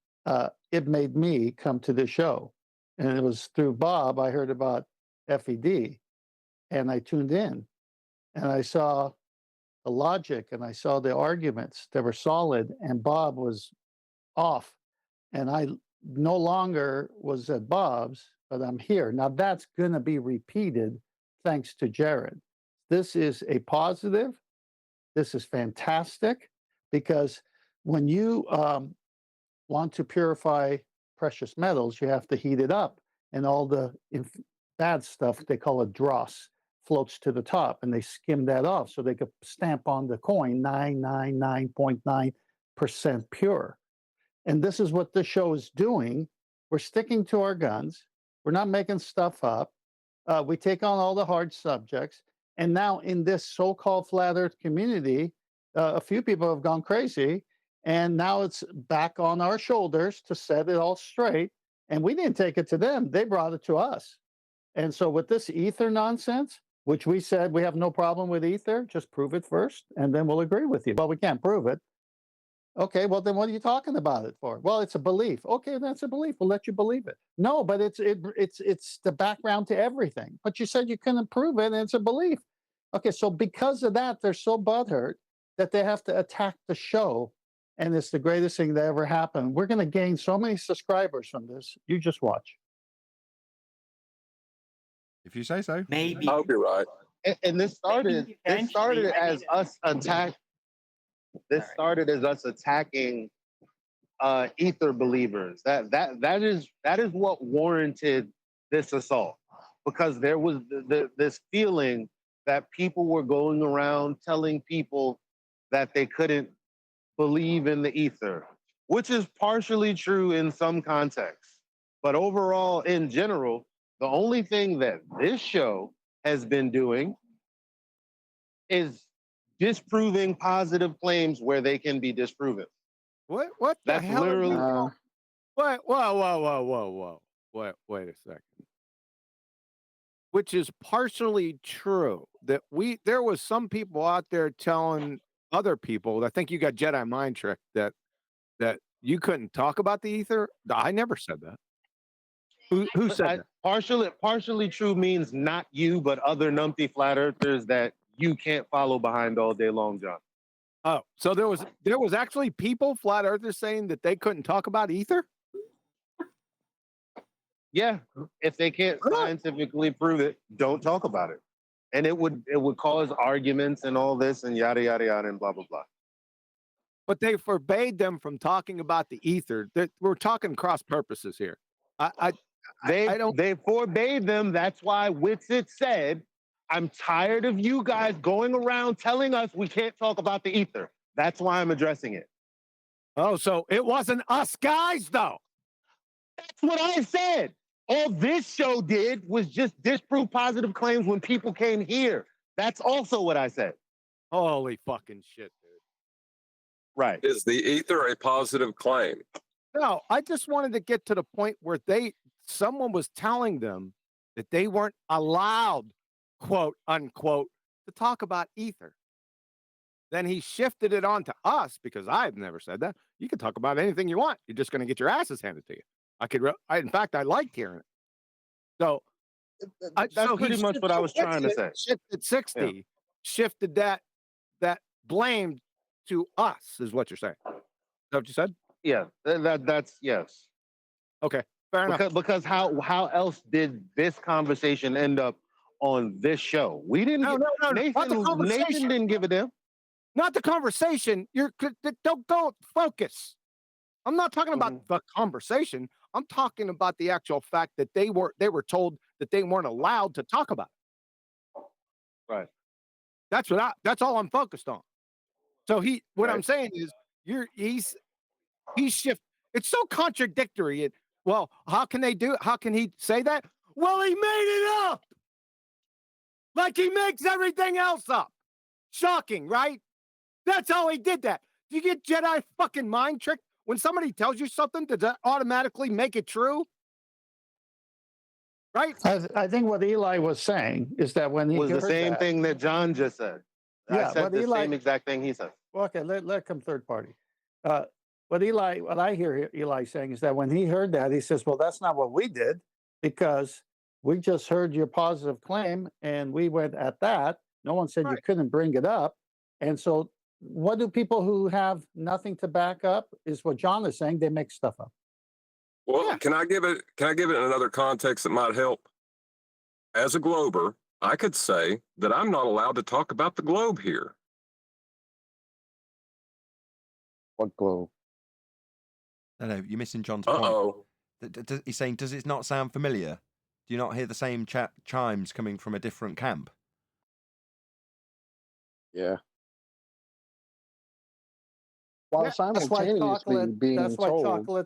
It made me come to the show. And it was through Bob I heard about FED, and I tuned in and I saw the logic and I saw the arguments that were solid, and Bob was off. And I no longer was at Bob's, but I'm here. Now that's going to be repeated thanks to Jared. This is a positive. This is fantastic, because when you want to purify precious metals, you have to heat it up, and all the bad stuff, they call it dross, floats to the top, and they skim that off so they could stamp on the coin 999.9% pure. And this is what this show is doing. We're sticking to our guns. We're not making stuff up. We take on all the hard subjects. And now in this so-called flat earth community, a few people have gone crazy. And now it's back on our shoulders to set it all straight. And we didn't take it to them. They brought it to us. And so with this ether nonsense, which we said we have no problem with ether, just prove it first, and then we'll agree with you. Well, we can't prove it. Okay, well, then what are you talking about it for? Well, it's a belief. Okay, that's a belief. We'll let you believe it. No, but it's the background to everything. But you said you couldn't prove it, and it's a belief. Okay, so because of that, they're so butthurt that they have to attack the show, and it's the greatest thing that ever happened. We're going to gain so many subscribers from this. You just watch. if you say so. Maybe. I hope you're right. And this started as us attack. This started as us attacking ether believers. That is what warranted this assault, because there was this feeling that people were going around telling people that they couldn't believe in the ether, which is partially true in some contexts. But overall, in general, the only thing that this show has been doing is disproving positive claims where they can be disproven. What the That's hell? literally What? Whoa. Wait a second. Which is partially true. That there was some people out there telling other people, I think you got Jedi mind trick, that you couldn't talk about the ether. I never said that. Who said that? Partially true means not you, but other numpty flat earthers that you can't follow behind all day long, John. Oh, so there was actually people, flat earthers, saying that they couldn't talk about ether? Yeah, if they can't scientifically prove it, don't talk about it. And it would cause arguments and all this and yada yada yada and blah blah blah. But they forbade them from talking about the ether. We're talking cross purposes here. They forbade them. That's why Witsit said, I'm tired of you guys going around telling us we can't talk about the ether. That's why I'm addressing it. Oh, so it wasn't us guys, though. That's what I said. All this show did was just disprove positive claims when people came here. That's also what I said. Holy fucking shit, dude. Right. Is the ether a positive claim? No, I just wanted to get to the point where someone was telling them that they weren't allowed, quote unquote, to talk about ether. Then he shifted it on to us, because I've never said that. You can talk about anything you want. You're just going to get your asses handed to you. In fact, I liked hearing it. So that's pretty much what I was trying to say. Shifted 60, shifted that blame to us, is what you're saying. Is that what you said? Yeah, that's yes. Okay, fair enough. Because how else did this conversation end up on this show? We didn't. No, Nathan didn't give a damn. Not the conversation. Don't focus. I'm not talking about the conversation. I'm talking about the actual fact that they were told that they weren't allowed to talk about it. Right. That's all I'm focused on. So what Right. I'm saying is, he's shift. It's so contradictory. Well, how can they do it? How can he say that? Well, he made it up. Like he makes everything else up. Shocking, right? That's how he did that. Do you get Jedi fucking mind tricked? When somebody tells you something, does that automatically make it true? Right? I think what Eli was saying is that when he was the heard same that, thing that John just said. Yeah, I said but the Eli- same exact thing he said. well, okay, let come third party. What I hear Eli saying is that when he heard that, he says, well, that's not what we did, because we just heard your positive claim and we went at that. No one said you couldn't bring it up. And so what do people who have nothing to back up is what John is saying, they make stuff up. Well, can I give it another context that might help? As a glober, I could say that I'm not allowed to talk about the globe here. What globe? No, you're missing John's point. Uh-oh. He's saying, does it not sound familiar? Do you not hear the same chimes coming from a different camp? Yeah. While simultaneously being told,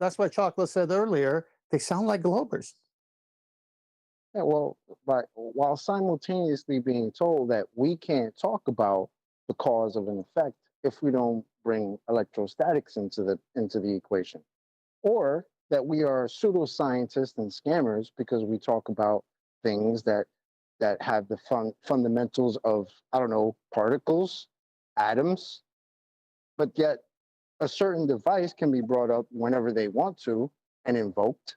that's why Chocolate said earlier, they sound like globers. yeah, well, but while simultaneously being told that we can't talk about the cause of an effect if we don't bring electrostatics into the equation, or that we are pseudoscientists and scammers because we talk about things that have the fundamentals of, I don't know, particles, atoms, but yet a certain device can be brought up whenever they want to and invoked.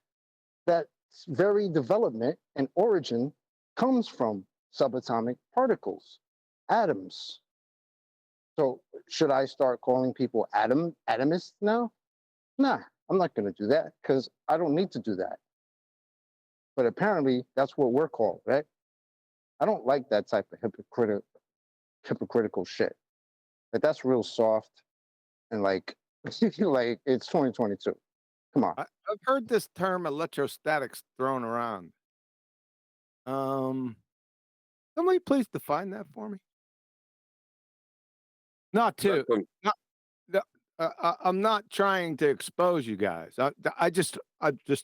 That very development and origin comes from subatomic particles, atoms. So should I start calling people atomists now? Nah, I'm not going to do that because I don't need to do that. But apparently that's what we're called, right? I don't like that type of hypocritical shit. But that's real soft and like it's 2022. Come on. I've heard this term electrostatics thrown around. Somebody please define that for me. I'm not trying to expose you guys. I just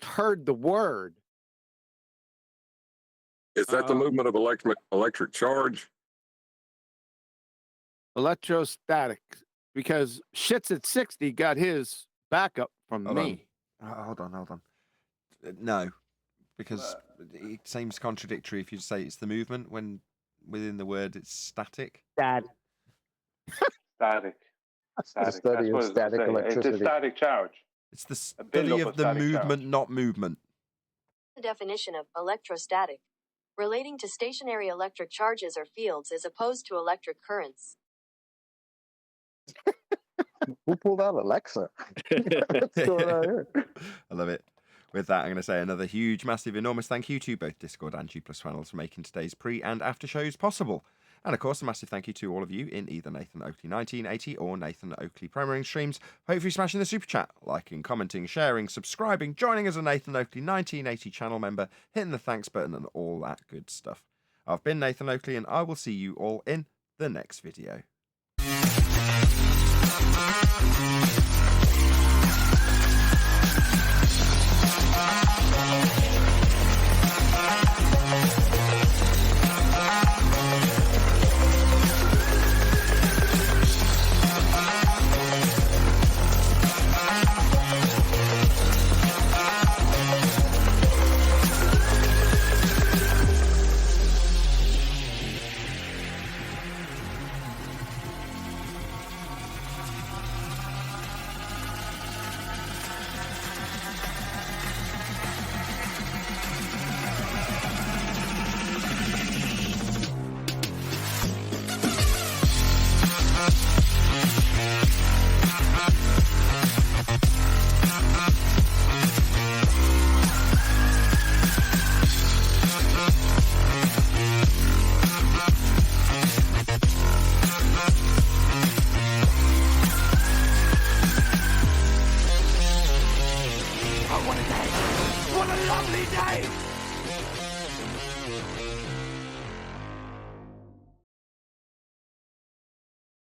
heard the word. Is that the movement of electric charge? Electrostatic, because Shits at 60 got his backup from me. Hold on. No, because it seems contradictory if you say it's the movement when within the word it's static. Static. The study of static electricity. It's a static charge. It's the study of the movement, not movement. The definition of electrostatic, relating to stationary electric charges or fields as opposed to electric currents. Who pulled out Alexa? What's going on here? I love it. With that, I'm going to say another huge, massive, enormous thank you to both Discord and G+ channels for making today's pre and after shows possible. And of course, a massive thank you to all of you in either Nathan Oakley 1980 or Nathan Oakley Premiering streams. Hopefully smashing the super chat, liking, commenting, sharing, subscribing, joining as a Nathan Oakley 1980 channel member, hitting the thanks button and all that good stuff. I've been Nathan Oakley and I will see you all in the next video.